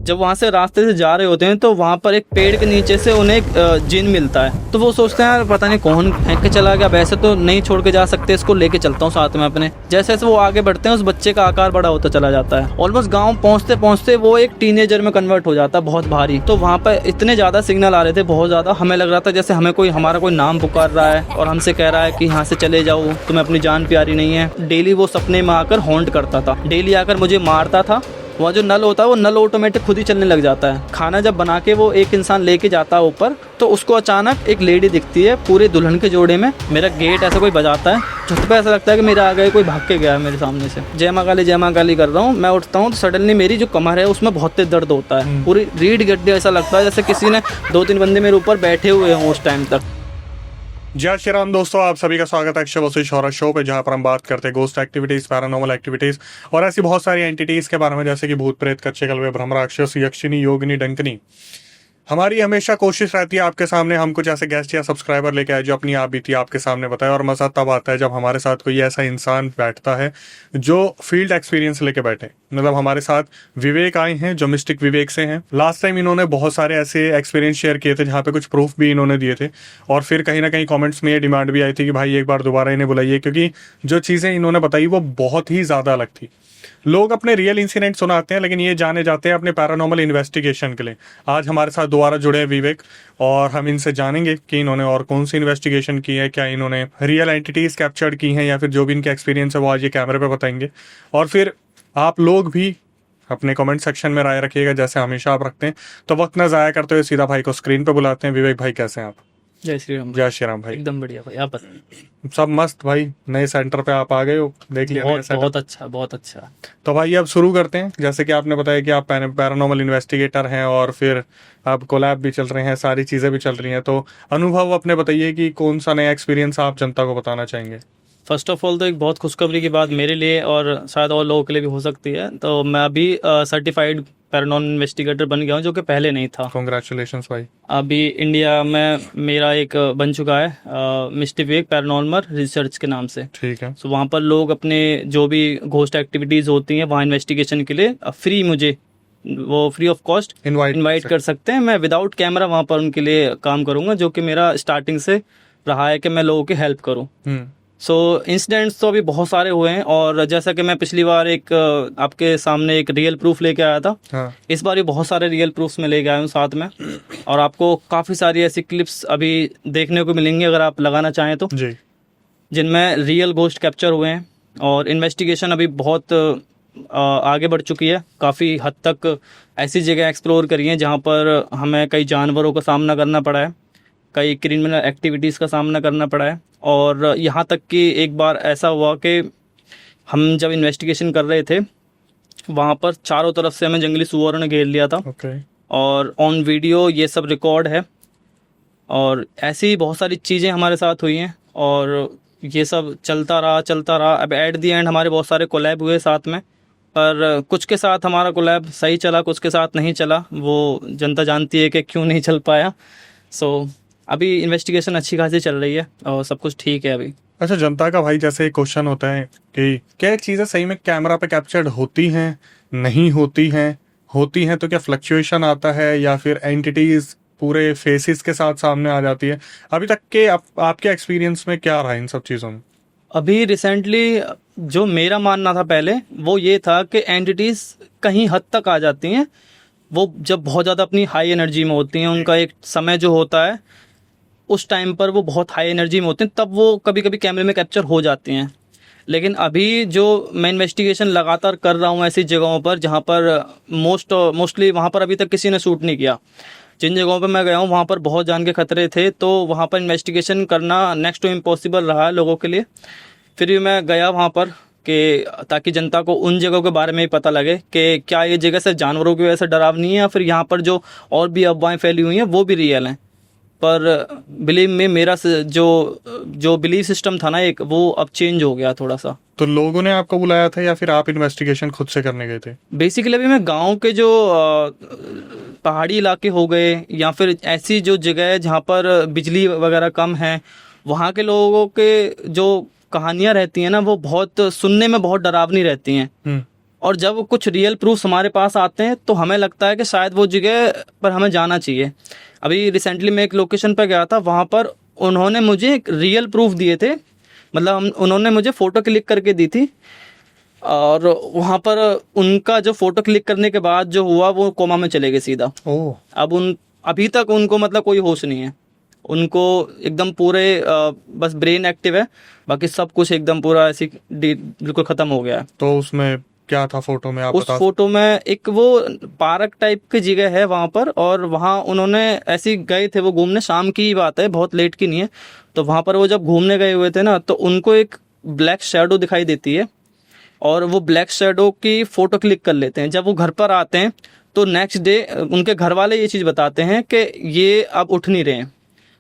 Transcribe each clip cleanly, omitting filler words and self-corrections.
जब वहाँ से रास्ते से जा रहे होते हैं तो वहाँ पर एक पेड़ के नीचे से उन्हें एक जिन मिलता है। तो वो सोचते हैं यार पता नहीं कौन फेंक के चला गया, वैसे तो नहीं छोड़ के जा सकते, इसको लेके चलता हूँ साथ में अपने। जैसे जैसे वो आगे बढ़ते हैं उस बच्चे का आकार बड़ा होता चला जाता है। ऑलमोस्ट गाँव पहुँचते पहुँचते वो एक टीनेजर में कन्वर्ट हो जाता है, बहुत भारी। तो वहाँ पर इतने ज़्यादा सिग्नल आ रहे थे, बहुत ज़्यादा, हमें लग रहा था जैसे हमें कोई हमारा कोई नाम पुकार रहा है और हमसे कह रहा है कि यहाँ से चले जाओ, तुम्हें अपनी जान प्यारी नहीं है। डेली वो सपने में आकर हॉन्ट करता था, डेली आकर मुझे मारता था। वहाँ जो नल होता है वो नल ऑटोमेटिक खुद ही चलने लग जाता है। खाना जब बना के वो एक इंसान लेके जाता है ऊपर, तो उसको अचानक एक लेडी दिखती है पूरे दुल्हन के जोड़े में। मेरा गेट ऐसा कोई बजाता है, झट पे ऐसा लगता है कि मेरे आगे कोई भाग के गया है मेरे सामने से। जय माँ काली कर रहा हूँ। मैं उठता हूँ तो सडनली मेरी जो कमर है उसमें बहुत तेज दर्द होता है, पूरी रीढ़ गड्ढे, ऐसा लगता है जैसे किसी ने 2-3 बंदे मेरे ऊपर बैठे हुए हों उस टाइम तक। जय श्री राम दोस्तों, आप सभी का स्वागत है अक्षय वशिष्ठ हॉरर शो पे, जहां पर हम बात करते हैं गोस्ट एक्टिविटीज, पैरानॉर्मल एक्टिविटीज और ऐसी बहुत सारी एंटिटीज के बारे में, जैसे कि भूत प्रेत, कच्चे कलवे, भ्रम राक्षस, यक्षिनी, योगिनी, डंकनी। हमारी हमेशा कोशिश रहती है आपके सामने हम कुछ ऐसे गेस्ट या सब्सक्राइबर लेके आए जो अपनी आप बीती आपके सामने बताए। और मज़ा तब आता है जब हमारे साथ कोई ऐसा इंसान बैठता है जो फील्ड एक्सपीरियंस लेके बैठे। मतलब हमारे साथ विवेक आए हैं जो मिस्टिक विवेक से हैं। लास्ट टाइम इन्होंने बहुत सारे ऐसे एक्सपीरियंस शेयर किए थे जहाँ पे कुछ प्रूफ भी इन्होंने दिए थे। और फिर कहीं ना कहीं कॉमेंट्स में ये डिमांड भी आई थी कि भाई एक बार दोबारा इन्हें बुलाइए, क्योंकि जो चीज़ें इन्होंने बताई वो बहुत ही ज़्यादा अलग थी। लोग अपने रियल इंसिडेंट सुनाते हैं, लेकिन ये जाने जाते हैं अपने पैरानॉर्मल इन्वेस्टिगेशन के लिए। आज हमारे साथ दोबारा जुड़े हैं विवेक, और हम इनसे जानेंगे कि इन्होंने और कौन सी इन्वेस्टिगेशन की है, क्या इन्होंने रियल एंटिटीज कैप्चर की हैं, या फिर जो भी इनके एक्सपीरियंस है वो आज ये कैमरे पे बताएंगे। और फिर आप लोग भी अपने कमेंट सेक्शन में राय रखिएगा, जैसे हमेशा आप रखते हैं। तो वक्त न ज़ाया करते हुए सीधा भाई को स्क्रीन पे बुलाते हैं। विवेक भाई, कैसे हैं आप? जय श्री राम। जय श्री राम भाई। एकदम बढ़िया भाई, आप बताइए। सब मस्त भाई, नए सेंटर पे आप आ गए हो, देख लिया नया सेटअप? बहुत अच्छा, बहुत अच्छा। तो भाई अब शुरू करते हैं। जैसे कि आपने बताया कि आप पैरानॉर्मल इन्वेस्टिगेटर हैं और फिर अब कोलैब भी चल रहे हैं, सारी चीज़ें भी चल रही हैं। तो अनुभव अपने बताइए कि कौन सा नया एक्सपीरियंस आप जनता को बताना चाहेंगे? फर्स्ट ऑफ ऑल तो एक बहुत खुशखबरी की बात मेरे लिए और शायद और लोगों के लिए भी हो सकती है। तो मैं अभी सर्टिफाइड पैरानॉर्मल इन्वेस्टिगेटर बन गया हूँ, जो कि पहले नहीं था। कॉन्ग्रेचुलेशंस भाई। अभी इंडिया में मेरा एक बन चुका है मिस्टिक विवेक पैरानॉर्मल रिसर्च के नाम से। ठीक है। सो वहाँ पर लोग अपने जो भी घोस्ट एक्टिविटीज़ होती हैं वहाँ इन्वेस्टिगेशन के लिए फ्री, मुझे वो फ्री ऑफ कॉस्ट इनवाइट कर सकते हैं। मैं विदाउट कैमरा वहाँ पर उनके लिए काम करूँगा, जो कि मेरा स्टार्टिंग से रहा है कि मैं लोगों की हेल्प करूँ। सो इंसिडेंट्स तो अभी बहुत सारे हुए हैं, और जैसा कि मैं पिछली बार एक आपके सामने एक रियल प्रूफ लेके आया था। हाँ। इस बार भी बहुत सारे रियल प्रूफ्स में लेके आया हूँ साथ में, और आपको काफ़ी सारी ऐसी क्लिप्स अभी देखने को मिलेंगी अगर आप लगाना चाहें तो जी, जिनमें रियल घोस्ट कैप्चर हुए हैं। और इन्वेस्टिगेशन अभी बहुत आगे बढ़ चुकी है, काफ़ी हद तक ऐसी जगह एक्सप्लोर करी है जहाँ पर हमें कई जानवरों का सामना करना पड़ा है, कई क्रिमिनल एक्टिविटीज़ का सामना करना पड़ा है। और यहाँ तक कि एक बार ऐसा हुआ कि हम जब इन्वेस्टिगेशन कर रहे थे, वहाँ पर चारों तरफ से हमें जंगली सुअरों ने घेर लिया था। और ऑन वीडियो ये सब रिकॉर्ड है, और ऐसी बहुत सारी चीज़ें हमारे साथ हुई हैं, और ये सब चलता रहा। अब एट दी एंड हमारे बहुत सारे कोलैब हुए साथ में, पर कुछ के साथ हमारा कोलैब सही चला, कुछ के साथ नहीं चला। वो जनता जानती है कि क्यों नहीं चल पाया। सो अभी इन्वेस्टिगेशन अच्छी खासी चल रही है और सब कुछ ठीक है अभी। अच्छा, जनता का भाई जैसे एक क्वेश्चन होता है कि क्या चीज़ें सही में कैमरा पे कैप्चर्ड होती हैं, नहीं होती हैं तो क्या फ्लक्चुएशन आता है, या फिर एंटिटीज पूरे फेसेस के साथ सामने आ जाती है? अभी तक के आपके एक्सपीरियंस में क्या रहा इन सब चीज़ों में? अभी रिसेंटली जो मेरा मानना था पहले, वो ये था कि एंटिटीज कहीं हद तक आ जाती हैं, वो जब बहुत ज़्यादा अपनी हाई एनर्जी में होती हैं। उनका एक समय जो होता है उस टाइम पर वो बहुत हाई एनर्जी में होते हैं, तब वो कभी कभी कैमरे में कैप्चर हो जाते हैं। लेकिन अभी जो मैं इन्वेस्टिगेशन लगातार कर रहा हूँ ऐसी जगहों पर जहाँ पर मोस्टली वहाँ पर अभी तक किसी ने शूट नहीं किया। जिन जगहों पर मैं गया हूँ वहाँ पर बहुत जान के खतरे थे, तो वहाँ पर इन्वेस्टिगेशन करना नेक्स्ट टू इम्पॉसिबल रहा है लोगों के लिए। फिर भी मैं गया वहाँ पर कि ताकि जनता को उन जगहों के बारे में ही पता लगे कि क्या ये जगह से जानवरों की वजह से डरावनी है, या फिर यहाँ पर जो और भी अफवाहें फैली हुई हैं वो भी रियल हैं। पर बिलीव में मेरा जो बिलीव सिस्टम था ना एक, वो अब चेंज हो गया थोड़ा सा। तो लोगों ने आपको बुलाया था या फिर आप इन्वेस्टिगेशन खुद से करने गए थे? बेसिकली अभी मैं गांव के जो पहाड़ी इलाके हो गए, या फिर ऐसी जो जगह है जहाँ पर बिजली वगैरह कम है, वहाँ के लोगों के जो कहानियाँ रहती हैं ना, वो बहुत सुनने में बहुत डरावनी रहती हैं। और जब कुछ रियल प्रूफ्स हमारे पास आते हैं तो हमें लगता है कि शायद वो जगह पर हमें जाना चाहिए। अभी रिसेंटली मैं एक लोकेशन पर गया था, वहाँ पर उन्होंने मुझे एक रियल प्रूफ दिए थे, मतलब उन्होंने मुझे फ़ोटो क्लिक करके दी थी, और वहाँ पर उनका जो फ़ोटो क्लिक करने के बाद जो हुआ वो कोमा में चले गए सीधा। ओह। अब अभी तक उनको मतलब कोई होश नहीं है, उनको एकदम पूरे बस ब्रेन एक्टिव है, बाकी सब कुछ एकदम पूरा ऐसी बिल्कुल ख़त्म हो गया है। तो उसमें क्या था फोटो में, आप उस बता? फोटो में एक वो पार्क टाइप की जगह है वहाँ पर, और वहाँ उन्होंने ऐसे गए थे वो घूमने, शाम की बात है, बहुत लेट की नहीं है। तो वहाँ पर वो जब घूमने गए हुए थे ना, तो उनको एक ब्लैक शैडो दिखाई देती है, और वो ब्लैक शैडो की फ़ोटो क्लिक कर लेते हैं। जब वो घर पर आते हैं तो नेक्स्ट डे उनके घर वाले ये चीज़ बताते हैं कि ये अब उठ नहीं रहे हैं।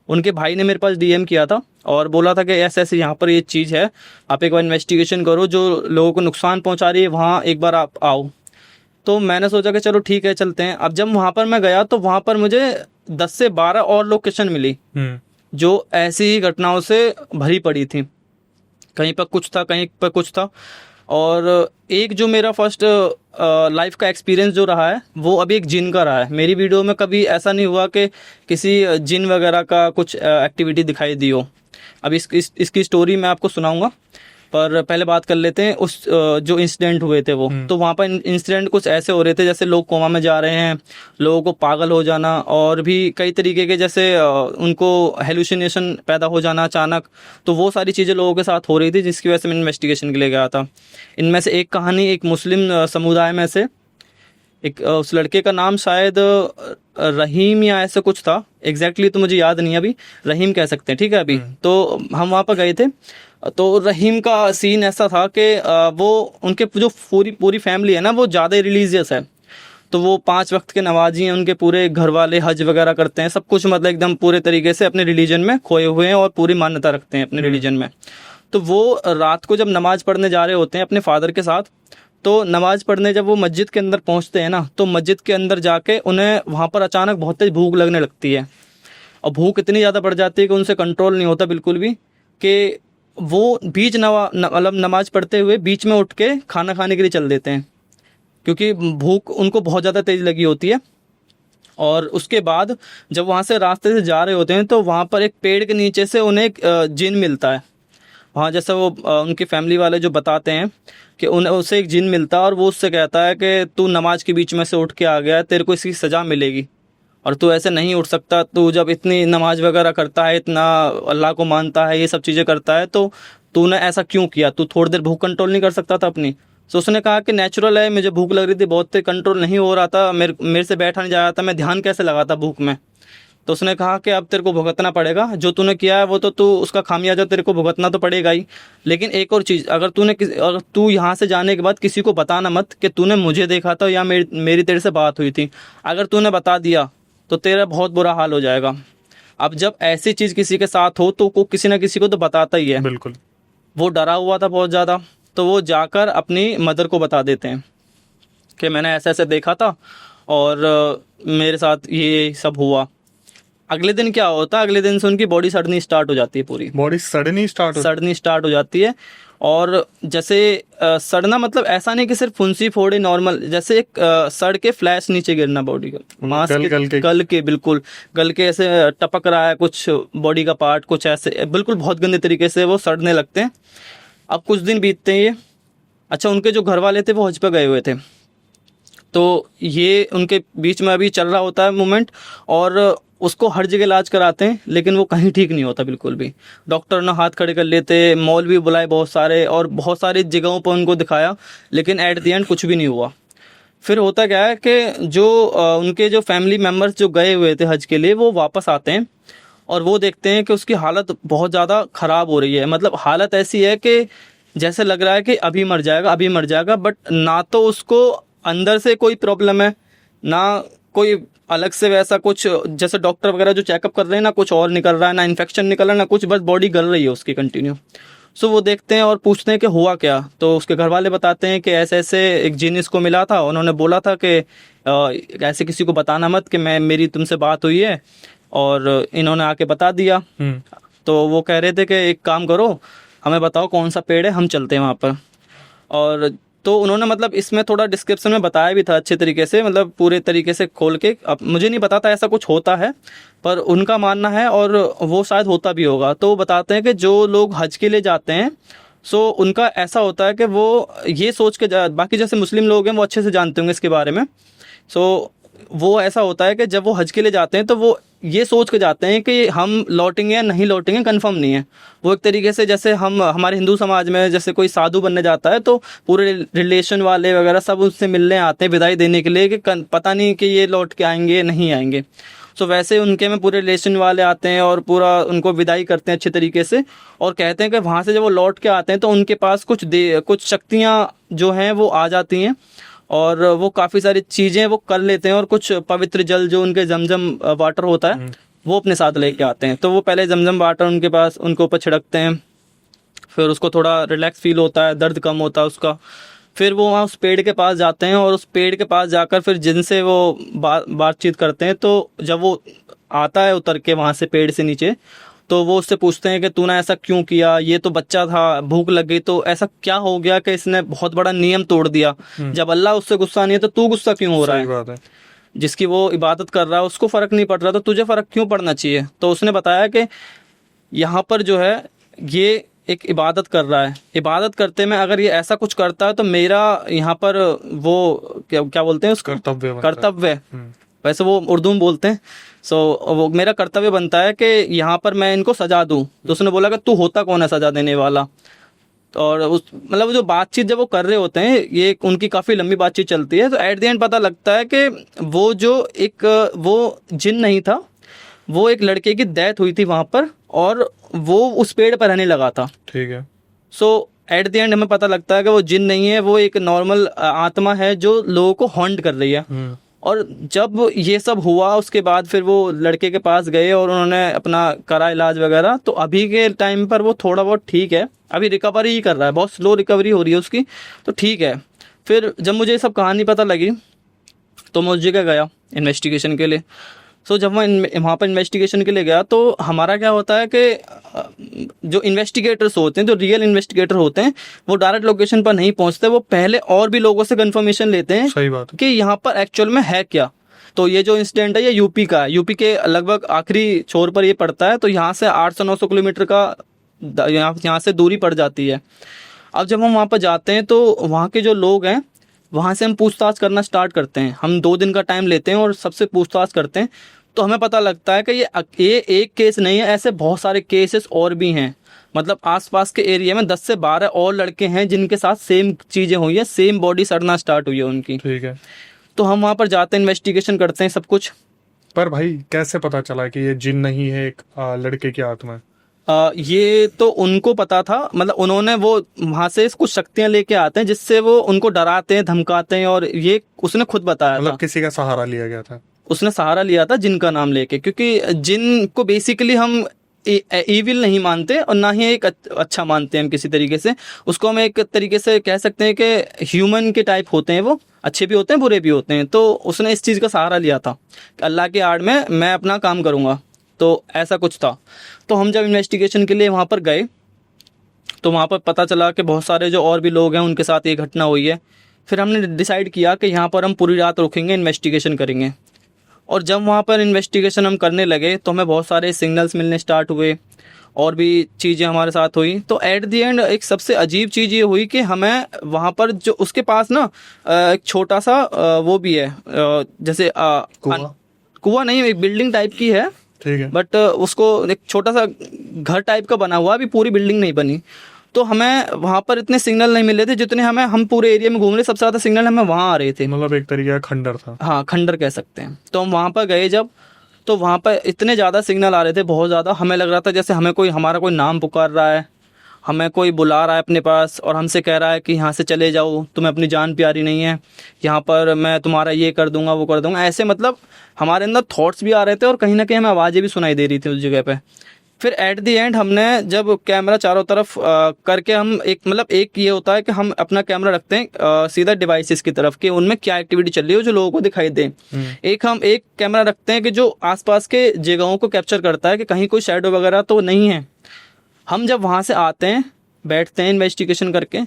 उनके भाई ने मेरे पास डीएम किया था और बोला था कि ऐसे ऐसे यहाँ पर ये चीज़ है, आप एक बार इन्वेस्टिगेशन करो, जो लोगों को नुकसान पहुँचा रही है वहाँ एक बार आप आओ। तो मैंने सोचा कि चलो ठीक है चलते हैं। अब जब वहाँ पर मैं गया तो वहाँ पर मुझे 10 से 12 और लोकेशन मिली जो ऐसी ही घटनाओं से भरी पड़ी थी। कहीं पर कुछ था, कहीं पर कुछ था। और एक जो मेरा फर्स्ट लाइफ का एक्सपीरियंस जो रहा है वो अभी एक जिन का रहा है। मेरी वीडियो में कभी ऐसा नहीं हुआ कि किसी जिन वगैरह का कुछ एक्टिविटी दिखाई दी हो। अब इसकी स्टोरी मैं आपको सुनाऊंगा, पर पहले बात कर लेते हैं उस जो इंसिडेंट हुए थे वो। तो वहाँ पर इंसिडेंट कुछ ऐसे हो रहे थे जैसे लोग कोमा में जा रहे हैं, लोगों को पागल हो जाना, और भी कई तरीके के जैसे उनको हेलुसिनेशन पैदा हो जाना अचानक। तो वो सारी चीज़ें लोगों के साथ हो रही थी, जिसकी वजह से मैं इन्वेस्टिगेशन के लिए गया था। इनमें से एक कहानी एक मुस्लिम समुदाय में से एक उस लड़के का नाम शायद रहीम या ऐसे कुछ था, एग्जैक्टली तो मुझे याद नहीं, अभी रहीम कह सकते हैं, ठीक है। अभी तो हम वहाँ पर गए थे, तो रहीम का सीन ऐसा था कि वो उनके जो पूरी फैमिली है ना वो ज़्यादा रिलीजियस है। तो वो 5 वक्त के नमाजी हैं, उनके पूरे घर वाले हज वगैरह करते हैं, सब कुछ मतलब एकदम पूरे तरीके से अपने रिलीजन में खोए हुए हैं और पूरी मान्यता रखते हैं अपने रिलीजन में। तो वो रात को जब नमाज पढ़ने जा रहे होते हैं अपने फादर के साथ, तो नमाज पढ़ने जब वो मस्जिद के अंदर पहुंचते हैं ना, तो मस्जिद के अंदर जाके उन्हें वहाँ पर अचानक बहुत तेज भूख लगने लगती है, और भूख इतनी ज़्यादा बढ़ जाती है कि उनसे कंट्रोल नहीं होता बिल्कुल भी, कि वो मतलब नमाज पढ़ते हुए बीच में उठ के खाना खाने के लिए चल देते हैं, क्योंकि भूख उनको बहुत ज़्यादा तेज़ लगी होती है। और उसके बाद जब वहाँ से रास्ते से जा रहे होते हैं तो वहाँ पर एक पेड़ के नीचे से उन्हें एक जिन मिलता है। वहाँ जैसे वो उनकी फैमिली वाले जो बताते हैं कि उन्हें उससे एक जिन मिलता है, और वो उससे कहता है कि तू नमाज के बीच में से उठ के आ गया, तेरे को इसकी सज़ा मिलेगी, और तू ऐसे नहीं उठ सकता। तू जब इतनी नमाज वगैरह करता है, इतना अल्लाह को मानता है, ये सब चीज़ें करता है, तो तूने ऐसा क्यों किया? तू थोड़ी देर भूख कंट्रोल नहीं कर सकता था अपनी? तो उसने कहा कि नेचुरल है, मुझे भूख लग रही थी बहुत, कंट्रोल नहीं हो रहा था, मेरे से बैठा नहीं जा रहा था, मैं ध्यान कैसे लगाता भूख में। तो उसने कहा कि अब तेरे को भुगतना पड़ेगा, जो तूने किया है वो तो तू उसका खामियाजा तेरे को भुगतना तो पड़ेगा ही। लेकिन एक और चीज़, अगर तू यहाँ से जाने के बाद किसी को बताना मत कि तूने मुझे देखा था या मेरी तेरे से बात हुई थी। अगर तूने बता दिया तो तेरा बहुत बुरा हाल हो जाएगा। अब जब ऐसी चीज़ किसी के साथ हो तो किसी ना किसी को तो बताता ही है। बिल्कुल। वो डरा हुआ था बहुत ज़्यादा, तो वो जाकर अपनी मदर को बता देते हैं कि मैंने ऐसे ऐसे देखा था और मेरे साथ ये सब हुआ। अगले दिन क्या होता है, अगले दिन से उनकी बॉडी सड़नी स्टार्ट हो जाती है, पूरी बॉडी सड़नी स्टार्ट हो जाती है। और जैसे सड़ना मतलब ऐसा नहीं कि सिर्फ फुंसी फोड़े नॉर्मल, जैसे एक सड़ के फ्लैश नीचे गिरना बॉडी का, मांस गल के बिल्कुल गल के ऐसे टपक रहा है कुछ बॉडी का पार्ट, कुछ ऐसे बिल्कुल बहुत गंदे तरीके से वो सड़ने लगते हैं। अब कुछ दिन बीतते हैं ये। अच्छा, उनके जो घर वाले थे वो हज पे गए हुए थे, तो ये उनके बीच में अभी चल रहा होता है मूवमेंट, और उसको हर जगह इलाज कराते हैं लेकिन वो कहीं ठीक नहीं होता बिल्कुल भी। डॉक्टर ने हाथ खड़े कर लेते, मौलवी बुलाए बहुत सारे, और बहुत सारी जगहों पर उनको दिखाया, लेकिन एट द एंड कुछ भी नहीं हुआ। फिर होता क्या है कि जो उनके जो फैमिली मेम्बर्स जो गए हुए थे हज के लिए, वो वापस आते हैं और वो देखते हैं कि उसकी हालत बहुत ज़्यादा ख़राब हो रही है। मतलब हालत ऐसी है कि जैसे लग रहा है कि अभी मर जाएगा, बट ना तो उसको अंदर से कोई प्रॉब्लम है, ना कोई अलग से वैसा कुछ जैसे डॉक्टर वगैरह जो चेकअप कर रहे हैं, ना कुछ और निकल रहा है, ना इन्फेक्शन निकल रहा है, ना कुछ, बस बॉडी गल रही है उसकी कंटिन्यू। सो वो देखते हैं और पूछते हैं कि हुआ क्या। तो उसके घर वाले बताते हैं कि ऐसे ऐसे एक जिन इसको मिला था, उन्होंने बोला था कि ऐसे किसी को बताना मत कि मेरी तुमसे बात हुई है, और इन्होंने आके बता दिया। तो वो कह रहे थे कि एक काम करो, हमें बताओ कौन सा पेड़ है, हम चलते हैं वहाँ पर। और तो उन्होंने मतलब इसमें थोड़ा डिस्क्रिप्शन में बताया भी था अच्छे तरीके से, मतलब पूरे तरीके से खोल के। अब मुझे नहीं पता था ऐसा कुछ होता है, पर उनका मानना है और वो शायद होता भी होगा। तो वो बताते हैं कि जो लोग हज के लिए जाते हैं, सो उनका ऐसा होता है कि वो ये सोच के बाकी जैसे मुस्लिम लोग हैं वो अच्छे से जानते होंगे इसके बारे में। सो वो ऐसा होता है कि जब वो हज के लिए जाते हैं तो वो ये सोच के जाते हैं कि हम लौटेंगे या नहीं लौटेंगे कंफर्म नहीं है। वो एक तरीके से जैसे हम हमारे हिंदू समाज में जैसे कोई साधु बनने जाता है तो पूरे रिलेशन वाले वगैरह सब उससे मिलने आते हैं विदाई देने के लिए कि पता नहीं कि ये लौट के आएंगे नहीं आएंगे। सो वैसे उनके में पूरे रिलेशन वाले आते हैं और पूरा उनको विदाई करते हैं अच्छे तरीके से, और कहते हैं कि वहाँ से जब वो लौट के आते हैं तो उनके पास कुछ शक्तियाँ जो हैं वो आ जाती हैं और वो काफ़ी सारी चीज़ें वो कर लेते हैं, और कुछ पवित्र जल जो उनके जमजम वाटर होता है वो अपने साथ लेके आते हैं। तो वो पहले जमजम वाटर उनके ऊपर छिड़कते हैं, फिर उसको थोड़ा रिलैक्स फील होता है, दर्द कम होता है उसका। फिर वो वहाँ उस पेड़ के पास जाते हैं और उस पेड़ के पास जाकर फिर जिनसे वो बातचीत करते हैं, तो जब वो आता है उतर के वहाँ से पेड़ से नीचे, तो वो उससे पूछते हैं कि तूने ऐसा क्यों किया, ये तो बच्चा था, भूख लग गई, तो ऐसा क्या हो गया कि इसने बहुत बड़ा नियम तोड़ दिया। जब अल्लाह उससे गुस्सा नहीं है तो तू गुस्सा क्यों हो रहा है? बात है। जिसकी वो इबादत कर रहा है उसको फर्क नहीं पड़ रहा तो तुझे फर्क क्यों पड़ना चाहिए? तो उसने बताया कि यहाँ पर जो है ये एक इबादत कर रहा है, इबादत करते में अगर ये ऐसा कुछ करता है तो मेरा यहाँ पर वो क्या बोलते हैं उसको, कर्तव्य वैसे वो उर्दू में बोलते हैं। सो वो मेरा कर्तव्य बनता है कि यहाँ पर मैं इनको सजा दूँ। तो उसने बोला कि तू होता कौन है सजा देने वाला? और उस मतलब जो बातचीत जब वो कर रहे होते हैं, ये उनकी काफ़ी लंबी बातचीत चलती है, तो एट द एंड पता लगता है कि वो जिन नहीं था, वो एक लड़के की डेथ हुई थी वहाँ पर और वो उस पेड़ पर रहने लगा था। ठीक है। सो एट द एंड हमें पता लगता है कि वो जिन नहीं है, वो एक नॉर्मल आत्मा है जो लोगों को हॉन्ट कर रही है। और जब ये सब हुआ उसके बाद फिर वो लड़के के पास गए और उन्होंने अपना करा इलाज वगैरह, तो अभी के टाइम पर वो थोड़ा बहुत ठीक है, अभी रिकवरी ही कर रहा है, बहुत स्लो रिकवरी हो रही है उसकी, तो ठीक है। फिर जब मुझे ये सब कहानी पता लगी तो मैं उस जगह गया इन्वेस्टिगेशन के लिए। सो जब मैं वहाँ पर इन्वेस्टिगेशन के लिए गया तो हमारा क्या होता है कि जो इन्वेस्टिगेटर्स होते हैं, जो रियल इन्वेस्टिगेटर होते हैं, वो डायरेक्ट लोकेशन पर नहीं पहुँचते, वो पहले और भी लोगों से कंफर्मेशन लेते हैं। सही बात कि यहाँ पर एक्चुअल में है क्या। तो ये जो इंसिडेंट है ये यूपी का है, यूपी के लगभग आखिरी छोर पर ये पड़ता है, तो यहाँ से 800-900 किलोमीटर का यहाँ से दूरी पड़ जाती है। अब जब हम वहाँ पर जाते हैं तो वहाँ के जो लोग हैं वहाँ से हम पूछताछ करना स्टार्ट करते हैं। हम 2 दिन का टाइम लेते हैं और सबसे पूछताछ करते हैं, तो हमें पता लगता है कि ये एक केस नहीं है, ऐसे बहुत सारे केसेस और भी हैं। मतलब आसपास के एरिया में 10 से 12 और लड़के हैं जिनके साथ सेम चीज़ें हुई है, सेम बॉडी सड़ना स्टार्ट हुई है उनकी। ठीक है। तो हम वहाँ पर जाते हैं, इन्वेस्टिगेशन करते हैं सब कुछ। पर भाई कैसे पता चला कि ये जिन नहीं है, एक लड़के की आत्मा है? ये तो उनको पता था, मतलब उन्होंने वो वहाँ से कुछ शक्तियाँ लेके आते हैं जिससे वो उनको डराते हैं, धमकाते हैं, और ये उसने खुद बताया मतलब था। किसी का सहारा लिया गया था? उसने सहारा लिया था जिन का नाम लेके, क्योंकि जिन को बेसिकली हम ईविल नहीं मानते और ना ही एक अच्छा मानते हैं हम किसी तरीके से। उसको हम एक तरीके से कह सकते हैं कि ह्यूमन के टाइप होते हैं, वो अच्छे भी होते हैं बुरे भी होते हैं। तो उसने इस चीज़ का सहारा लिया था कि अल्लाह की आड़ में मैं अपना काम करूँगा, तो ऐसा कुछ था। तो हम जब इन्वेस्टिगेशन के लिए वहाँ पर गए तो वहाँ पर पता चला कि बहुत सारे जो और भी लोग हैं उनके साथ ये घटना हुई है। फिर हमने डिसाइड किया कि यहाँ पर हम पूरी रात रुकेंगे, इन्वेस्टिगेशन करेंगे। और जब वहाँ पर इन्वेस्टिगेशन हम करने लगे तो हमें बहुत सारे सिग्नल्स मिलने स्टार्ट हुए और भी चीज़ें हमारे साथ हुई। तो एट द एंड एक सबसे अजीब चीज़ ये हुई कि हमें वहाँ पर जो उसके पास ना एक छोटा सा वो भी है, जैसे कुआं नहीं, एक बिल्डिंग टाइप की है। ठीक है। बट उसको एक छोटा सा घर टाइप का बना हुआ, अभी पूरी बिल्डिंग नहीं बनी। तो हमें वहाँ पर इतने सिग्नल नहीं मिले थे जितने हम पूरे एरिया में घूम रहे, सबसे ज़्यादा सिग्नल हमें वहाँ आ रहे थे। मतलब एक तरीके का खंडर था। हाँ, खंडर कह सकते हैं। तो हम वहाँ पर गए जब, तो वहाँ पर इतने ज़्यादा सिग्नल आ रहे थे, बहुत ज़्यादा। हमें लग रहा था जैसे हमारा कोई नाम पुकार रहा है, हमें कोई बुला रहा है अपने पास और हमसे कह रहा है कि यहाँ से चले जाओ, तुम्हें अपनी जान प्यारी नहीं है, यहाँ पर मैं तुम्हारा ये कर दूंगा वो कर दूंगा। ऐसे मतलब हमारे अंदर थॉट्स भी आ रहे थे और कहीं ना कहीं हमें आवाज़ें भी सुनाई दे रही थी उस जगह पे। फिर एट द एंड हमने जब कैमरा चारों तरफ करके हम एक ये होता है कि हम अपना कैमरा रखते हैं सीधा डिवाइसेस की तरफ कि उनमें क्या एक्टिविटी चल रही है जो लोगों को दिखाई दे। हम एक कैमरा रखते हैं कि जो आसपास के जगहों को कैप्चर करता है कि कहीं कोई शैडो वगैरह तो नहीं है। हम जब वहाँ से आते हैं, बैठते हैं इन्वेस्टिगेशन करके,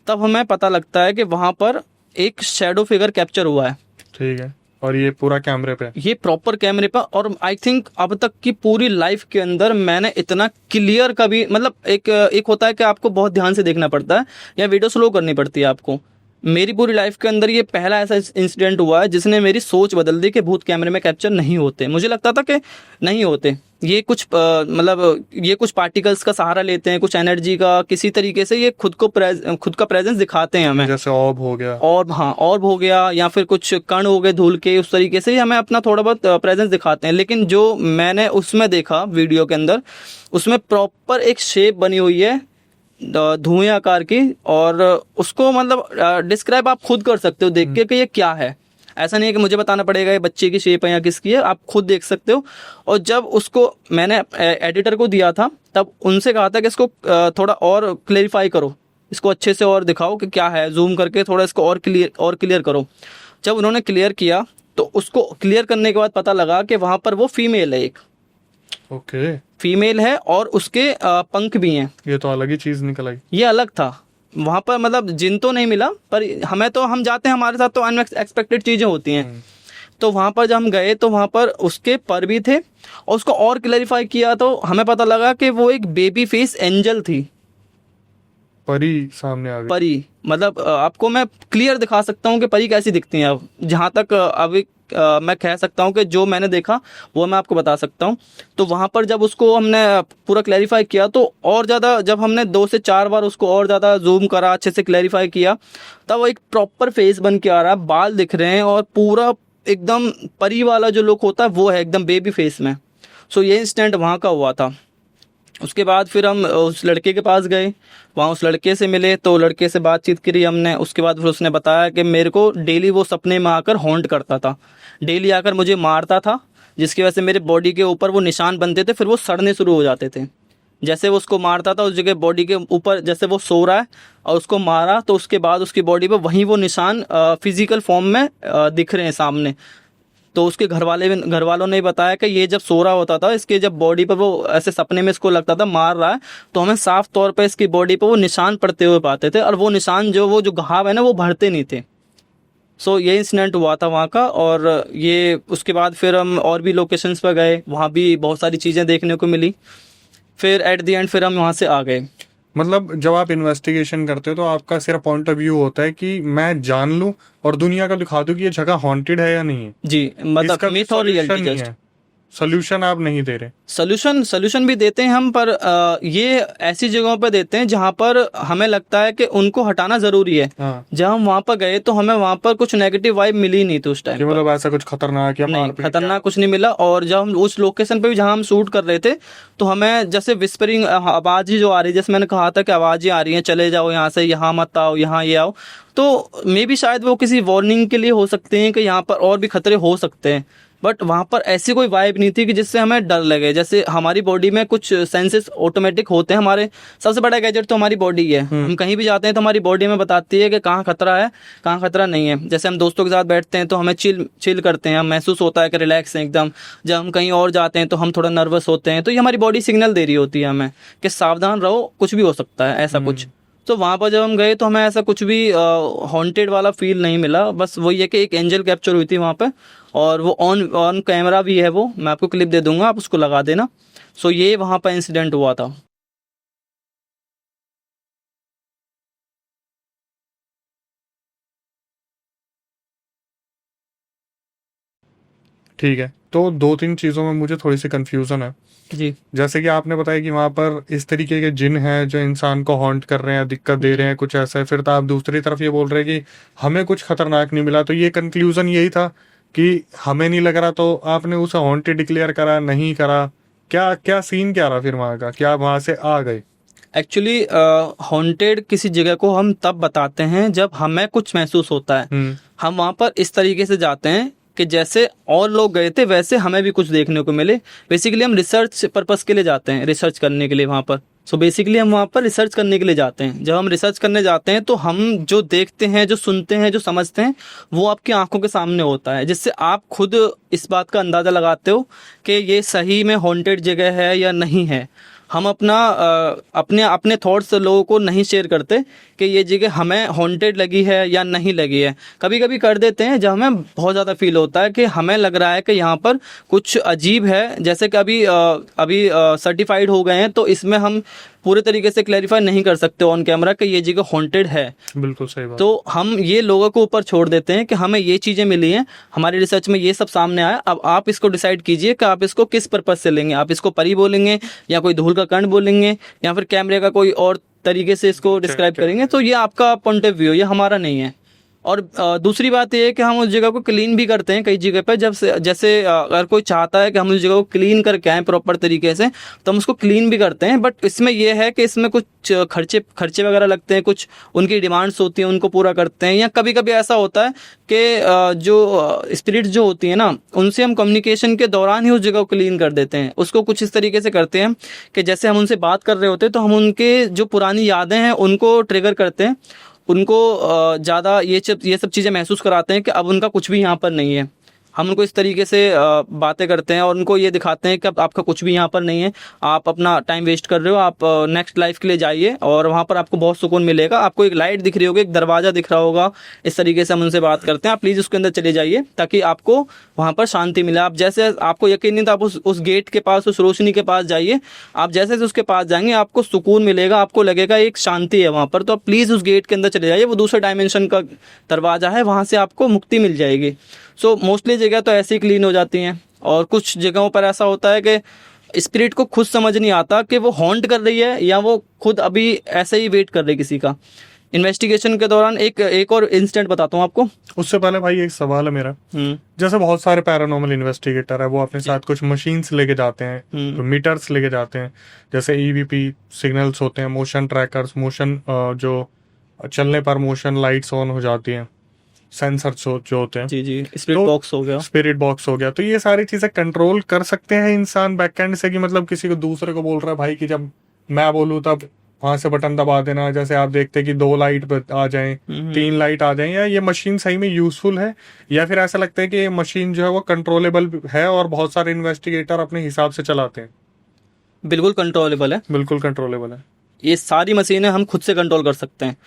तब हमें पता लगता है कि वहाँ पर एक शैडो फिगर कैप्चर हुआ है। ठीक है, और ये पूरा कैमरे पे? ये प्रॉपर कैमरे पर। और आई थिंक अब तक की पूरी लाइफ के अंदर मैंने इतना क्लियर कभी, मतलब एक होता है कि आपको बहुत ध्यान से देखना पड़ता है या वीडियो स्लो करनी पड़ती है आपको, मेरी पूरी लाइफ के अंदर ये पहला ऐसा इंसिडेंट हुआ है जिसने मेरी सोच बदल दी कि भूत कैमरे में कैप्चर नहीं होते। मुझे लगता था कि नहीं होते, ये कुछ मतलब ये कुछ पार्टिकल्स का सहारा लेते हैं, कुछ एनर्जी का, किसी तरीके से ये खुद का प्रेजेंस दिखाते हैं हमें, जैसे ऑर्ब हो गया, और हाँ ऑर्ब हो गया या फिर कुछ कण हो गए धूल के, उस तरीके से ही हमें अपना थोड़ा बहुत प्रेजेंस दिखाते हैं। लेकिन जो मैंने उसमें देखा वीडियो के अंदर, उसमें प्रॉपर एक शेप बनी हुई है धुएं आकार की, और उसको मतलब डिस्क्राइब आप खुद कर सकते हो देख के कि ये क्या है। ऐसा नहीं है कि मुझे बताना पड़ेगा ये बच्चे की शेप है या किसकी है, आप खुद देख सकते हो। और जब उसको मैंने एडिटर को दिया था तब उनसे कहा था कि इसको थोड़ा और क्लेरिफाई करो, इसको अच्छे से और दिखाओ कि क्या है, जूम करके थोड़ा इसको और क्लियर करो। जब उन्होंने क्लियर किया तो उसको क्लियर करने के बाद पता लगा कि वहाँ पर वो फीमेल है, एक ओके फीमेल है और उसके पंख भी हैं। ये तो अलग ही चीज निकल आई। ये अलग था वहाँ पर, मतलब जिन तो नहीं मिला, पर हमें तो, हम जाते हैं हमारे साथ तो अनएक्सपेक्टेड चीज़ें होती हैं। तो वहाँ पर जब हम गए तो वहाँ पर उसके पर भी थे, और उसको और क्लैरिफाई किया तो हमें पता लगा कि वो एक बेबी फेस एंजल थी। परी सामने आ गई? परी मतलब आपको मैं क्लियर दिखा सकता हूँ कि परी कैसी दिखती है। अब जहाँ तक अभी मैं कह सकता हूँ कि जो मैंने देखा वो मैं आपको बता सकता हूँ। तो वहाँ पर जब उसको हमने पूरा क्लैरिफाई किया तो और ज़्यादा, जब हमने 2 से 4 बार उसको और ज़्यादा जूम करा, अच्छे से क्लैरिफाई किया, तब वो एक प्रॉपर फेस बन के आ रहा है, बाल दिख रहे हैं और पूरा एकदम परी वाला जो लुक होता है वो है एकदम बेबी फेस में। सो ये इंसिडेंट वहाँ का हुआ था। उसके बाद फिर हम उस लड़के के पास गए, वहाँ उस लड़के से मिले, तो लड़के से बातचीत करी हमने। उसके बाद फिर उसने बताया कि मेरे को डेली वो सपने में आकर हॉन्ट करता था, डेली आकर मुझे मारता था, जिसकी वजह से मेरे बॉडी के ऊपर वो निशान बनते थे, फिर वो सड़ने शुरू हो जाते थे। जैसे वो उसको मारता था उस जगह बॉडी के ऊपर, जैसे वो सो रहा है और उसको मारा तो उसके बाद उसकी बॉडी पे वहीं वो निशान फिजिकल फॉर्म में दिख रहे हैं सामने। तो उसके घर वालों ने बताया कि ये जब सो रहा होता था, इसके जब बॉडी पर वो ऐसे सपने में इसको लगता था मार रहा है, तो हमें साफ तौर पे इसकी बॉडी पर वो निशान पड़ते हुए पाते थे, और वो निशान वो जो घाव है ना वो भरते नहीं थे। सो ये इंसिडेंट हुआ था वहाँ का। और ये उसके बाद फिर हम और भी लोकेशंस पर गए, वहाँ भी बहुत सारी चीज़ें देखने को मिली। फिर एट द एंड फिर हम वहाँ से आ गए। मतलब जब आप इन्वेस्टिगेशन करते हो तो आपका सिर्फ पॉइंट ऑफ व्यू होता है कि मैं जान लूं और दुनिया को दिखा दूं कि ये जगह हॉन्टेड है या नहीं है? जी, मतलब मिथ और रियलिटी नहीं जस्ट। है, सोल्यूशन आप नहीं दे रहे? सोल्यूशन भी देते हैं हम, पर ये ऐसी जगहों पर देते हैं जहाँ पर हमें लगता है कि उनको हटाना जरूरी है। हाँ। जब हम वहाँ पर गए तो हमें वहाँ पर कुछ नेगेटिव वाइब मिली नहीं थी उस टाइम। मतलब ऐसा कुछ खतरनाक या नहीं, खतरनाक कुछ नहीं मिला। और जब हम उस लोकेशन पे भी जहाँ हम शूट कर रहे थे तो हमें जैसे विस्परिंग आवाज ही जो आ रही है, जैसे मैंने कहा था कि आवाजें आ रही हैं, चले जाओ यहाँ से, यहाँ मत आओ, यहाँ ये आओ, तो मे भी शायद वो किसी वार्निंग के लिए हो सकते हैं कि यहाँ पर और भी खतरे हो सकते हैं। बट वहाँ पर ऐसी कोई वाइब नहीं थी कि जिससे हमें डर लगे। जैसे हमारी बॉडी में कुछ सेंसेस ऑटोमेटिक होते हैं, हमारे सबसे बड़ा गैजेट तो हमारी बॉडी है। हम कहीं भी जाते हैं तो हमारी बॉडी में बताती है कि कहाँ खतरा है, कहाँ खतरा नहीं है। जैसे हम दोस्तों के साथ बैठते हैं तो हमें चिल करते हैं, हम महसूस होता है कि रिलैक्स हैं एकदम। जब हम कहीं और जाते हैं तो हम थोड़ा नर्वस होते हैं, तो ये हमारी बॉडी सिग्नल दे रही होती है हमें कि सावधान रहो, कुछ भी हो सकता है, ऐसा कुछ। तो वहाँ पर जब हम गए तो हमें ऐसा कुछ भी हॉन्टेड वाला फील नहीं मिला। बस वही है कि एक एंजल कैप्चर हुई थी वहाँ पे, और वो ऑन कैमरा भी है, वो मैं आपको क्लिप दे दूंगा, आप उसको लगा देना। सो ये वहाँ पर इंसिडेंट हुआ था। ठीक है, तो 2-3 चीज़ों में मुझे थोड़ी सी कंफ्यूजन है जी। जैसे कि आपने बताया कि वहाँ पर इस तरीके के जिन हैं जो इंसान को हॉन्ट कर रहे हैं, दिक्कत दे रहे हैं, कुछ ऐसा है। फिर तो आप दूसरी तरफ ये बोल रहे हैं कि हमें कुछ खतरनाक नहीं मिला, तो ये कंक्लूजन यही था कि हमें नहीं लग रहा, तो आपने उसे हॉन्टेड डिक्लेयर करा नहीं करा? क्या क्या सीन क्या रहा फिर वहाँ का, क्या वहाँ से आ गए? एक्चुअली हॉन्टेड किसी जगह को हम तब बताते हैं जब हमें कुछ महसूस होता है। हम वहाँ पर इस तरीके से जाते हैं कि जैसे और लोग गए थे वैसे हमें भी कुछ देखने को मिले। बेसिकली हम रिसर्च पर्पस के लिए जाते हैं, रिसर्च करने के लिए वहाँ पर। सो बेसिकली हम वहाँ पर रिसर्च करने के लिए जाते हैं। जब हम रिसर्च करने जाते हैं तो हम जो देखते हैं, जो सुनते हैं, जो समझते हैं, वो आपकी आंखों के सामने होता है, जिससे आप खुद इस बात का अंदाज़ा लगाते हो कि ये सही में हॉन्टेड जगह है या नहीं है। हम अपने अपने थॉट्स लोगों को नहीं शेयर करते कि ये जगह हमें हॉन्टेड लगी है या नहीं लगी है। कभी कभी कर देते हैं जब हमें बहुत ज़्यादा फील होता है कि हमें लग रहा है कि यहाँ पर कुछ अजीब है, जैसे कि अभी सर्टिफाइड हो गए हैं, तो इसमें हम पूरे तरीके से क्लैरिफाई नहीं कर सकते ऑन कैमरा कि ये जगह हॉन्टेड है। बिल्कुल सही बात। तो हम ये लोगों को ऊपर छोड़ देते हैं कि हमें ये चीज़ें मिली हैं, हमारी रिसर्च में ये सब सामने आया, अब आप इसको डिसाइड कीजिए कि आप इसको किस पर्पज से लेंगे। आप इसको परी बोलेंगे या कोई धूल का कण बोलेंगे या फिर कैमरे का कोई और तरीके से इसको डिस्क्राइब करेंगे। तो ये आपका पॉइंट ऑफ व्यू, ये हमारा नहीं है। और दूसरी बात ये है कि हम उस जगह को क्लीन भी करते हैं कई जगह पर। जैसे अगर कोई चाहता है कि हम उस जगह को क्लीन करके आएँ प्रॉपर तरीके से, तो हम उसको क्लीन भी करते हैं। बट इसमें यह है कि इसमें कुछ खर्चे वगैरह लगते हैं, कुछ उनकी डिमांड्स होती हैं, उनको पूरा करते हैं। या कभी कभी ऐसा होता है कि जो स्पिरिट्स जो होती है ना, उनसे हम कम्युनिकेशन के दौरान ही उस जगह को क्लीन कर देते हैं। उसको कुछ इस तरीके से करते हैं कि जैसे हम उनसे बात कर रहे होते हैं तो हम उनके जो पुरानी यादें हैं उनको ट्रिगर करते हैं, उनको ज़्यादा ये सब चीज़ें महसूस कराते हैं कि अब उनका कुछ भी यहाँ पर नहीं है। हम उनको इस तरीके से बातें करते हैं और उनको ये दिखाते हैं कि अब आपका कुछ भी यहाँ पर नहीं है, आप अपना टाइम वेस्ट कर रहे हो, आप नेक्स्ट लाइफ के लिए जाइए और वहाँ पर आपको बहुत सुकून मिलेगा। आपको एक लाइट दिख रही होगी, एक दरवाज़ा दिख रहा होगा। इस तरीके से हम उनसे बात करते हैं, आप प्लीज़ उसके अंदर चले जाइए ताकि आपको वहाँ पर शांति मिले। आप जैसे आपको यकीन नहीं तो आप उस गेट के पास, उस रोशनी के पास जाइए। आप जैसे उसके पास जाएंगे आपको सुकून मिलेगा, आपको लगेगा एक शांति है वहाँ पर। तो आप प्लीज़ उस गेट के अंदर चले जाइए, वो दूसरे डायमेंशन का दरवाज़ा है, वहाँ से आपको मुक्ति मिल जाएगी। सो मोस्टली जगह तो ऐसे ही क्लीन हो जाती हैं। और कुछ जगहों पर ऐसा होता है कि स्पिरिट को खुद समझ नहीं आता कि वो हॉन्ट कर रही है या वो खुद अभी ऐसे ही वेट कर रही है किसी का। इन्वेस्टिगेशन के दौरान एक और इंसिडेंट बताता हूँ आपको। उससे पहले भाई एक सवाल है मेरा। जैसे बहुत सारे पैरानॉर्मल इन्वेस्टिगेटर है, वो अपने साथ कुछ मशीन्स लेके जाते हैं, तो मीटर्स लेके जाते हैं, जैसे ईवीपी सिग्नल्स होते हैं, मोशन ट्रैकर्स, मोशन जो चलने पर मोशन लाइट्स ऑन हो जाती हैं, सेंसर जो होते हैं। जी स्पिरिट बॉक्स हो गया, स्पिरिट बॉक्स हो गया। तो ये सारी चीजें कंट्रोल कर सकते हैं इंसान बैकएंड से, कि मतलब किसी को दूसरे को बोल रहा है भाई कि जब मैं बोलूँ तब वहां से बटन दबा देना। जैसे आप देखते हैं कि 2 लाइट आ जाएं, 3 लाइट आ जाएं, या ये मशीन सही में यूजफुल है, या फिर ऐसा लगता है कि ये मशीन जो है वो कंट्रोलेबल है और बहुत सारे इन्वेस्टिगेटर अपने हिसाब से चलाते हैं? बिल्कुल कंट्रोलेबल है, बिल्कुल कंट्रोलेबल है। ये सारी मशीनें हम खुद से कंट्रोल कर सकते हैं।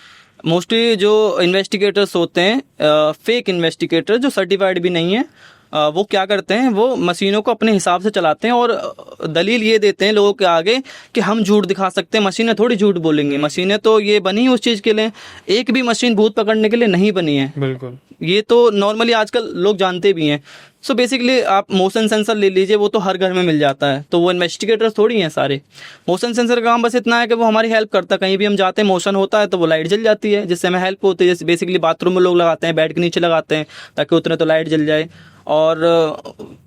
मोस्टली जो इन्वेस्टिगेटर्स होते हैं, फेक इन्वेस्टिगेटर जो सर्टिफाइड भी नहीं है, वो क्या करते हैं, वो मशीनों को अपने हिसाब से चलाते हैं और दलील ये देते हैं लोगों के आगे कि हम झूठ दिखा सकते हैं, मशीनें थोड़ी झूठ बोलेंगी। मशीनें तो ये बनी उस चीज़ के लिए, एक भी मशीन भूत पकड़ने के लिए नहीं बनी है। बिल्कुल, ये तो नॉर्मली आजकल लोग जानते भी हैं। सो बेसिकली आप मोशन सेंसर ले लीजिए, वो तो हर घर में मिल जाता है, तो वो इन्वेस्टिगेटर्स थोड़ी हैं सारे। मोशन सेंसर का काम बस इतना है कि वो हमारी हेल्प करता है, कहीं भी हम जाते हैं मोशन होता है तो वो लाइट जल जाती है, जिससे हमें हेल्प होती है। जैसे बेसिकली बाथरूम में लोग लगाते हैं, बेड के नीचे लगाते हैं ताकि उतने तो लाइट जल जाए। और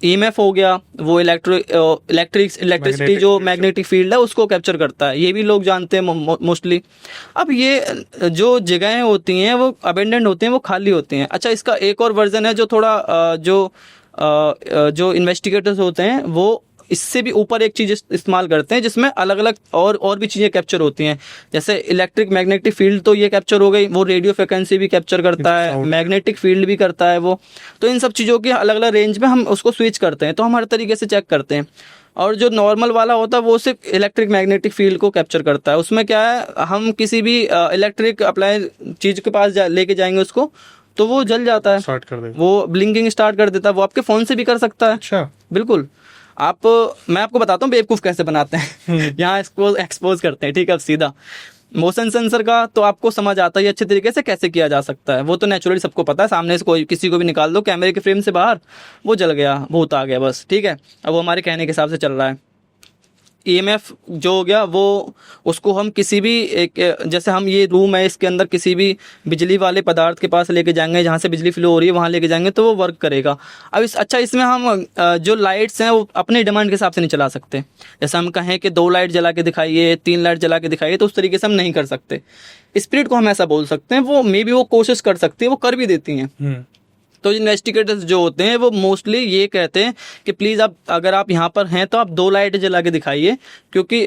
ईएमएफ हो गया, वो इलेक्ट्रिसिटी जो मैग्नेटिक फील्ड है उसको कैप्चर करता है, ये भी लोग जानते हैं मोस्टली। अब ये जो जगहें होती हैं वो अबेंडेंट होती हैं, वो खाली होती हैं। अच्छा, इसका एक और वर्जन है जो थोड़ा जो इन्वेस्टिगेटर्स होते हैं वो इससे भी ऊपर एक चीज़ इस्तेमाल करते हैं जिसमें अलग अलग और भी चीज़ें कैप्चर होती हैं। जैसे इलेक्ट्रिक मैग्नेटिक फील्ड तो ये कैप्चर हो गई, वो रेडियो फ्रिक्वेंसी भी कैप्चर करता है, मैग्नेटिक फील्ड भी करता है वो। तो इन सब चीज़ों की अलग अलग रेंज में हम उसको स्विच करते हैं, तो हम हर तरीके से चेक करते हैं। और जो नॉर्मल वाला होता है वो सिर्फ इलेक्ट्रिक मैग्नेटिक फील्ड को कैप्चर करता है। उसमें क्या है, हम किसी भी इलेक्ट्रिक अप्लाई चीज़ के पास लेके जाएंगे उसको तो वो जल जाता है, स्टार्ट कर देगा, वो ब्लिंकिंग स्टार्ट कर देता है। वो आपके फ़ोन से भी कर सकता है। अच्छा, बिल्कुल। मैं आपको बताता हूँ बेवकूफ़ कैसे बनाते हैं। यहाँ एक्सपोज करते हैं, ठीक है। अब सीधा मोशन सेंसर का तो आपको समझ आता है अच्छे तरीके से कैसे किया जा सकता है, वो तो नेचुरली सबको पता है। सामने से कोई किसी को भी निकाल दो कैमरे के फ्रेम से बाहर, वो जल गया, भूत आ गया, बस, ठीक है। अब वो हमारे कहने के हिसाब से चल रहा है। ईएमएफ जो हो गया वो उसको हम किसी भी जैसे हम ये रूम है इसके अंदर किसी भी बिजली वाले पदार्थ के पास लेके जाएंगे, जहाँ से बिजली फ्लो हो रही है वहाँ लेके जाएंगे तो वो वर्क करेगा। अब इसमें हम जो लाइट्स हैं वो अपने डिमांड के हिसाब से नहीं चला सकते। जैसे हम कहें कि 2 लाइट जला के दिखाइए, 3 लाइट जला के दिखाइए, तो उस तरीके से हम नहीं कर सकते। स्पिरिट को हम ऐसा बोल सकते हैं, वो मे बी वो कोशिश कर सकती है, वो कर भी देती हैं। तो इन्वेस्टिगेटर्स जो होते हैं वो मोस्टली ये कहते हैं कि प्लीज़ अगर आप यहाँ पर हैं तो आप 2 लाइट जला के दिखाइए, क्योंकि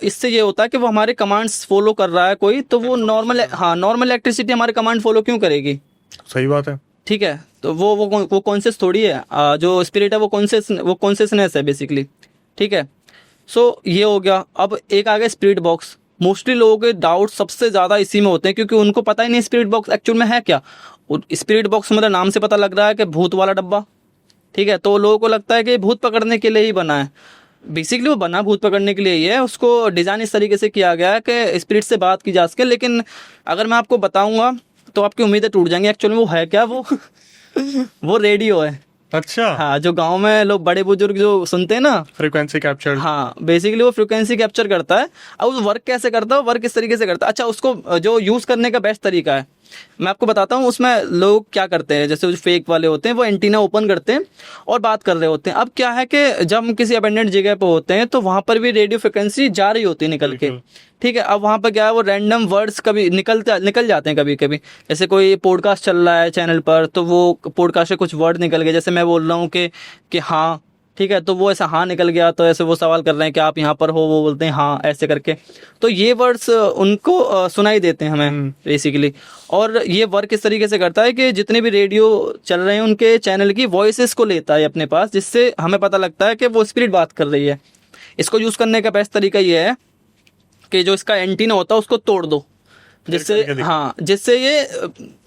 इससे ये होता है कि वो हमारे कमांड्स फॉलो कर रहा है कोई, तो वो नॉर्मल इलेक्ट्रिसिटी हमारे कमांड फॉलो क्यों करेगी। सही बात है, ठीक है। तो वो कॉन्शियस थोड़ी है, जो स्पिरिट है वो कॉन्शियसनेस है बेसिकली, ठीक है। सो ये हो गया। अब एक आ गया स्पिरिट बॉक्स। मोस्टली लोगों के डाउट सबसे ज़्यादा इसी में होते हैं, क्योंकि उनको पता ही नहीं स्पिरिट बॉक्स एक्चुअल में है क्या। स्पिरिट बॉक्स मतलब नाम से पता लग रहा है कि भूत वाला डब्बा, ठीक है। तो लोगों को लगता है कि भूत पकड़ने के लिए ही बना है। बेसिकली वो बना भूत पकड़ने के लिए ही है। उसको डिज़ाइन इस तरीके से किया गया है कि स्पिरिट से बात की जा सके। लेकिन अगर मैं आपको बताऊंगा तो आपकी उम्मीदें टूट जाएंगी। एक्चुअली वो है क्या, वो रेडियो है। अच्छा। हाँ, जो गांव में लोग बड़े बुजुर्ग जो सुनते हैं ना, फ्रीक्वेंसी कैप्चर। हाँ, बेसिकली वो फ्रीक्वेंसी कैप्चर करता है। अब वो वर्क कैसे करता है, वर्क इस तरीके से करता है। अच्छा, उसको जो यूज़ करने का बेस्ट तरीका है मैं आपको बताता हूँ। उसमें लोग क्या करते हैं, जैसे जो फेक वाले होते हैं वो एंटीना ओपन करते हैं और बात कर रहे होते हैं। अब क्या है कि जब हम किसी अबेंडेंट जगह पे होते हैं तो वहाँ पर भी रेडियो फ्रिक्वेंसी जा रही होती है निकल के, ठीक है। अब वहाँ पर क्या है, वो रैंडम वर्ड्स कभी निकल जाते हैं कभी कभी। जैसे कोई पॉडकास्ट चल रहा है चैनल पर, तो वो पॉडकास्ट से कुछ वर्ड निकल गए। जैसे मैं बोल रहा हूँ कि हाँ, ठीक है, तो वो ऐसा हाँ निकल गया, तो ऐसे वो सवाल कर रहे हैं कि आप यहाँ पर हो, वो बोलते हैं हाँ, ऐसे करके। तो ये वर्ड्स उनको सुनाई देते हैं हमें बेसिकली। और ये वर्क इस तरीके से करता है कि जितने भी रेडियो चल रहे हैं उनके चैनल की वॉइसेस को लेता है अपने पास, जिससे हमें पता लगता है कि वो स्पिरिट बात कर रही है। इसको यूज़ करने का बेस्ट तरीका ये है कि जो इसका एंटीना होता है उसको तोड़ दो, जिससे हाँ, जिससे ये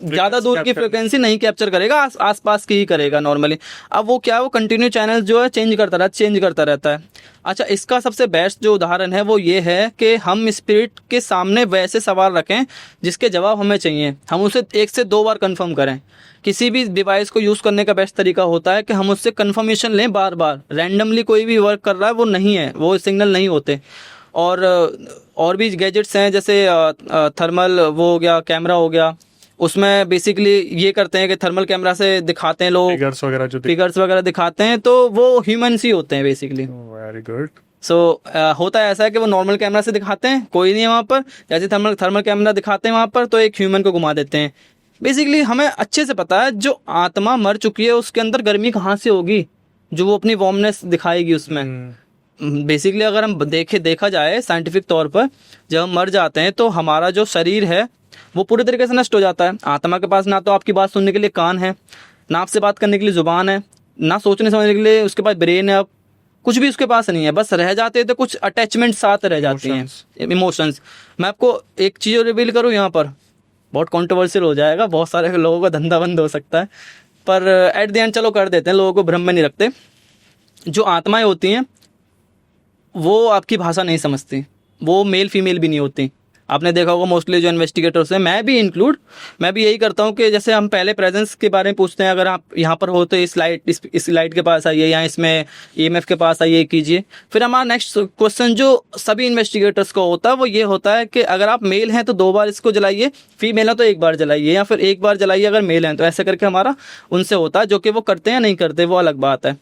ज़्यादा दूर की फ्रिक्वेंसी नहीं कैप्चर करेगा, आस पास की ही करेगा नॉर्मली। अब वो क्या है, वो कंटिन्यू चैनल जो है चेंज करता रहता है। अच्छा, इसका सबसे बेस्ट जो उदाहरण है वो ये है कि हम स्पिरिट के सामने वैसे सवाल रखें जिसके जवाब हमें चाहिए, हम उसे 1 से 2 बार कंफर्म करें। किसी भी डिवाइस को यूज़ करने का बेस्ट तरीका होता है कि हम उससे कंफर्मेशन लें बार बार। रैंडमली कोई भी वर्क कर रहा है वो नहीं है, वो सिग्नल नहीं होते। और भी गैजेट्स हैं, जैसे थर्मल वो हो गया, कैमरा हो गया। उसमें बेसिकली ये करते हैं कि थर्मल कैमरा से दिखाते हैं लोग फिगर्स वगैरह दिखाते हैं, तो वो ह्यूमन्स ही होते हैं बेसिकली। Very good. सो होता है ऐसा है कि वो नॉर्मल कैमरा से दिखाते हैं, कोई नहीं है वहाँ पर। जैसे थर्मल कैमरा दिखाते हैं वहाँ पर, तो एक ह्यूमन को घुमा देते हैं। बेसिकली हमें अच्छे से पता है जो आत्मा मर चुकी है उसके अंदर गर्मी कहाँ से होगी, जो वो अपनी वार्मनेस दिखाएगी उसमें। बेसिकली अगर हम देखा जाए साइंटिफिक तौर पर, जब हम मर जाते हैं तो हमारा जो शरीर है वो पूरे तरीके से नष्ट हो जाता है। आत्मा के पास ना तो आपकी बात सुनने के लिए कान है, ना आपसे बात करने के लिए जुबान है, ना सोचने समझने के लिए उसके पास ब्रेन है। अब कुछ भी उसके पास नहीं है, बस रह जाते हैं तो कुछ अटैचमेंट साथ रह जाती हैं, इमोशंस। मैं आपको एक चीज़ रिवील करूँ यहाँ पर, बहुत कॉन्ट्रोवर्शियल हो जाएगा, बहुत सारे लोगों का धंधा बंद हो सकता है, पर एट द एंड चलो कर देते हैं, लोगों को भ्रम में नहीं रखते। जो आत्माएं होती हैं वो आपकी भाषा नहीं समझती, वो मेल फीमेल भी नहीं होती। आपने देखा होगा मोस्टली जो इन्वेस्टिगेटर्स हैं, मैं भी यही करता हूँ कि जैसे हम पहले प्रेजेंस के बारे में पूछते हैं, अगर आप यहाँ पर हो तो इस लाइट के पास आइए, या इसमें EMF के पास आइए कीजिए। फिर हमारा नेक्स्ट क्वेश्चन जो सभी इन्वेस्टिगेटर्स को होता है वो ये होता है कि अगर आप मेल हैं तो 2 बार इसको जलाइए, फीमेल है तो 1 बार जलाइए, या फिर 1 बार जलाइए अगर मेल हैं तो। ऐसे करके हमारा उनसे होता है, जो कि वो करते हैं या नहीं करते वो अलग बात है।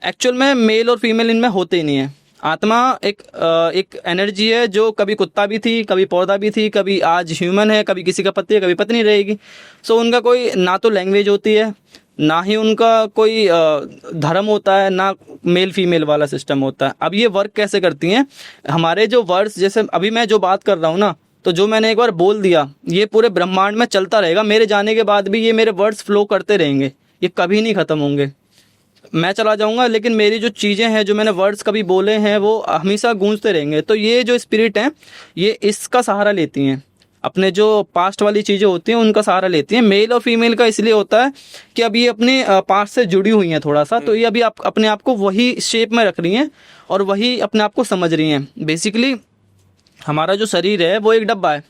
एक्चुअल में मेल और फीमेल इनमें होते ही नहीं है। आत्मा एक एनर्जी है जो कभी कुत्ता भी थी, कभी पौधा भी थी, कभी आज ह्यूमन है, कभी किसी का पति है, कभी पत्नी रहेगी। सो उनका कोई ना तो लैंग्वेज होती है, ना ही उनका कोई धर्म होता है, ना मेल फीमेल वाला सिस्टम होता है। अब ये वर्क कैसे करती हैं, हमारे जो वर्ड्स, जैसे अभी मैं जो बात कर रहा हूँ ना, तो जो मैंने एक बार बोल दिया ये पूरे ब्रह्मांड में चलता रहेगा। मेरे जाने के बाद भी ये मेरे वर्ड्स फ्लो करते रहेंगे, ये कभी नहीं ख़त्म होंगे। मैं चला जाऊंगा लेकिन मेरी जो चीज़ें हैं, जो मैंने वर्ड्स कभी बोले हैं, वो हमेशा गूंजते रहेंगे। तो ये जो स्पिरिट हैं ये इसका सहारा लेती हैं, अपने जो पास्ट वाली चीज़ें होती हैं उनका सहारा लेती हैं। मेल और फीमेल का इसलिए होता है कि अभी ये अपने पास्ट से जुड़ी हुई हैं थोड़ा सा, तो ये अभी अपने आप को वही शेप में रख रही हैं और वही अपने आप को समझ रही हैं। बेसिकली हमारा जो शरीर है वो एक डब्बा है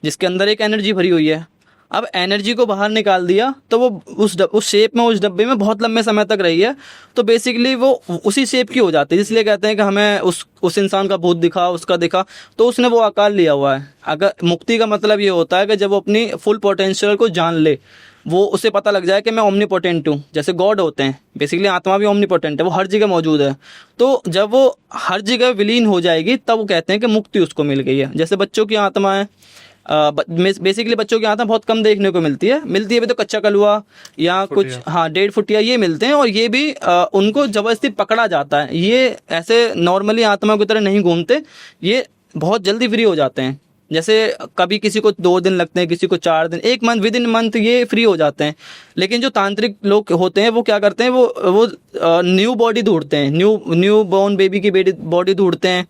जिसके अंदर एक एनर्जी भरी हुई है। अब एनर्जी को बाहर निकाल दिया तो वो उस शेप में, उस डब्बे में बहुत लंबे समय तक रही है, तो बेसिकली वो उसी शेप की हो जाती है। इसलिए कहते हैं कि हमें उस इंसान का भूत दिखा, उसका दिखा, तो उसने वो आकार लिया हुआ है। अगर मुक्ति का मतलब ये होता है कि जब वो अपनी फुल पोटेंशियल को जान ले, वो उसे पता लग जाए कि मैं ओमनीपोटेंट हूँ, जैसे गॉड होते हैं। बेसिकली आत्मा भी ओमनीपोटेंट है, वो हर जगह मौजूद है। तो जब वो हर जगह विलीन हो जाएगी तब वो कहते हैं कि मुक्ति उसको मिल गई है। जैसे बच्चों की आत्मा है, बेसिकली बच्चों की आत्मा बहुत कम देखने को मिलती है भी तो कच्चा कलुआ या कुछ, हाँ, 1.5 फुटिया ये मिलते हैं, और ये भी उनको जबरदस्ती पकड़ा जाता है। ये ऐसे नॉर्मली आत्मा की तरह नहीं घूमते, ये बहुत जल्दी फ्री हो जाते हैं। जैसे कभी किसी को 2 दिन लगते हैं, किसी को 4 दिन, 1 मंथ, विद इन मंथ ये फ्री हो जाते हैं। लेकिन जो तांत्रिक लोग होते हैं वो क्या करते हैं, वो न्यू बॉडी ढूंढते हैं, न्यू बॉर्न बेबी की बॉडी ढूंढते हैं,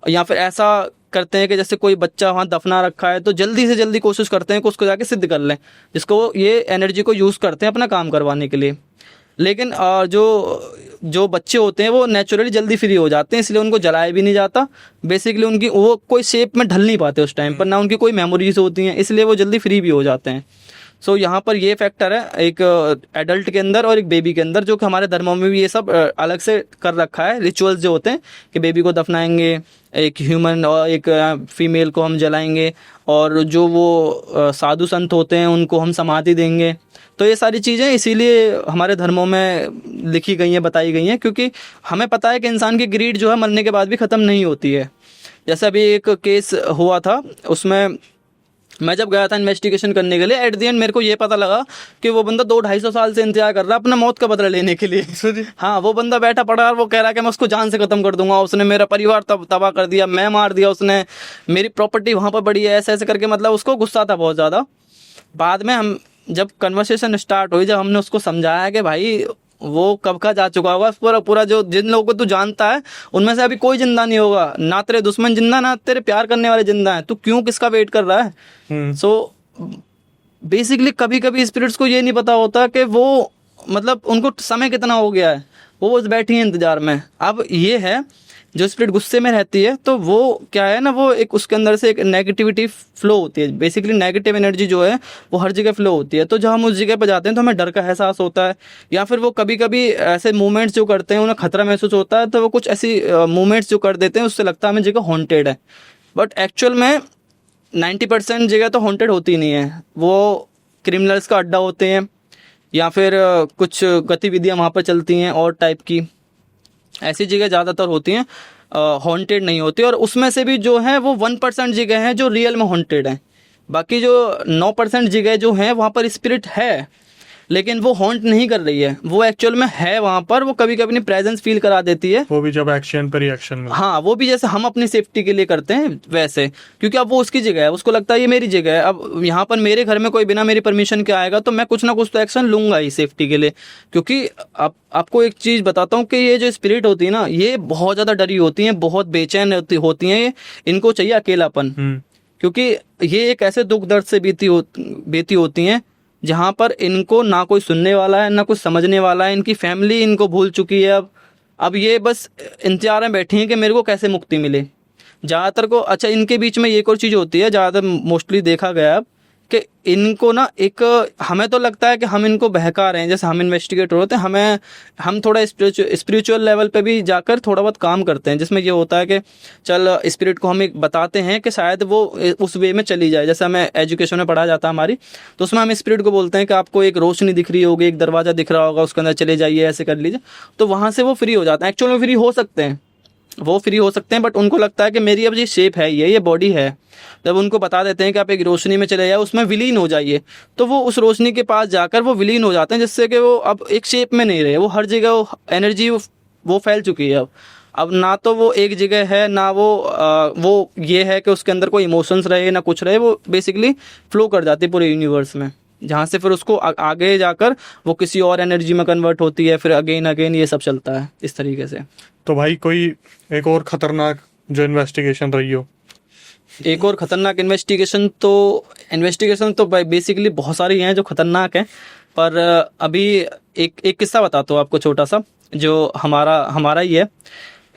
या फिर ऐसा करते हैं कि जैसे कोई बच्चा वहाँ दफना रखा है तो जल्दी से जल्दी कोशिश करते हैं कि उसको जाके सिद्ध कर लें, जिसको ये एनर्जी को यूज़ करते हैं अपना काम करवाने के लिए। लेकिन जो बच्चे होते हैं वो नेचुरली जल्दी फ्री हो जाते हैं, इसलिए उनको जलाया भी नहीं जाता। बेसिकली उनकी वो कोई शेप में ढल नहीं पाते उस टाइम पर, ना उनकी कोई मेमोरीज होती हैं, इसलिए वो जल्दी फ्री भी हो जाते हैं। सो यहाँ पर ये फैक्टर है एक एडल्ट के अंदर और एक बेबी के अंदर, जो कि हमारे धर्मों में भी ये सब अलग से कर रखा है। रिचुअल्स जो होते हैं कि बेबी को दफनाएंगे, एक ह्यूमन और एक फीमेल को हम जलाएंगे, और जो वो साधु संत होते हैं उनको हम समाधि देंगे। तो ये सारी चीज़ें इसीलिए हमारे धर्मों में लिखी गई हैं, बताई गई हैं, क्योंकि हमें पता है कि इंसान की ग्रीड जो है मरने के बाद भी ख़त्म नहीं होती है। जैसे अभी एक केस हुआ था, उसमें मैं जब गया था इन्वेस्टिगेशन करने के लिए, एट द एंड मेरे को ये पता लगा कि वो बंदा 200-250 साल से इंतजार कर रहा है अपना मौत का बदला लेने के लिए। हाँ, वो बंदा बैठा पड़ा और वो कह रहा है कि मैं उसको जान से खत्म कर दूंगा, उसने मेरा परिवार तबाह कर दिया, मैं मार दिया, उसने मेरी प्रॉपर्टी वहाँ पर पड़ी है, ऐसे ऐसे करके, मतलब उसको गुस्सा था बहुत ज़्यादा। बाद में हम जब कन्वर्सेशन स्टार्ट हुई, जब हमने उसको समझाया कि भाई वो कब का जा चुका होगा, पूरा जो जिन लोगों को तू जानता है उनमें से अभी कोई जिंदा नहीं होगा, ना तेरे दुश्मन जिंदा, ना तेरे प्यार करने वाले जिंदा हैं, तू क्यों किसका वेट कर रहा है। सो बेसिकली कभी कभी स्पिरिट्स को ये नहीं पता होता कि वो, मतलब उनको समय कितना हो गया है, वो बस बैठी है इंतजार में। अब ये है, जो स्पिरिट गुस्से में रहती है तो वो क्या है ना, वो एक उसके अंदर से एक नेगेटिविटी फ्लो होती है। बेसिकली नेगेटिव एनर्जी जो है वो हर जगह फ्लो होती है। तो जब हम उस जगह पर जाते हैं तो हमें डर का एहसास होता है, या फिर वो कभी कभी ऐसे मूवमेंट्स जो करते हैं उन्हें खतरा महसूस होता है, तो वो कुछ ऐसी मूवमेंट्स जो कर देते हैं उससे लगता है हमें जगह हॉन्टेड है। बट एक्चुअल में 90% जगह तो हॉन्टेड होती नहीं है, वो क्रिमिनल्स का अड्डा होते हैं, या फिर कुछ गतिविधियाँ वहाँ पर चलती हैं और टाइप की ऐसी जगह ज़्यादातर होती हैं, हॉन्टेड नहीं होती। और उसमें से भी जो है वो 1% जगह हैं जो रियल में हॉन्टेड हैं। बाकी जो 9% जगह जो हैं वहाँ पर स्पिरिट है, लेकिन वो हॉन्ट नहीं कर रही है, वो एक्चुअल में है वहाँ पर, वो कभी कभी अपनी प्रेजेंस फील करा देती है। वो भी जब एक्शन पर रिएक्शन में। हाँ, वो भी जैसे हम अपनी सेफ्टी के लिए करते हैं वैसे, क्योंकि अब वो उसकी जगह है, उसको लगता है ये मेरी जगह है। अब यहाँ पर मेरे घर में कोई बिना मेरी परमिशन के आएगा तो मैं कुछ ना कुछ तो एक्शन लूंगा ही सेफ्टी के लिए। क्योंकि अब आपको एक चीज़ बताता हूँ कि ये जो स्पिरिट होती है ना, ये बहुत ज़्यादा डरी होती हैं, बहुत बेचैन होती हैं, इनको चाहिए अकेलापन। क्योंकि ये एक ऐसे दुख दर्द से बीती होती हैं जहाँ पर इनको ना कोई सुनने वाला है, ना कुछ समझने वाला है, इनकी फैमिली इनको भूल चुकी है। अब ये बस इंतजार में बैठी हैं कि मेरे को कैसे मुक्ति मिले। ज़्यादातर को, अच्छा इनके बीच में एक और चीज़ होती है, ज़्यादातर मोस्टली देखा गया अब कि इनको ना एक, हमें तो लगता है कि हम इनको बहका रहे हैं, जैसे हम इन्वेस्टिगेटर होते हैं, हम थोड़ा स्पिरिचुअल लेवल पे भी जाकर थोड़ा बहुत काम करते हैं, जिसमें ये होता है कि चल स्पिरिट को हम एक बताते हैं कि शायद वो उस वे में चली जाए। जैसे हमें एजुकेशन में पढ़ा जाता है हमारी, तो उसमें हम स्पिरिट को बोलते हैं कि आपको एक रोशनी दिख रही होगी, एक दरवाज़ा दिख रहा होगा, उसके अंदर चले जाइए, ऐसे कर लीजिए, तो वहाँ से वो फ्री हो जाते हैं। एक्चुअल में फ्री हो सकते हैं, वो फ्री हो सकते हैं, बट उनको लगता है कि मेरी अब ये शेप है, ये बॉडी है। जब उनको बता देते हैं कि आप एक रोशनी में चले जाए, उसमें विलीन हो जाइए, तो वो उस रोशनी के पास जाकर वो विलीन हो जाते हैं, जिससे कि वो अब एक शेप में नहीं रहे, वो हर जगह एनर्जी वो फैल चुकी है। अब ना तो वो एक जगह है, ना वो ये है कि उसके अंदर कोई इमोशंस रहे ना कुछ रहे, वो बेसिकली फ्लो कर जाती है पूरे यूनिवर्स में, जहाँ से फिर उसको आगे जाकर वो किसी और एनर्जी में कन्वर्ट होती है, फिर अगेन ये सब चलता है इस तरीके से। तो भाई कोई एक और खतरनाक जो इन्वेस्टिगेशन रही हो? एक और खतरनाक इन्वेस्टिगेशन तो बेसिकली बहुत सारी हैं जो खतरनाक हैं, पर अभी एक किस्सा बताता हूँ आपको छोटा सा, जो हमारा ही है,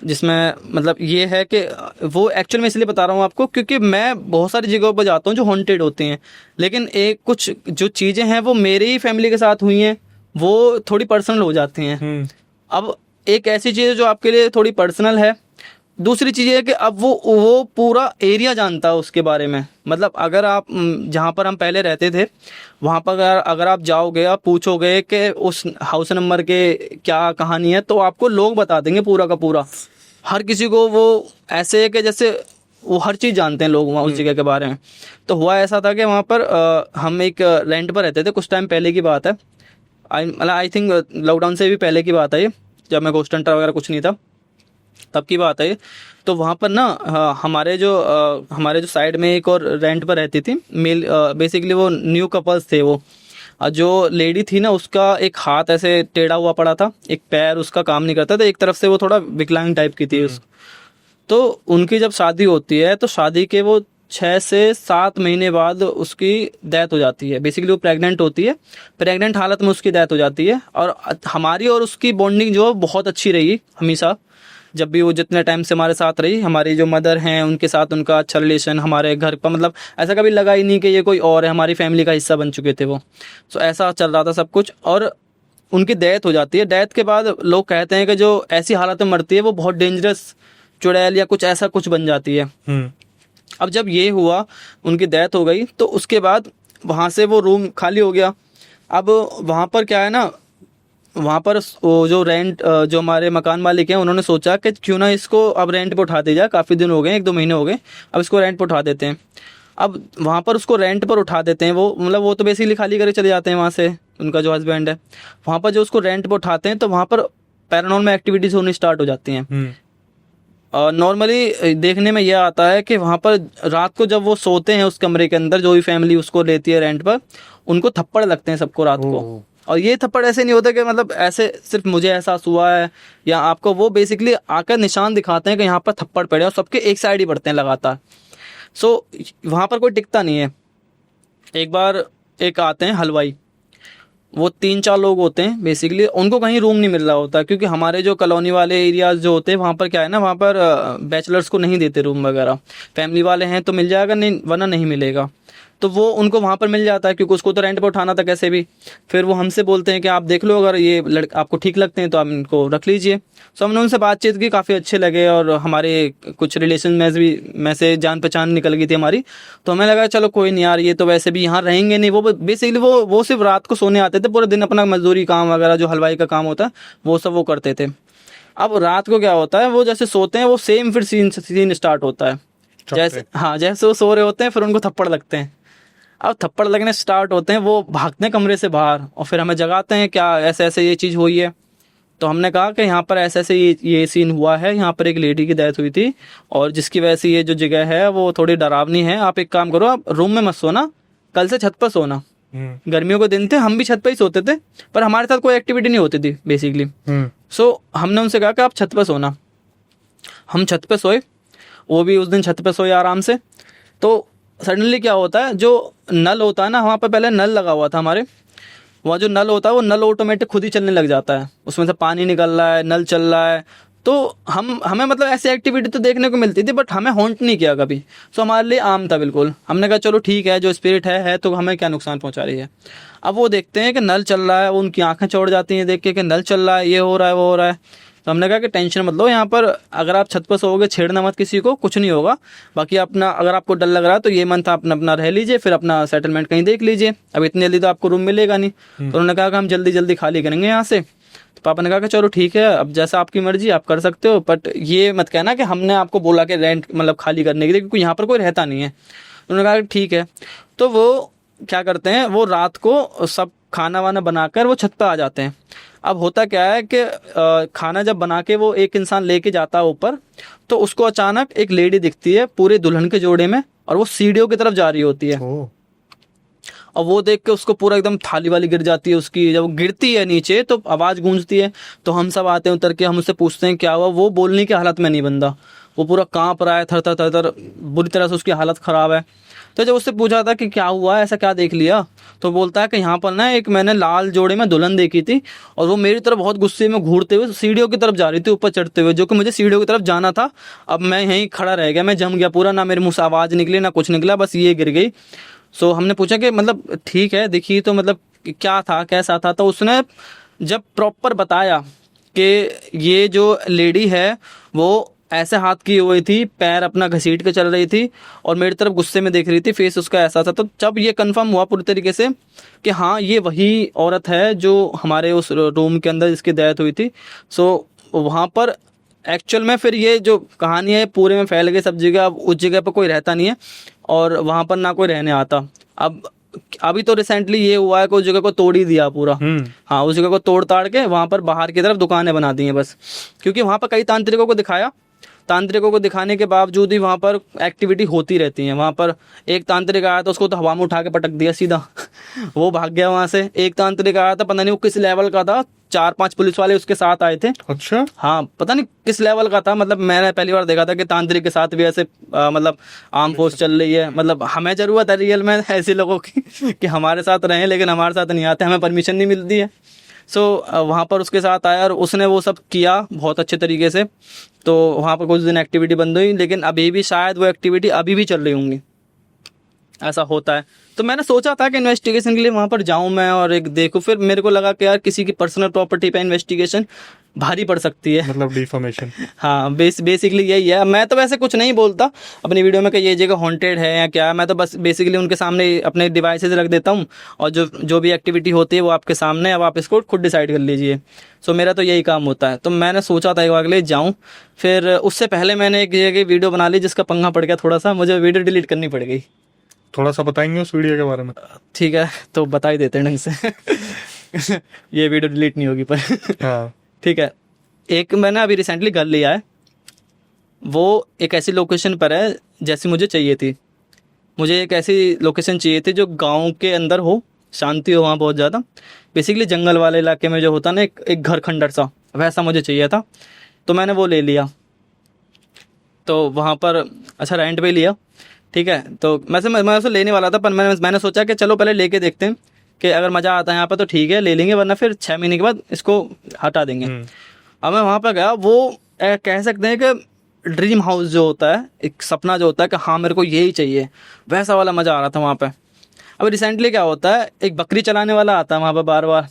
जिसमें मतलब ये है कि वो एक्चुअल में इसलिए बता रहा हूँ आपको क्योंकि मैं बहुत सारी जगहों पर जाता हूँ जो हॉन्टेड होती हैं, लेकिन एक कुछ जो चीज़ें हैं वो मेरे ही फैमिली के साथ हुई हैं, वो थोड़ी पर्सनल हो जाती हैं। अब एक ऐसी चीज़ है जो आपके लिए थोड़ी पर्सनल है, दूसरी चीज़ है कि अब वो पूरा एरिया जानता है उसके बारे में। मतलब अगर आप जहाँ पर हम पहले रहते थे वहाँ पर अगर आप जाओगे, आप पूछोगे कि उस हाउस नंबर के क्या कहानी है, तो आपको लोग बता देंगे पूरा का पूरा। हर किसी को वो ऐसे है कि जैसे वो हर चीज़ जानते हैं लोग वहाँ उस जगह के बारे में। तो हुआ ऐसा था कि वहाँ पर हम एक रेंट पर रहते थे, कुछ टाइम पहले की बात है, आई थिंक लॉकडाउन से भी पहले की बात है ये, जब मैं घोस्ट हंटर वगैरह कुछ नहीं था। तब की बात है ये। तो वहाँ पर ना हमारे जो साइड में एक और रेंट पर रहती थी मेल, बेसिकली वो न्यू कपल्स थे वो। जो लेडी थी ना, उसका एक हाथ ऐसे टेढ़ा हुआ पड़ा था, एक पैर उसका काम नहीं करता था, एक तरफ से वो थोड़ा विकलांग टाइप की थी उस। तो उनकी जब शादी होती है तो शादी के वो 6 से 7 महीने बाद उसकी डेथ हो जाती है। बेसिकली वो प्रेग्नेंट होती है, प्रेग्नेंट हालत में उसकी डेथ हो जाती है। और हमारी और उसकी बॉन्डिंग जो है बहुत अच्छी रही हमेशा। जब भी वो जितने टाइम से हमारे साथ रही, हमारी जो मदर हैं उनके साथ उनका अच्छा रिलेशन, हमारे घर पर मतलब ऐसा कभी लगा ही नहीं कि ये कोई और है, हमारी फैमिली का हिस्सा बन चुके थे वो। तो ऐसा चल रहा था सब कुछ। और उनकी डेथ हो जाती है। डेथ के बाद लोग कहते हैं कि जो ऐसी हालत में मरती है वो बहुत डेंजरस चुड़ैल या कुछ ऐसा कुछ बन जाती है। अब जब ये हुआ, उनकी डेथ हो गई, तो उसके बाद वहाँ से वो रूम खाली हो गया। अब वहाँ पर क्या है ना, वहाँ पर वो जो रेंट जो हमारे मकान मालिक हैं उन्होंने सोचा कि क्यों ना इसको अब रेंट पे उठा दिया जाए। काफ़ी दिन हो गए, 1-2 महीने हो गए, अब इसको रेंट पे उठा देते हैं। अब वहाँ पर उसको रेंट पर उठा देते हैं वो, मतलब वो तो बेसिकली खाली करके चले जाते हैं वहाँ से, उनका जो हस्बैंड है। वहाँ पर जो उसको रेंट पर उठाते हैं तो वहाँ पर पैरानॉर्मल एक्टिविटीज़ होनी स्टार्ट हो जाती हैं। नॉर्मली देखने में यह आता है कि वहाँ पर रात को जब वो सोते हैं उस कमरे के अंदर, जो भी फैमिली उसको लेती है रेंट पर, उनको थप्पड़ लगते हैं सबको रात को। और ये थप्पड़ ऐसे नहीं होते कि मतलब ऐसे सिर्फ मुझे एहसास हुआ है या आपको, वो बेसिकली आकर निशान दिखाते हैं कि यहाँ पर थप्पड़ पड़े और सबके एक साइड ही पड़ते हैं लगातार। सो वहाँ पर कोई टिकता नहीं है। एक बार एक आते हैं हलवाई, वो 3-4 लोग होते हैं बेसिकली, उनको कहीं रूम नहीं मिल रहा होता, क्योंकि हमारे जो कॉलोनी वाले एरियाज जो होते हैं वहाँ पर क्या है ना, वहाँ पर बैचलर्स को नहीं देते रूम वगैरह। फैमिली वाले हैं तो मिल जाएगा, नहीं वरना नहीं मिलेगा। तो वो उनको वहाँ पर मिल जाता है, क्योंकि उसको तो रेंट पर उठाना था कैसे भी। फिर वो हमसे बोलते हैं कि आप देख लो, अगर ये लड़के आपको ठीक लगते हैं तो आप इनको रख लीजिए। सो हमने उनसे बातचीत की, काफ़ी अच्छे लगे, और हमारे कुछ रिलेशन में से जान पहचान निकल गई थी हमारी। तो हमें लगा चलो कोई नहीं यार, ये तो वैसे भी यहाँ रहेंगे नहीं। वो बेसिकली वो सिर्फ रात को सोने आते थे, पूरे दिन अपना मजदूरी काम वगैरह जो हलवाई का काम होता है वो सब वो करते थे। अब रात को क्या होता है, वो जैसे सोते हैं वो सेम फिर सीन स्टार्ट होता है। जैसे हाँ, जैसे वो सो रहे होते हैं फिर उनको थप्पड़ लगते हैं। अब थप्पड़ लगने स्टार्ट होते हैं, वो भागते हैं कमरे से बाहर और फिर हमें जगाते हैं, क्या ऐसे ऐसे ये चीज़ हुई है। तो हमने कहा कि यहाँ पर ऐसे ऐसे ये सीन हुआ है, यहाँ पर एक लेडी की डेथ हुई थी, और जिसकी वजह से ये जो जगह है वो थोड़ी डरावनी है। आप एक काम करो, आप रूम में मत सोना, कल से छत पर सोना। गर्मियों के दिन थे, हम भी छत पर ही सोते थे, पर हमारे साथ कोई एक्टिविटी नहीं होती थी बेसिकली। सो हमने उनसे कहा कि आप छत पर सोना। हम छत पर सोए, वो भी उस दिन छत पर सोए आराम से। तो सडनली क्या होता है, जो नल होता है ना, वहाँ पर पहले नल लगा हुआ था हमारे, वहाँ जो नल होता है वो नल ऑटोमेटिक खुद ही चलने लग जाता है, उसमें से पानी निकल रहा है, नल चल रहा है। तो हमें मतलब ऐसी एक्टिविटी तो देखने को मिलती थी, बट हमें हॉन्ट नहीं किया कभी। सो हमारे लिए आम था बिल्कुल। हमने कहा चलो ठीक है, जो स्पिरिट है तो हमें क्या नुकसान पहुंचा रही है। अब वो देखते हैं कि नल चल रहा है, उनकी आंखें चौड़ जाती हैं देख के कि नल चल रहा है, ये हो रहा है वो हो रहा है। तो हमने कहा कि टेंशन मत लो, यहाँ पर अगर आप छत पर सोओगे, छेड़ना मत किसी को, कुछ नहीं होगा। बाकी अपना अगर आपको डर लग रहा है तो ये मंथ आप अपना रह लीजिए, फिर अपना सेटलमेंट कहीं देख लीजिए। अब इतनी जल्दी तो आपको रूम मिलेगा नहीं। तो उन्होंने कहा कि हम जल्दी जल्दी खाली करेंगे यहाँ से। तो पापा ने कहा कि चलो ठीक है, अब जैसा आपकी मर्जी आप कर सकते हो, बट ये मत कहना कि हमने आपको बोला कि रेंट मतलब खाली करने के लिए, क्योंकि यहाँ पर कोई रहता नहीं है। उन्होंने कहा कि ठीक है। तो वो क्या करते हैं, वो रात को सब खाना वाना बनाकर वो छत पर आ जाते हैं। अब होता क्या है कि खाना जब बना के वो एक इंसान लेके जाता है ऊपर, तो उसको अचानक एक लेडी दिखती है पूरे दुल्हन के जोड़े में, और वो सीढ़ियों की तरफ जा रही होती है। और वो देख के उसको पूरा एकदम थाली वाली गिर जाती है उसकी। जब वो गिरती है नीचे तो आवाज़ गूंजती है। तो हम सब आते हैं उतर के, हम उससे पूछते हैं क्या हुआ। वो बोलने की हालत में नहीं बंदा, वो पूरा कांप रहा है, थर थर थर थर, बुरी तरह से उसकी हालत ख़राब है। तो जब उससे पूछा था कि क्या हुआ, ऐसा क्या देख लिया, तो बोलता है कि यहाँ पर ना एक मैंने लाल जोड़े में दुल्हन देखी थी, और वो मेरी तरफ बहुत गुस्से में घूरते हुए सीढ़ियों की तरफ जा रही थी ऊपर चढ़ते हुए, जो कि मुझे सीढ़ियों की तरफ जाना था। अब मैं यहीं खड़ा रह गया, मैं जम गया पूरा, ना मेरे मुँह से आवाज़ निकली ना कुछ निकला, बस ये गिर गई। सो हमने पूछा कि मतलब ठीक है देखिए, तो मतलब क्या था, कैसा था। तो उसने जब प्रॉपर बताया कि ये जो लेडी है वो ऐसे हाथ की हुई थी, पैर अपना घसीट के चल रही थी, और मेरी तरफ गुस्से में देख रही थी, फेस उसका ऐसा था। तो जब ये कंफर्म हुआ पूरी तरीके से कि हाँ ये वही औरत है जो हमारे उस रूम के अंदर जिसकी डेथ हुई थी। सो वहाँ पर एक्चुअल में फिर ये जो कहानी है पूरे में फैल गई सब जगह। अब उस जगह पर कोई रहता नहीं है, और वहाँ पर ना कोई रहने आता। अब अभी तो रिसेंटली ये हुआ है कि उस जगह को तोड़ ही दिया पूरा। हाँ, उस जगह को तोड़ ताड़ के वहाँ पर बाहर की तरफ दुकानें बना दी हैं बस, क्योंकि वहाँ पर कई तांत्रिकों को दिखाया, तांत्रिकों को दिखाने के बावजूद ही वहाँ पर एक्टिविटी होती रहती है। वहाँ पर एक तांत्रिक आया था, उसको तो हवा में उठा के पटक दिया सीधा वो भाग गया वहाँ से। एक तांत्रिक आया था, पता नहीं वो किस लेवल का था, 4-5 पुलिस वाले उसके साथ आए थे। अच्छा। हाँ, पता नहीं किस लेवल का था, मतलब मैंने पहली बार देखा था कि तांत्रिक के साथ भी ऐसे मतलब आर्म फोर्स चल रही है। मतलब हमें जरूरत है रियल में ऐसे लोगों की कि हमारे साथ रहें, लेकिन हमारे साथ नहीं आते, हमें परमिशन नहीं मिलती है। सो वहाँ पर उसके साथ आया और उसने वो सब किया बहुत अच्छे तरीके से। तो वहाँ पर कुछ दिन एक्टिविटी बंद हुई, लेकिन अभी भी शायद वो एक्टिविटी अभी भी चल रही होंगी, ऐसा होता है। तो मैंने सोचा था कि इन्वेस्टिगेशन के लिए वहाँ पर जाऊँ मैं और एक देखूँ। फिर मेरे को लगा कि यार किसी की पर्सनल प्रॉपर्टी पे इन्वेस्टिगेशन भारी पड़ सकती है, मतलब डिफॉर्मेशन। हाँ, बेसिकली यही है। मैं तो वैसे कुछ नहीं बोलता अपनी वीडियो में कि ये जगह हॉन्टेड है या क्या है, मैं तो बस बेसिकली उनके सामने अपने डिवाइसेज रख देता हूँ और जो भी एक्टिविटी होती है वो आपके सामने, अब आप इसको खुद डिसाइड कर लीजिए। सो मेरा तो यही काम होता है। तो मैंने सोचा था एक बार के लिए जाऊँ, फिर उससे पहले मैंने एक जगह वीडियो बना ली जिसका पंगा पड़ गया थोड़ा सा, मुझे वीडियो डिलीट करनी पड़ गई। थोड़ा सा बताएंगे उस वीडियो के बारे में? ठीक है, तो बता ही देते हैं ढंग से ये वीडियो डिलीट नहीं होगी पर हाँ। ठीक है। एक मैंने अभी रिसेंटली घर लिया है, वो एक ऐसी लोकेशन पर है जैसी मुझे चाहिए थी। मुझे एक ऐसी लोकेशन चाहिए थी जो गांव के अंदर हो, शांति हो वहाँ बहुत ज़्यादा, बेसिकली जंगल वाले इलाके में जो होता ना एक घर खंडर सा, वैसा मुझे चाहिए था। तो मैंने वो ले लिया, तो वहाँ पर अच्छा रेंट पे लिया, ठीक है। तो मैं उसे लेने वाला था, पर मैंने सोचा कि चलो पहले लेके देखते हैं कि अगर मज़ा आता है यहाँ पर तो ठीक है ले लेंगे, वरना फिर 6 महीने के बाद इसको हटा देंगे। अब मैं वहाँ पर गया, वो कह सकते हैं कि ड्रीम हाउस जो होता है, एक सपना जो होता है कि हाँ मेरे को यही चाहिए, वैसा वाला मज़ा आ रहा था वहाँ पे। अब रिसेंटली क्या होता है, एक बकरी चलाने वाला आता है वहाँ पर बार बार।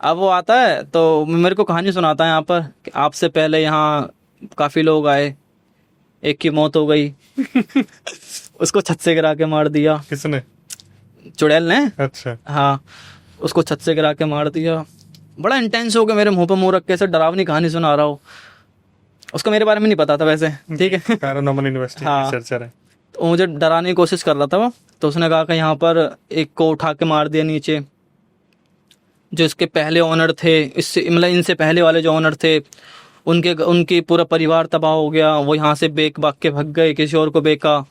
अब वो आता है तो मेरे को कहानी सुनाता है यहाँ पर कि आपसे पहले यहाँ काफ़ी लोग आए, एक की मौत हो गई उसको छत से गिरा के मार दिया। किसने? चुड़ैल ने। अच्छा। हाँ, उसको छत से गिरा के मार दिया। बड़ा इंटेंस हो गया, मेरे मुंह पर मुंह रख के ऐसे डरावनी कहानी सुना रहा हो। उसको मेरे बारे में नहीं पता था वैसे, ठीक है पैरानॉर्मल इन्वेस्टिगेटर है। तो मुझे डराने की कोशिश कर रहा था वो। तो उसने कहा कि यहाँ पर एक को उठा के मार दिया नीचे, जो इसके पहले ओनर थे, इससे मतलब इनसे पहले वाले जो ओनर थे उनकी पूरा परिवार तबाह हो गया। वो यहाँ से बेच भाग के भाग गए, किसी और को बेचा।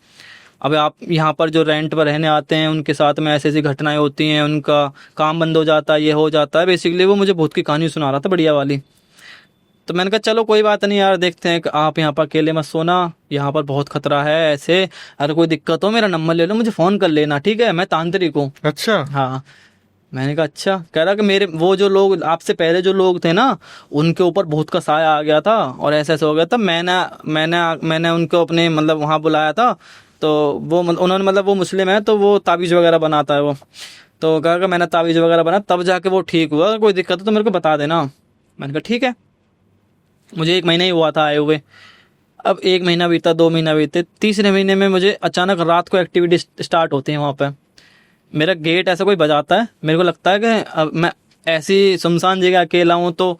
अब आप यहाँ पर जो रेंट पर रहने आते हैं उनके साथ में ऐसी ऐसी घटनाएं होती हैं, उनका काम बंद हो जाता है, ये हो जाता है। बेसिकली वो मुझे भूत की कहानी सुना रहा था, बढ़िया वाली। तो मैंने कहा चलो कोई बात नहीं यार, देखते हैं कि आप यहाँ पर अकेले मत सोना, यहाँ पर बहुत खतरा है ऐसे, अगर कोई दिक्कत हो मेरा नंबर ले लो, मुझे फ़ोन कर लेना, ठीक है, मैं तांत्रिक हूँ। अच्छा। हाँ, मैंने कहा अच्छा। कह रहा कि मेरे वो जो लोग आपसे पहले जो लोग थे ना, उनके ऊपर भूत का साया आ गया था और ऐसा ऐसा हो गया था। मैंने उनको अपने मतलब वहाँ बुलाया था, तो वो उन्होंने मतलब वो मुस्लिम है तो वो ताबीज़ वगैरह बनाता है वो। तो कहा कि मैंने ताबीज़ वगैरह बना तब जाके वो ठीक हुआ, कोई दिक्कत हो तो मेरे को बता देना। मैंने कहा ठीक है। मुझे 1 महीना ही हुआ था आए हुए। अब 1 महीना बीता, 2 महीना बीते, तीसरे महीने में मुझे अचानक रात को एक्टिविटी स्टार्ट होती है वहाँ पे। मेरा गेट ऐसा कोई बजाता है, मेरे को लगता है कि अब मैं ऐसी सुनसान जगह अकेला हूँ तो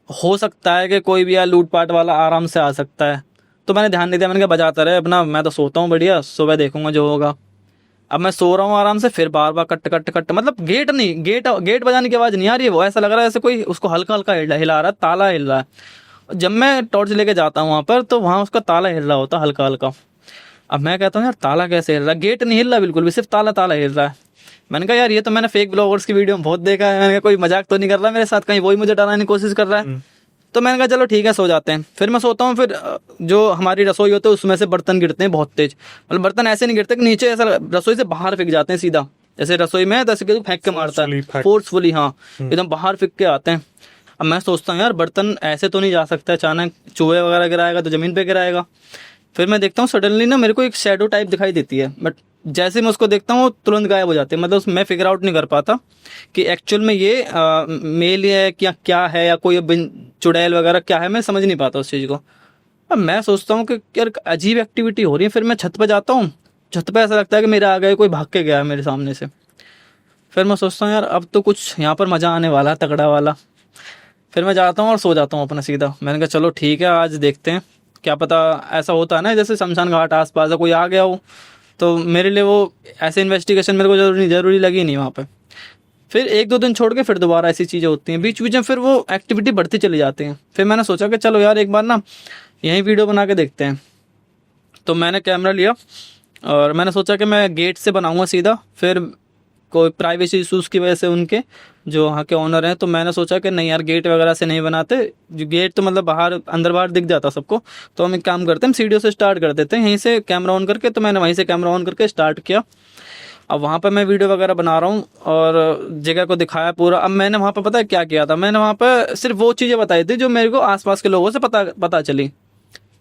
हो सकता है कि कोई भी यार लूटपाट वाला आराम से आ सकता है। तो मैंने ध्यान नहीं दिया, मैंने कहा बजाता रहे अपना, मैं तो सोता हूँ बढ़िया, सुबह देखूंगा जो होगा। अब मैं सो रहा हूँ आराम से, फिर बार बार कट कट कट, मतलब गेट नहीं, गेट बजाने की आवाज़ नहीं आ रही है, वो ऐसा लग रहा है जैसे कोई उसको हल्का हल्का हिला रहा है, ताला हिल रहा है। जब मैं टॉर्च लेके जाता हूँ वहाँ पर तो वहाँ उसका ताला हिल रहा होता हल्का हल्का। अब मैं कहता हूँ यार ताला कैसे हिल रहा है, गेट नहीं हिल रहा बिल्कुल भी, सिर्फ ताला ताला हिल रहा है। मैंने कहा यार ये तो मैंने फेक ब्लॉगर्स की वीडियो में बहुत देखा है, मैंने कहा कोई मजाक तो नहीं कर रहा मेरे साथ, कहीं वही मुझे डराने की कोशिश कर रहा है। तो मैंने कहा चलो ठीक है सो जाते हैं। फिर मैं सोता हूँ, फिर जो हमारी रसोई होती है उसमें से बर्तन गिरते हैं बहुत तेज, मतलब बर्तन ऐसे नहीं गिरते कि नीचे, ऐसा रसोई से बाहर फेंक जाते हैं सीधा, जैसे रसोई में तो ऐसे फेंक के मारता है फोर्सफुली, हाँ एकदम बाहर फेंक के आते हैं। अब मैं सोचता हूँ यार बर्तन ऐसे तो नहीं जा सकता, अचानक चूहे वगैरह गिराएगा तो ज़मीन पे गिराएगा। फिर मैं देखता हूँ सडनली ना मेरे को एक शैडो टाइप दिखाई देती है, बट जैसे मैं उसको देखता हूँ वो तुरंत गायब हो जाते हैं। मतलब मैं फिगर आउट नहीं कर पाता कि एक्चुअल में ये मेल है क्या है या कोई चुड़ैल वगैरह क्या है, मैं समझ नहीं पाता उस चीज़ को। अब मैं सोचता हूँ कि यार अजीब एक्टिविटी हो रही है। फिर मैं छत पर जाता हूँ, छत पर ऐसा लगता है कि मेरे आगे कोई भाग के गया है मेरे सामने से। फिर मैं सोचता हूँ यार अब तो कुछ यहाँ पर मज़ा आने वाला है तगड़ा वाला। फिर मैं जाता हूँ और सो जाता हूँ अपना सीधा। मैंने कहा चलो ठीक है आज देखते हैं, क्या पता ऐसा होता है ना जैसे शमशान घाट आसपास है, कोई आ गया हो तो मेरे लिए वो ऐसे इन्वेस्टिगेशन मेरे को जरूरी लगी नहीं वहाँ पे। फिर 1-2 दिन छोड़ के फिर दोबारा ऐसी चीज़ें होती हैं, बीच बीच में फिर वो एक्टिविटी बढ़ती चली जाती हैं। फिर मैंने सोचा कि चलो यार एक बार ना यहीं वीडियो बना के देखते हैं। तो मैंने कैमरा लिया और मैंने सोचा कि मैं गेट से बनाऊंगा सीधा। फिर कोई प्राइवेसी इशूज़ की वजह से उनके जो वहाँ के ओनर हैं, तो मैंने सोचा कि नहीं यार गेट वगैरह से नहीं बनाते, जो गेट तो मतलब बाहर अंदर बाहर दिख जाता सबको। तो हम एक काम करते हैं, हम सीढ़ियों से स्टार्ट कर देते हैं, यहीं से कैमरा ऑन करके। तो मैंने वहीं से कैमरा ऑन करके स्टार्ट किया। अब वहाँ पर मैं वीडियो वगैरह बना रहा हूँ और जगह को दिखाया पूरा। अब मैंने वहाँ पर पता है क्या किया था, मैंने वहाँ पर सिर्फ वो चीज़ें बताई थी जो मेरे को आसपास के लोगों से पता चली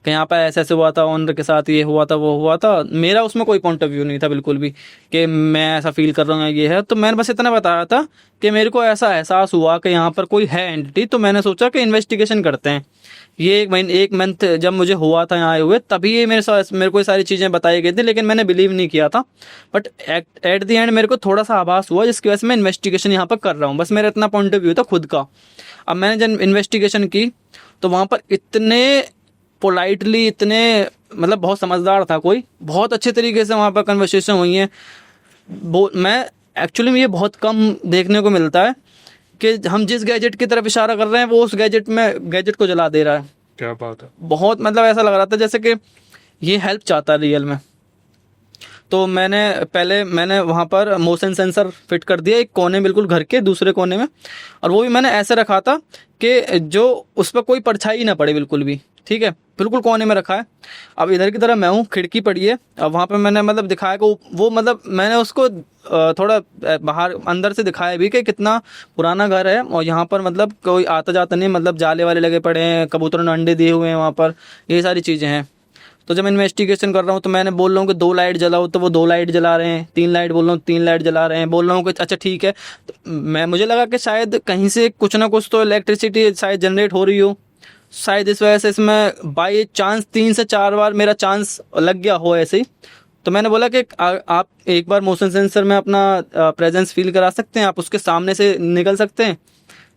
कि यहाँ पर ऐसे ऐसे हुआ था, ओनर के साथ ये हुआ था, वो हुआ था। मेरा उसमें कोई पॉइंट ऑफ व्यू नहीं था बिल्कुल भी कि मैं ऐसा फील कर रहा हूँ ये है। तो मैंने बस इतना बताया था कि मेरे को ऐसा एहसास हुआ कि यहाँ पर कोई है एंटिटी। तो मैंने सोचा कि इन्वेस्टिगेशन करते हैं। ये 1 मंथ जब मुझे हुआ था यहाँ आए हुए, तभी ये मेरे को ये सारी चीज़ें बताई गई थी, लेकिन मैंने बिलीव नहीं किया था। बट एट द एंड मेरे को थोड़ा सा आभास हुआ, जिसकी वजह से मैं इन्वेस्टिगेशन यहाँ पर कर रहा हूँ। बस मेरा इतना पॉइंट ऑफ व्यू था खुद का। अब मैंने जब इन्वेस्टिगेशन की तो वहाँ पर इतने पोलाइटली, इतने मतलब बहुत समझदार था कोई, बहुत अच्छे तरीके से वहाँ पर कन्वर्सेशन हुई है। मैं एक्चुअली में ये बहुत कम देखने को मिलता है कि हम जिस गैजेट की तरफ इशारा कर रहे हैं वो उस गैजेट को जला दे रहा है। क्या बात है। बहुत मतलब ऐसा लग रहा था जैसे कि ये हेल्प चाहता है रियल में। तो मैंने वहाँ पर मोशन सेंसर फिट कर दिया एक कोने, बिल्कुल घर के दूसरे कोने में। और वो भी मैंने ऐसे रखा था कि जो उस पर कोई परछाई ना पड़े बिल्कुल भी, ठीक है, बिल्कुल कोने में रखा है। अब इधर की तरफ मैं हूँ, खिड़की पड़ी है। अब वहाँ पे मैंने मतलब दिखाया कि वो मतलब मैंने उसको थोड़ा बाहर अंदर से दिखाया भी कि कितना पुराना घर है और यहाँ पर मतलब कोई आता जाता नहीं, मतलब जाले वाले लगे पड़े हैं, कबूतरों ने अंडे दिए हुए हैं वहाँ पर, ये सारी चीज़ें हैं। तो जब इन्वेस्टिगेशन कर रहा हूँ तो मैंने बोल रहा हूँ कि 2 लाइट जलाओ, तो वो 2 लाइट जला रहे हैं। 3 लाइट बोल रहा हूँ, 3 लाइट जला रहे हैं। बोल रहा हूँ कि अच्छा ठीक है। तो मुझे लगा कि शायद कहीं से कुछ ना कुछ तो इलेक्ट्रिसिटी शायद जनरेट हो रही हो, शायद इस वजह से इसमें बाई चांस 3 से 4 बार मेरा चांस लग गया हो ऐसे ही। तो मैंने बोला कि आप एक बार मोशन सेंसर में अपना प्रेजेंस फील करा सकते हैं, आप उसके सामने से निकल सकते हैं।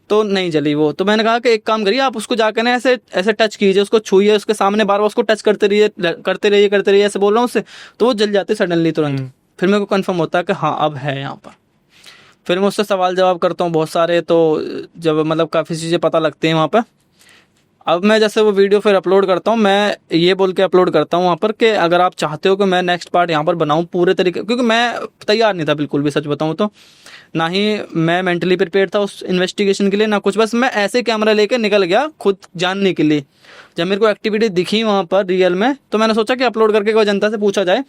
तो नहीं जली वो। तो मैंने कहा कि एक काम करिए, आप उसको जाकर ना ऐसे ऐसे टच कीजिए, उसको छूइए, उसके सामने बार बार उसको टच करते रहिए, ऐसे बोल रहा हूँ उससे, तो वो जल जाते सडनली तुरंत। फिर मेरे को कंफर्म होता है कि हाँ अब है यहाँ पर। फिर मैं उससे सवाल जवाब करता हूँ बहुत सारे, तो जब मतलब काफ़ी चीज़ें पता लगती हैं वहाँ पर। अब मैं जैसे वो वीडियो फिर अपलोड करता हूँ, मैं ये बोल के अपलोड करता हूँ वहाँ पर कि अगर आप चाहते हो कि मैं नेक्स्ट पार्ट यहाँ पर बनाऊँ पूरे तरीके, क्योंकि मैं तैयार नहीं था बिल्कुल भी, सच बताऊँ तो ना ही मैं मेंटली प्रिपेयर था उस इन्वेस्टिगेशन के लिए, ना कुछ। बस मैं ऐसे कैमरा लेके निकल गया खुद जानने के लिए। जब मेरे को एक्टिविटी दिखी वहाँ पर रियल में, तो मैंने सोचा कि अपलोड करके कोई जनता से पूछा जाए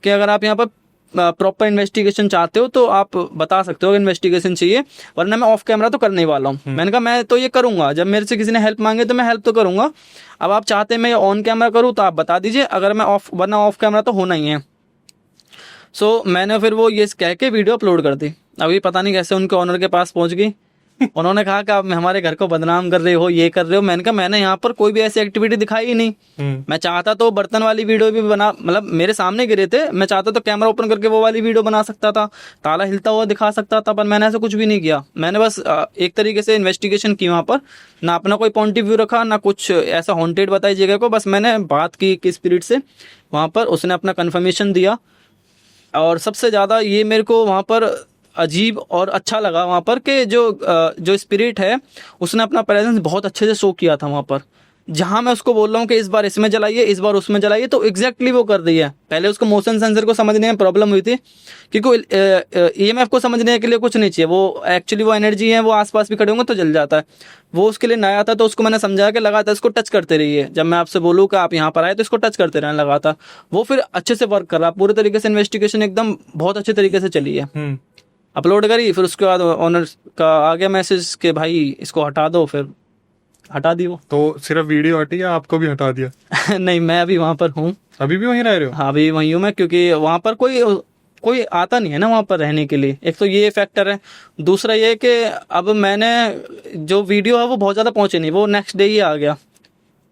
कि अगर आप यहाँ पर प्रॉपर इन्वेस्टिगेशन चाहते हो तो आप बता सकते हो, इन्वेस्टिगेशन चाहिए, वरना मैं ऑफ कैमरा तो करने वाला हूँ। मैंने कहा मैं तो ये करूँगा, जब मेरे से किसी ने हेल्प मांगे तो मैं हेल्प तो करूँगा। अब आप चाहते हैं मैं ऑन कैमरा करूँ तो आप बता दीजिए, अगर मैं वरना ऑफ कैमरा तो होना ही है। सो मैंने फिर वो ये कह के वीडियो अपलोड कर दी। अभी पता नहीं कैसे उनके ऑनर के पास पहुंच गई। उन्होंने कहा कि आप हमारे घर को बदनाम कर रहे हो, ये कर रहे हो। मैंने कहा मैंने यहाँ पर कोई भी ऐसी एक्टिविटी दिखाई ही नहीं। मैं चाहता तो बर्तन वाली वीडियो भी बना, मतलब मेरे सामने गिरे थे, मैं चाहता तो कैमरा ओपन करके वो वाली वीडियो बना सकता था, ताला हिलता हुआ दिखा सकता था, पर मैंने ऐसा कुछ भी नहीं किया। मैंने बस एक तरीके से इन्वेस्टिगेशन की वहाँ पर, ना अपना कोई पॉइंट ऑफ व्यू रखा, ना कुछ ऐसा हॉन्टेड बताई जगह को। बस मैंने बात की स्पिरिट से वहाँ पर, उसने अपना कन्फर्मेशन दिया। और सबसे ज़्यादा ये मेरे को वहाँ पर अजीब और अच्छा लगा वहाँ पर कि जो स्पिरिट है उसने अपना प्रेजेंस बहुत अच्छे से शो किया था वहाँ पर। जहाँ मैं उसको बोल रहा हूँ कि इस बार इसमें जलाइए, इस बार उसमें जलाइए, तो एग्जैक्टली वो कर रही है। पहले उसको मोशन सेंसर को समझने में प्रॉब्लम हुई थी, क्योंकि ईएमएफ को समझने के लिए कुछ नहीं चाहिए, वो एक्चुअली वो एनर्जी है, वो आसपास भी खड़े होंगे तो जल जाता है। वो उसके लिए नया था, तो उसको मैंने समझाया कि लगातार इसको टच करते रहिए। जब मैं आपसे बोलूँ कि आप यहाँ पर आए तो इसको टच करते रहना लगातार। वो फिर अच्छे से वर्क कर रहा, पूरे तरीके से इन्वेस्टिगेशन एकदम बहुत अच्छे तरीके से चली है। अपलोड करी, फिर उसके बाद ऑनर का आ गया मैसेज कि भाई इसको हटा दो, फिर हटा दी वो। तो सिर्फ वीडियो हटी या आपको भी हटा दिया? नहीं, मैं अभी वहाँ पर हूँ। अभी भी वहीं रह रहे हो? हाँ, अभी वहीं हूँ मैं, क्योंकि वहाँ पर कोई आता नहीं है ना वहाँ पर रहने के लिए। एक तो ये फैक्टर है, दूसरा ये कि अब मैंने जो वीडियो है वो बहुत ज़्यादा पहुँचे नहीं, वो नेक्स्ट डे ही आ गया।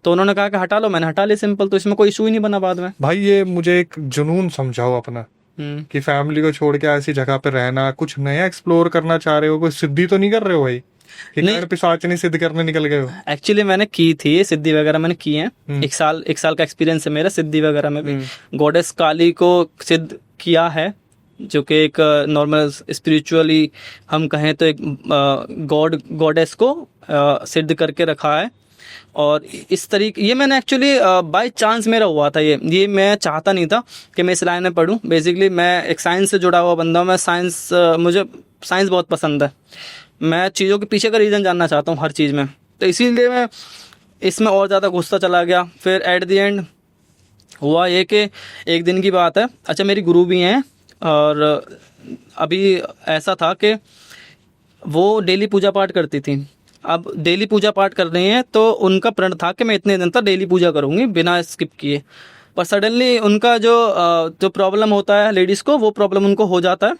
तो उन्होंने कहा कि हटा लो, मैंने हटा लिया सिंपल, तो इसमें कोई इशू ही नहीं बना बाद में। भाई ये मुझे एक जुनून समझाओ अपना, कि फैमिली को छोड़ के ऐसी जगह पे रहना, कुछ नया एक्सप्लोर करना चाह रहे हो, कोई सिद्धि तो नहीं कर रहे हो भाई? नहीं, पिशाचनी सिद्ध करने निकल गए हो? एक्चुअली मैंने की थी, सिद्धि वगैरह मैंने की है। 1 साल का एक्सपीरियंस है मेरा सिद्धि वगैरह में भी। गॉडेस काली को सिद्ध किया है, जो कि एक नॉर्मल स्पिरिचुअली हम कहें तो एक गॉडेस को सिद्ध करके रखा है। और इस तरीके ये मैंने एक्चुअली बाय चांस मेरा हुआ था। ये मैं चाहता नहीं था कि मैं इस लाइन में पढूं। बेसिकली मैं एक साइंस से जुड़ा हुआ बंदा हूं। मैं साइंस मुझे साइंस बहुत पसंद है। मैं चीज़ों के पीछे का रीज़न जानना चाहता हूँ हर चीज़ में, तो इसीलिए मैं इसमें और ज़्यादा घुसता चला गया। फिर एट द एंड हुआ ये कि एक दिन की बात है, अच्छा मेरी गुरु भी हैं, और अभी ऐसा था कि वो डेली पूजा पाठ करती थी। अब डेली पूजा पाठ कर रही हैं तो उनका प्रण था कि मैं इतने दिन तक डेली पूजा करूँगी बिना स्किप किए। पर सडनली उनका जो प्रॉब्लम होता है लेडीज़ को, वो प्रॉब्लम उनको हो जाता है,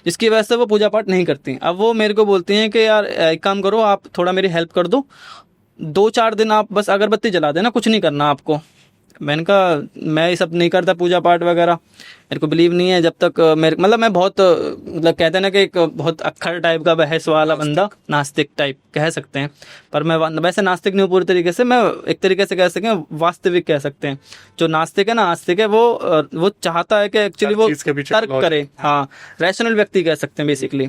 जिसकी वजह से वो पूजा पाठ नहीं करती। अब वो मेरे को बोलती हैं कि यार एक काम करो, आप थोड़ा मेरी हेल्प कर दो, 2-4 दिन आप बस अगरबत्ती जला देना, कुछ नहीं करना आपको। मैंने कहा मैं ये सब नहीं करता पूजा पाठ वगैरह, मेरे को बिलीव नहीं है। जब तक मेरे मतलब मैं बहुत मतलब कहते हैं ना कि एक बहुत अक्खड़ टाइप का बहस वाला बंदा, नास्तिक टाइप कह सकते हैं। पर मैं वैसे नास्तिक नहीं हूँ पूरी तरीके से, मैं एक तरीके से कह सकते हैं वास्तविक कह सकते हैं। जो नास्तिक है ना, आस्तिक है, वो चाहता है कि एक्चुअली वो तर्क करे। हाँ, रैशनल व्यक्ति कह सकते हैं बेसिकली।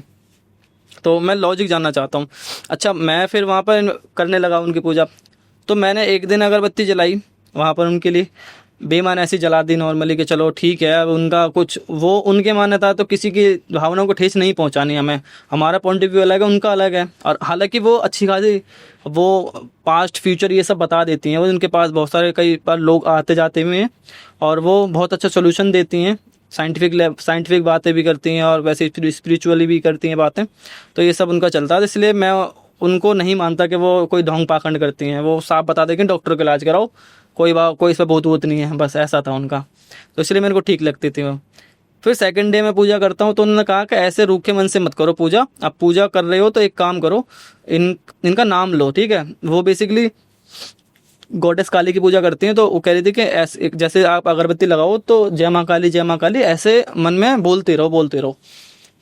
तो मैं लॉजिक जानना चाहता हूँ। अच्छा, मैं फिर वहाँ पर करने लगा उनकी पूजा। तो मैंने एक दिन अगरबत्ती जलाई वहाँ पर उनके लिए, बेईमान ऐसी जला दी नॉर्मली कि चलो ठीक है। अब उनका कुछ वो उनके मान्यता, तो किसी की भावनाओं को ठेस नहीं पहुँचानी हमें, हमारा पॉइंट ऑफ व्यू अलग है, उनका अलग है। और हालांकि वो अच्छी खासी वो पास्ट फ्यूचर ये सब बता देती हैं। वो उनके पास बहुत सारे कई बार लोग आते जाते हुए हैं, और वो बहुत अच्छा सोल्यूशन देती हैं। साइंटिफिक बातें भी करती हैं, और वैसे स्पिरिचुअली भी करती हैं बातें। तो ये सब उनका चलता है, इसलिए मैं उनको नहीं मानता कि वो कोई ढोंग पाखंड करती हैं। वो साफ बता दें कि डॉक्टर का इलाज कराओ, कोई इसमें बहुत नहीं है, बस ऐसा था उनका। तो इसलिए मेरे को ठीक लगती थी वो। फिर सेकंड डे में पूजा करता हूँ, तो उन्होंने कहा कि ऐसे रूखे मन से मत करो पूजा। आप पूजा कर रहे हो तो एक काम करो, इनका नाम लो, ठीक है। वो बेसिकली गॉडेस काली की पूजा करती हैं। तो वो कह रही थी कि ऐसे जैसे आप अगरबत्ती लगाओ तो जय माँ काली ऐसे मन में बोलते रहो।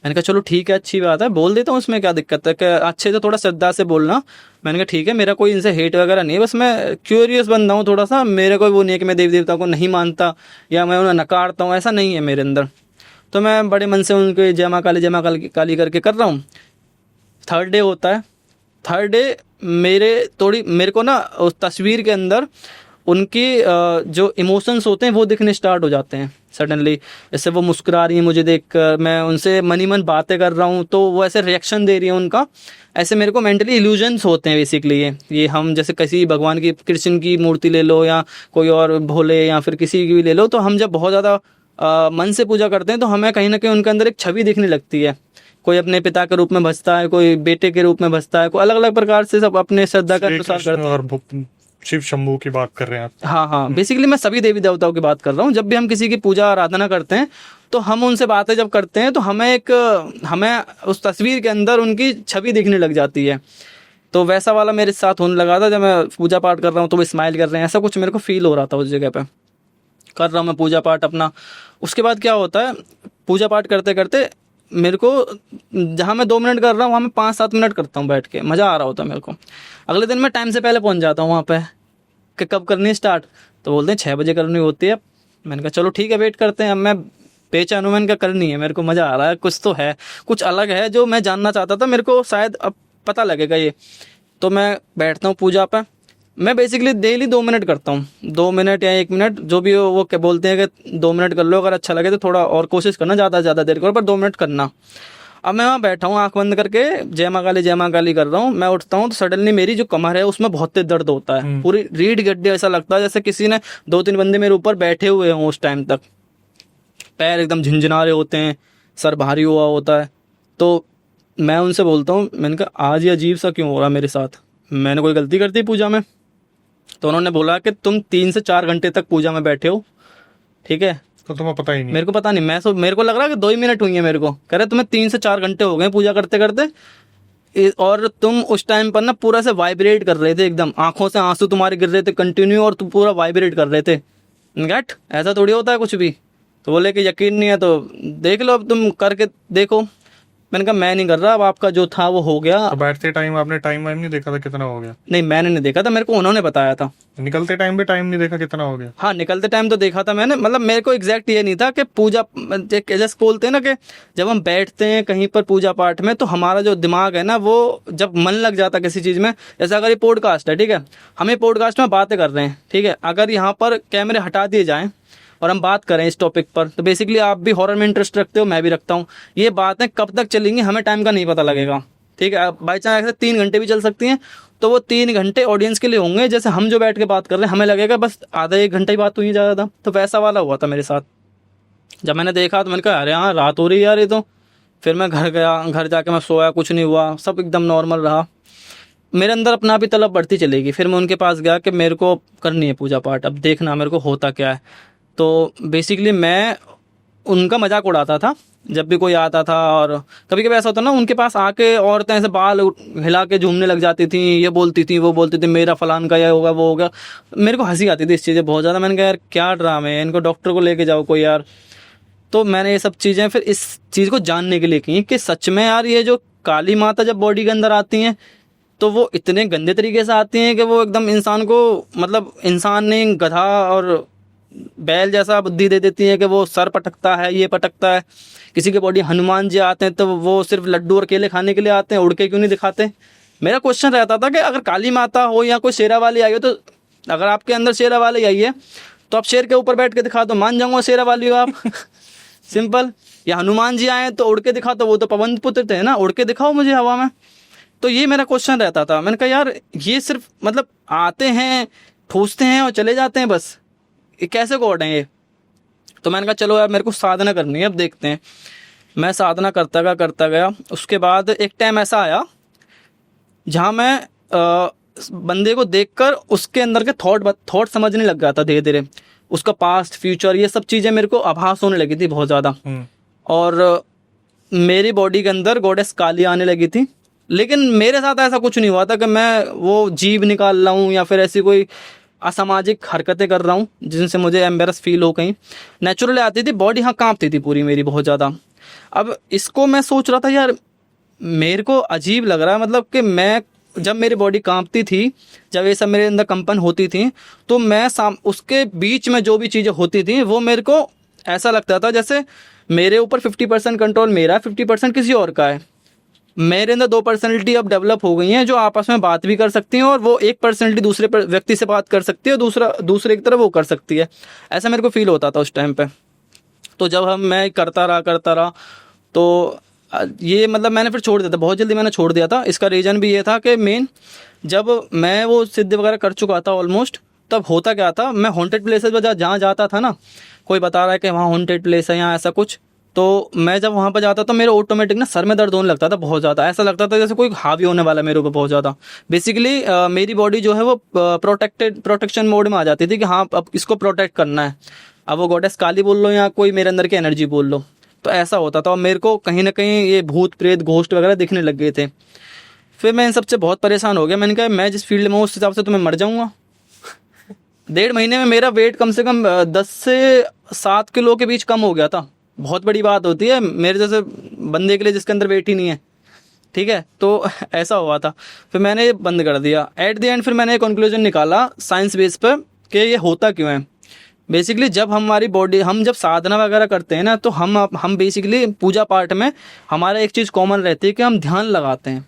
मैंने कहा चलो ठीक है, अच्छी बात है, बोल देता हूँ, उसमें क्या दिक्कत है, कि अच्छे से थोड़ा श्रद्धा से बोलना। मैंने कहा ठीक है, मेरा कोई इनसे हेट वगैरह नहीं है, बस मैं क्यूरियस बंदा हूँ थोड़ा सा। मेरे कोई वो नहीं है कि मैं देवी देवता को नहीं मानता या मैं उन्हें नकारता हूँ, ऐसा नहीं है मेरे अंदर। तो मैं बड़े मन से उनके जय माँ काली करके कर रहा हूँ। थर्ड डे होता है। थर्ड डे मेरे को ना उस तस्वीर के अंदर उनकी जो इमोशंस होते हैं वो दिखने स्टार्ट हो जाते हैं सडनली। जैसे वो मुस्कुरा रही हैं मुझे देखकर, मैं उनसे मनी मन बातें कर रहा हूँ तो वो ऐसे रिएक्शन दे रही है उनका। ऐसे मेरे को मेंटली इल्यूजन्स होते हैं बेसिकली। ये हम जैसे किसी भगवान की, कृष्ण की मूर्ति ले लो या कोई और भोले या फिर किसी की भी ले लो, तो हम जब बहुत ज़्यादा मन से पूजा करते हैं तो हमें कहीं ना कहीं उनके अंदर एक छवि दिखने लगती है। कोई अपने पिता के रूप में भजता है, कोई बेटे के रूप में भजता है, कोई अलग अलग प्रकार से सब अपने श्रद्धा का अनुसार करते हैं। और शिव शंभू की बात कर रहे हैं आप? हाँ, बेसिकली मैं सभी देवी देवताओं की बात कर रहा हूँ। जब भी हम किसी की पूजा आराधना करते हैं तो हम उनसे बातें जब करते हैं तो हमें उस तस्वीर के अंदर उनकी छवि दिखने लग जाती है। तो वैसा वाला मेरे साथ होने लगा था। जब मैं पूजा पाठ कर रहा हूँ तो वो स्माइल कर रहे हैं, ऐसा कुछ मेरे को फील हो रहा था उस जगह पे। कर रहा हूँ मैं पूजा पाठ अपना। उसके बाद क्या होता है, पूजा पाठ करते करते मेरे को, जहाँ मैं 2 मिनट कर रहा हूँ वहाँ मैं 5-7 मिनट करता हूँ बैठ के, मज़ा आ रहा होता है मेरे को। अगले दिन मैं टाइम से पहले पहुँच जाता हूँ वहाँ पे कि कब करनी है स्टार्ट। तो बोलते हैं 6 बजे करनी होती है। मैंने कहा चलो ठीक है, वेट करते हैं। अब मैं बेचैन हूँ, मैंने कहा करनी है, मेरे को मज़ा आ रहा है, कुछ तो है, कुछ अलग है जो मैं जानना चाहता था। मेरे को शायद अब पता लगेगा ये। तो मैं बैठता हूँ पूजा पे। मैं बेसिकली डेली 2 मिनट करता हूँ, 2 मिनट या 1 मिनट जो भी हो। वो क्या बोलते हैं कि 2 मिनट कर लो, अगर अच्छा लगे तो थोड़ा और कोशिश करना, ज़्यादा से ज़्यादा देर करो, पर 2 मिनट करना। अब मैं वहाँ बैठा हूँ आंख बंद करके जय माँ काली कर रहा हूँ। मैं उठता हूँ तो सडनली मेरी जो कमर है उसमें बहुत तेज दर्द होता है, पूरी रीढ़ गड्ढे, ऐसा लगता है जैसे किसी ने 2-3 बंदे मेरे ऊपर बैठे हुए हों उस टाइम तक। पैर एकदम झंझना रहे होते हैं, सर भारी हुआ होता है। तो मैं उनसे बोलता हूँ, मैंने कहा आज ये अजीब सा क्यों हो रहा मेरे साथ, मैंने कोई गलती कर दी पूजा में? तो उन्होंने बोला कि तुम 3 से 4 घंटे तक पूजा में बैठे हो, ठीक है। तो तुम्हें पता ही नहीं? मेरे को पता नहीं, मेरे को लग रहा है कि 2 ही मिनट हुई है। मेरे को कह रहे तुम्हें 3 से 4 घंटे हो गए पूजा करते करते, और तुम उस टाइम पर ना पूरा से वाइब्रेट कर रहे थे, एकदम आंखों से आंसू तुम्हारे गिर रहे थे कंटिन्यू, और तुम पूरा वाइब्रेट कर रहे थे। गट ऐसा थोड़ी होता है कुछ भी। तो बोले कि यकीन नहीं है तो देख लो, अब तुम करके देखो। मैंने कहा मैं नहीं कर रहा, अब आपका जो था वो हो गया। तो बैठते टाइम आपने टाइम वाइम नहीं देखा था कितना हो गया? नहीं, मैंने नहीं देखा था, मेरे को उन्होंने बताया था। निकलते टाइम भी टाइम नहीं देखा कितना हो गया? हाँ, निकलते टाइम तो देखा था मैंने, मतलब मेरे को एग्जैक्ट ये नहीं था कि पूजा, जैसे बोलते हैं ना कि जब हम बैठते हैं कहीं पर पूजा पाठ में, तो हमारा जो दिमाग है ना, वो जब मन लग जाता है किसी चीज़ में, जैसे अगर ये पॉडकास्ट है, ठीक है, हम ये पॉडकास्ट में बातें कर रहे हैं, ठीक है, अगर यहाँ पर कैमरे हटा दिए जाएँ और हम बात करें इस टॉपिक पर, तो बेसिकली आप भी हॉरर में इंटरेस्ट रखते हो, मैं भी रखता हूँ, ये बातें कब तक चलेंगी हमें टाइम का नहीं पता लगेगा, ठीक है। बाई चांस ऐसे 3 घंटे भी चल सकती हैं, तो वो 3 घंटे ऑडियंस के लिए होंगे, जैसे हम जो बैठ के बात कर रहे हैं हमें लगेगा बस आधा 1 घंटा ही बात हुई ज़्यादा था। तो वैसा वाला हुआ था मेरे साथ। जब मैंने देखा तो मैंने कहा अरे हाँ, रात हो रही है यार ये तो। फिर मैं घर गया, घर जाके मैं सोया, कुछ नहीं हुआ, सब एकदम नॉर्मल रहा। मेरे अंदर अपना भी तलब बढ़ती चलेगी। फिर मैं उनके पास गया कि मेरे को करनी है पूजा पाठ, अब देखना मेरे को होता क्या है। तो बेसिकली मैं उनका मजाक उड़ाता था जब भी कोई आता था, और कभी कभी ऐसा होता ना, उनके पास आके औरतें ऐसे बाल हिला के झूमने लग जाती थी, ये बोलती थी वो बोलती थी मेरा फलान का ये होगा वो होगा। मेरे को हंसी आती थी इस चीज़ें बहुत ज़्यादा। मैंने कहा यार क्या ड्रामे है, इनको डॉक्टर को लेके जाओ कोई यार। तो मैंने ये सब चीज़ें फिर इस चीज़ को जानने के लिए की कि सच में यार ये जो काली माता जब बॉडी के अंदर आती हैं तो वो इतने गंदे तरीके से आती हैं कि वो एकदम इंसान को, मतलब इंसान नहीं गधा और बैल जैसा बुद्धि दे देती है कि वो सर पटकता है, ये पटकता है। किसी के बॉडी हनुमान जी आते हैं तो वो सिर्फ लड्डू और केले खाने के लिए आते हैं, उड़ के क्यों नहीं दिखाते। मेरा क्वेश्चन रहता था कि अगर काली माता हो या कोई शेरा वाली आई हो, तो अगर आपके अंदर शेरा वाली आई है तो आप शेर के ऊपर बैठ के दिखा दो, मान जाऊंगा शेरा वाली हो आप। सिंपल। या हनुमान जी आए तो उड़ के दिखा दो, वो तो पवन पुत्र थे ना, उड़ के दिखाओ मुझे हवा में। तो ये मेरा क्वेश्चन रहता था। मैंने कहा यार ये सिर्फ मतलब आते हैं, ठूसते हैं और चले जाते हैं, बस ये कैसे गॉड हैं ये। तो मैंने कहा चलो यार मेरे को साधना करनी है, अब देखते हैं। मैं साधना करता गया। उसके बाद एक टाइम ऐसा आया जहाँ मैं बंदे को देखकर उसके अंदर के थॉट समझने लग गया था धीरे धीरे। उसका पास्ट फ्यूचर ये सब चीज़ें मेरे को आभास होने लगी थी बहुत ज़्यादा। और मेरी बॉडी के अंदर गॉडेस काली आने लगी थी। लेकिन मेरे साथ ऐसा कुछ नहीं हुआ था कि मैं वो जीभ निकाल रहा हूँ या फिर ऐसी कोई असामाजिक हरकतें कर रहा हूँ जिनसे मुझे एम्बेरस फील हो। कहीं नेचुरली आती थी बॉडी, हाँ कांपती थी पूरी मेरी बहुत ज़्यादा। अब इसको मैं सोच रहा था यार मेरे को अजीब लग रहा है, मतलब कि मैं जब मेरी बॉडी कांपती थी, जब ये सब मेरे अंदर कंपन होती थी, तो मैं उसके बीच में जो भी चीज़ें होती थी वो मेरे को ऐसा लगता था जैसे मेरे ऊपर 50% कंट्रोल मेरा है, 50% किसी और का है। मेरे अंदर 2 पर्सनैलिटी अब डेवलप हो गई हैं जो आपस में बात भी कर सकती हैं, और वो एक पर्सनैलिटी दूसरे व्यक्ति से बात कर सकती है और दूसरे की तरफ वो कर सकती है। ऐसा मेरे को फील होता था उस टाइम पे। तो जब मैं करता रहा तो ये मतलब मैंने फिर छोड़ दिया था, बहुत जल्दी मैंने छोड़ दिया था। इसका रीज़न भी ये था कि मेन जब मैं वो सिद्धि वगैरह कर चुका था ऑलमोस्ट, तब होता क्या था, मैं हॉन्टेड प्लेसेस पर जहाँ जाता था ना, कोई बता रहा है कि वहाँ हॉन्टेड प्लेस है यहाँ ऐसा कुछ, तो मैं जब वहाँ पर जाता तो मेरे ऑटोमेटिक ना सर में दर्द होने लगता था बहुत ज़्यादा। ऐसा लगता था जैसे कोई हावी होने वाला मेरे ऊपर बहुत ज़्यादा। बेसिकली मेरी बॉडी जो है वो प्रोटेक्शन मोड में आ जाती थी कि हाँ अब इसको प्रोटेक्ट करना है। अब वो गॉडेस काली बोल लो या कोई मेरे अंदर की एनर्जी बोल लो, तो ऐसा होता था। और मेरे को कहीं ना कहीं ये भूत प्रेत घोस्ट वगैरह दिखने लग गए थे। फिर मैं इन सबसे बहुत परेशान हो गया। मैंने कहा मैं जिस फील्ड में हूँ उस हिसाब से तो मैं मर जाऊँगा। 1.5 महीने में मेरा वेट कम से कम 10 से 7 किलो के बीच कम हो गया था। बहुत बड़ी बात होती है मेरे जैसे बंदे के लिए जिसके अंदर वेट ही नहीं है, ठीक है। तो ऐसा हुआ था। फिर मैंने ये बंद कर दिया। एट द एंड फिर मैंने कंक्लूजन निकाला साइंस बेस पर कि ये होता क्यों है। बेसिकली जब हमारी बॉडी, हम जब साधना वगैरह करते हैं ना, तो हम बेसिकली पूजा पाठ में हमारा एक चीज़ कॉमन रहती है कि हम ध्यान लगाते हैं।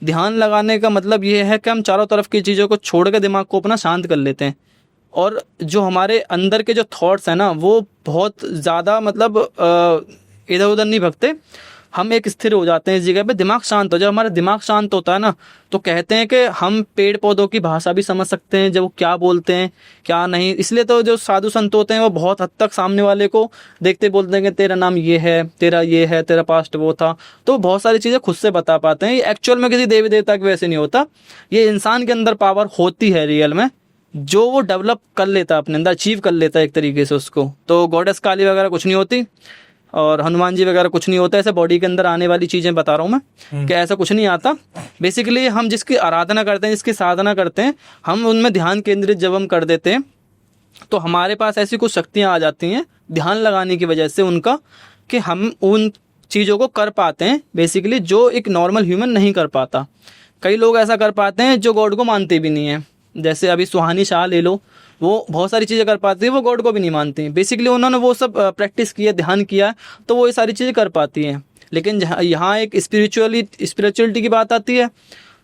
ध्यान लगाने का मतलब ये है कि हम चारों तरफ की चीज़ों को छोड़ के दिमाग को अपना शांत कर लेते हैं, और जो हमारे अंदर के जो थॉट्स हैं ना वो बहुत ज़्यादा मतलब इधर उधर नहीं भगते। हम एक स्थिर हो जाते हैं इस जगह पे, दिमाग शांत हो। जब हमारा दिमाग शांत होता है ना, तो कहते हैं कि हम पेड़ पौधों की भाषा भी समझ सकते हैं, जब वो क्या बोलते हैं क्या नहीं। इसलिए तो जो साधु संत होते हैं वो बहुत हद तक सामने वाले को देखते बोलते हैं कि तेरा नाम ये है, तेरा पास्ट वो था। तो बहुत सारी चीज़ें खुद से बता पाते हैं। ये एक्चुअल में किसी देवी देवता के वैसे नहीं होता, ये इंसान के अंदर पावर होती है रियल में, जो वो डेवलप कर लेता है अपने अंदर, अचीव कर लेता है एक तरीके से उसको। तो गॉडेस काली वगैरह कुछ नहीं होती और हनुमान जी वगैरह कुछ नहीं होता। ऐसे बॉडी के अंदर आने वाली चीज़ें बता रहा हूँ मैं कि ऐसा कुछ नहीं आता। बेसिकली हम जिसकी आराधना करते हैं, जिसकी साधना करते हैं, हम उनमें ध्यान केंद्रित जब हम कर देते हैं तो हमारे पास ऐसी कुछ शक्तियाँ आ जाती हैं ध्यान लगाने की वजह से उनका, कि हम उन चीज़ों को कर पाते हैं बेसिकली, जो एक नॉर्मल ह्यूमन नहीं कर पाता। कई लोग ऐसा कर पाते हैं जो गॉड को मानते भी नहीं है। जैसे अभी सुहानी शाह ले लो, वो बहुत सारी चीज़ें कर पाती है, वो गॉड को भी नहीं मानती। बेसिकली उन्होंने वो सब प्रैक्टिस किया, ध्यान किया, तो वो ये सारी चीज़ें कर पाती हैं। लेकिन यहाँ एक स्पिरिचुअलिटी की बात आती है,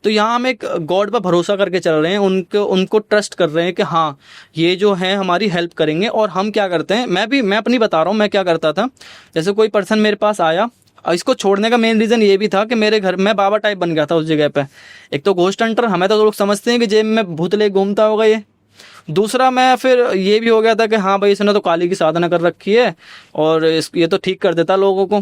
तो यहाँ हम एक गॉड पर भरोसा करके चल रहे हैं, उनको ट्रस्ट कर रहे हैं कि हाँ ये जो है हमारी हेल्प करेंगे। और हम क्या करते हैं, मैं अपनी बता रहा हूँ, मैं क्या करता था। जैसे कोई पर्सन मेरे पास आया, इसको छोड़ने का मेन रीज़न ये भी था कि मेरे घर में बाबा टाइप बन गया था उस जगह पे। एक तो घोस्ट हंटर, हमें तो लोग समझते हैं कि जेब में भूत ले घूमता होगा ये। दूसरा मैं फिर ये भी हो गया था कि हाँ भाई इसने तो काली की साधना कर रखी है और ये तो ठीक कर देता लोगों को।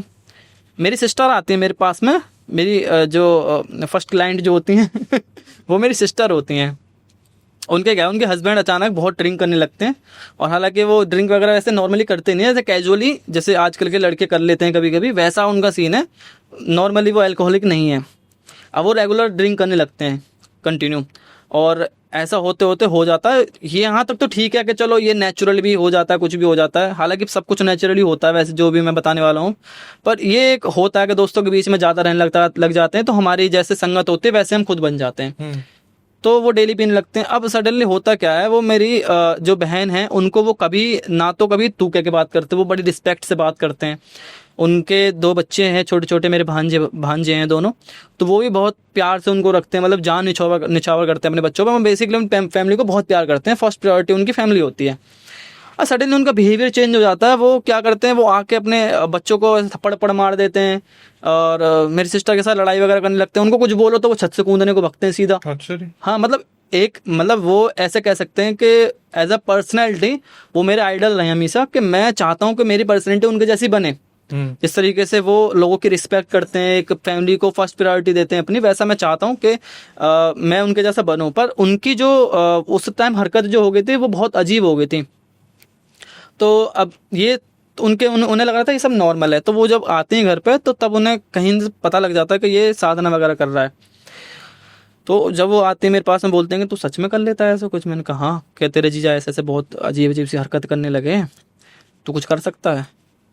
मेरी सिस्टर आती है मेरे पास में, मेरी जो फर्स्ट क्लाइंट जो होती हैं वो मेरी सिस्टर होती हैं। उनके हस्बैंड अचानक बहुत ड्रिंक करने लगते हैं, और हालांकि वो ड्रिंक वगैरह वैसे नॉर्मली करते नहीं है, जैसे कैजुअली जैसे आजकल के लड़के कर लेते हैं कभी कभी, वैसा उनका सीन है। नॉर्मली वो अल्कोहलिक नहीं है। अब वो रेगुलर ड्रिंक करने लगते हैं कंटिन्यू, और ऐसा होते होते हो जाता है ये। यहाँ तक तो ठीक है कि चलो ये नेचुरल भी हो जाता है, कुछ भी हो जाता है, हालांकि सब कुछ नेचुरली होता है वैसे जो भी मैं बताने वाला हूँ। पर ये एक होता है कि दोस्तों के बीच में ज़्यादा रहने लग जाते हैं, तो हमारी जैसे संगत होती है वैसे हम खुद बन जाते हैं, तो वो डेली पीने लगते हैं। अब सडनली होता क्या है, वो मेरी जो बहन है उनको वो कभी ना तो कभी तू कह के बात करते, वो बड़ी रिस्पेक्ट से बात करते हैं। उनके 2 बच्चे हैं छोटे छोटे, मेरे भांजे हैं दोनों, तो वो भी बहुत प्यार से उनको रखते हैं, मतलब जान निछावर करते हैं अपने बच्चों पर। बेसिकली फैमिली को बहुत प्यार करते हैं, फर्स्ट प्रायोरिटी उनकी फैमिली होती है। और सडनली उनका बिहेवियर चेंज हो जाता है। वो क्या करते हैं, वो आके अपने बच्चों को थप्पड़ मार देते हैं, और मेरी सिस्टर के साथ लड़ाई वगैरह करने लगते हैं। उनको कुछ बोलो तो वो छत से कूदने को भगते हैं सीधा। हाँ, मतलब वो ऐसे कह सकते हैं कि एज अ पर्सनैलिटी वो मेरे आइडल रहे हमेशा, कि मैं चाहता हूँ कि मेरी पर्सनैलिटी उनके जैसी बने। जिस तरीके से वो लोगों की रिस्पेक्ट करते हैं, एक फैमिली को फर्स्ट प्रायोरिटी देते हैं अपनी, वैसा मैं चाहता हूँ कि मैं उनके जैसा बनूं। पर उनकी जो उस टाइम हरकत जो हो गई थी वो बहुत अजीब हो गई थी। तो अब ये उन्हें लग रहा था ये सब नॉर्मल है। तो वो जब आते हैं घर पे, तो तब उन्हें कहीं से पता लग जाता है कि ये साधना वगैरह कर रहा है। तो जब वो आते हैं मेरे पास में, बोलते हैं कि तू सच में कर लेता है ऐसा कुछ। मैंने कहा हाँ, क्या तेरे जीजा ऐसे ऐसे बहुत अजीब अजीब सी हरकत करने लगे हैं, तू कुछ कर सकता है।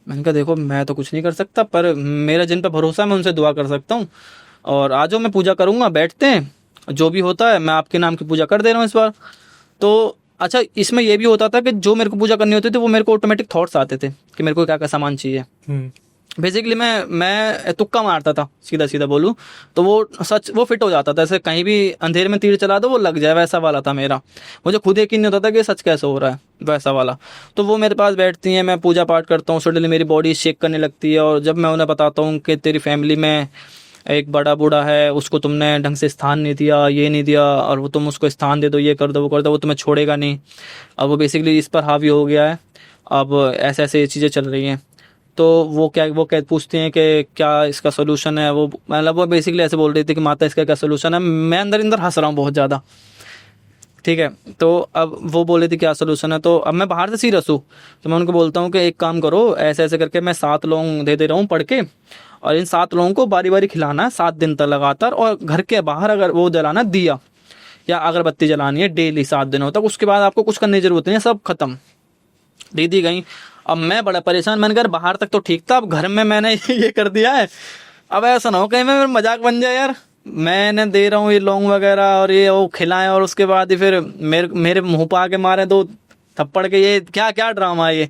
मैंने कहा देखो मैं तो कुछ नहीं कर सकता, पर मेरा जिन पर भरोसा है मैं उनसे दुआ कर सकता हूँ, और आज मैं पूजा करूँगा, बैठते हैं, जो भी होता है मैं आपके नाम की पूजा कर दे रहा हूँ इस बार। तो अच्छा, इसमें यह भी होता था कि जो मेरे को पूजा करनी होती थी वो मेरे को ऑटोमेटिक थॉट्स आते थे कि मेरे को क्या क्या सामान चाहिए। बेसिकली मैं तुक्का मारता था, सीधा सीधा बोलूँ तो वो फिट हो जाता था। ऐसे कहीं भी अंधेरे में तीर चला दो वो लग जाए, वैसा वाला था मेरा। मुझे खुद यकीन नहीं होता था कि सच कैसे हो रहा है, वैसा वाला। तो वो मेरे पास बैठती हैं, मैं पूजा पाठ करता हूँ, सडनली मेरी बॉडी शेक करने लगती है। और जब मैं उन्हें बताता हूँ कि तेरी फैमिली में एक बड़ा बूढ़ा है, उसको तुमने ढंग से स्थान नहीं दिया, ये नहीं दिया, और वो तुम उसको स्थान दे दो, ये कर दो, वो कर दो, वो तुम्हें छोड़ेगा नहीं। अब वो बेसिकली इस पर हावी हो गया है, अब ऐसे ऐसे ये चीज़ें चल रही हैं। तो वो पूछते हैं कि क्या इसका सोल्यूशन है। वो मतलब वो बेसिकली ऐसे बोल रही थी कि माता इसका क्या सोल्यूशन है। मैं अंदर हंस रहा हूँ बहुत ज़्यादा, ठीक है। तो अब वो बोले थे क्या सोल्यूशन है, तो अब मैं बाहर से सीरियस हूँ, तो मैं उनको बोलता हूँ कि एक काम करो, ऐसे ऐसे करके मैं 7 लौंग दे रहा हूँ पढ़ के, और इन 7 लोगों को बारी बारी खिलाना है 7 दिन तक लगातार, और घर के बाहर अगर वो जलाना दिया या अगरबत्ती जलानी है डेली 7 दिनों तक। उसके बाद आपको कुछ करने की जरूरत नहीं है, सब खत्म। दीदी गई। अब मैं बड़ा परेशान, मैंने कहा बाहर तक तो ठीक था, अब घर में मैंने ये कर दिया है, अब ऐसा ना हो कहीं मैं मजाक बन जाए यार। मैंने दे रहा हूँ ये लौंग वगैरह और ये वो खिलाएं, और उसके बाद ही फिर मेरे मुंह पा के मारे 2 थप्पड़ के, ये क्या क्या ड्रामा है ये।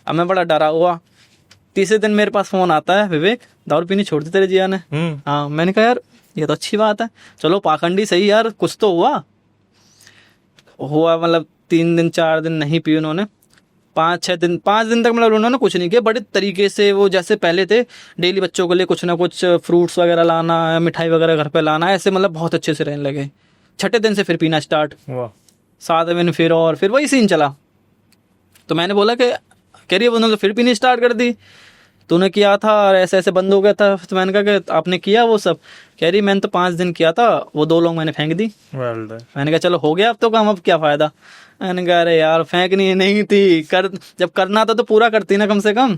अब मैं बड़ा डरा हुआ। तीसरे दिन मेरे पास फोन आता है, विवेक दारू पीनी छोड़ दी तेरे जिया ने। हाँ, मैंने कहा यार ये तो अच्छी बात है, चलो पाखंडी सही यार, कुछ तो हुआ। मतलब 3 दिन 4 दिन नहीं पी उन्होंने, 5 दिन तक मतलब उन्होंने कुछ नहीं किया। बड़े तरीके से वो जैसे पहले थे, डेली बच्चों के लिए कुछ ना कुछ फ्रूट्स वगैरह लाना, मिठाई वगैरह घर पे लाना, ऐसे मतलब बहुत अच्छे से रहने लगे। 6ठे दिन से फिर पीना स्टार्ट, 7वें दिन फिर वही सीन चला। तो मैंने बोला कि कह रही है उन्होंने तो फिर पीनी स्टार्ट कर दी, तूने किया था और ऐसे ऐसे बंद हो गया था। तो मैंने कहा कि आपने किया वो सब? कह रही मैंने तो 5 दिन किया था, वो 2 लोग मैंने फेंक दी। मैंने कहा चलो हो गया अब तो काम, अब क्या फायदा। मैंने कहा अरे यार फेंकनी नहीं थी, जब करना था तो पूरा करती ना कम से कम।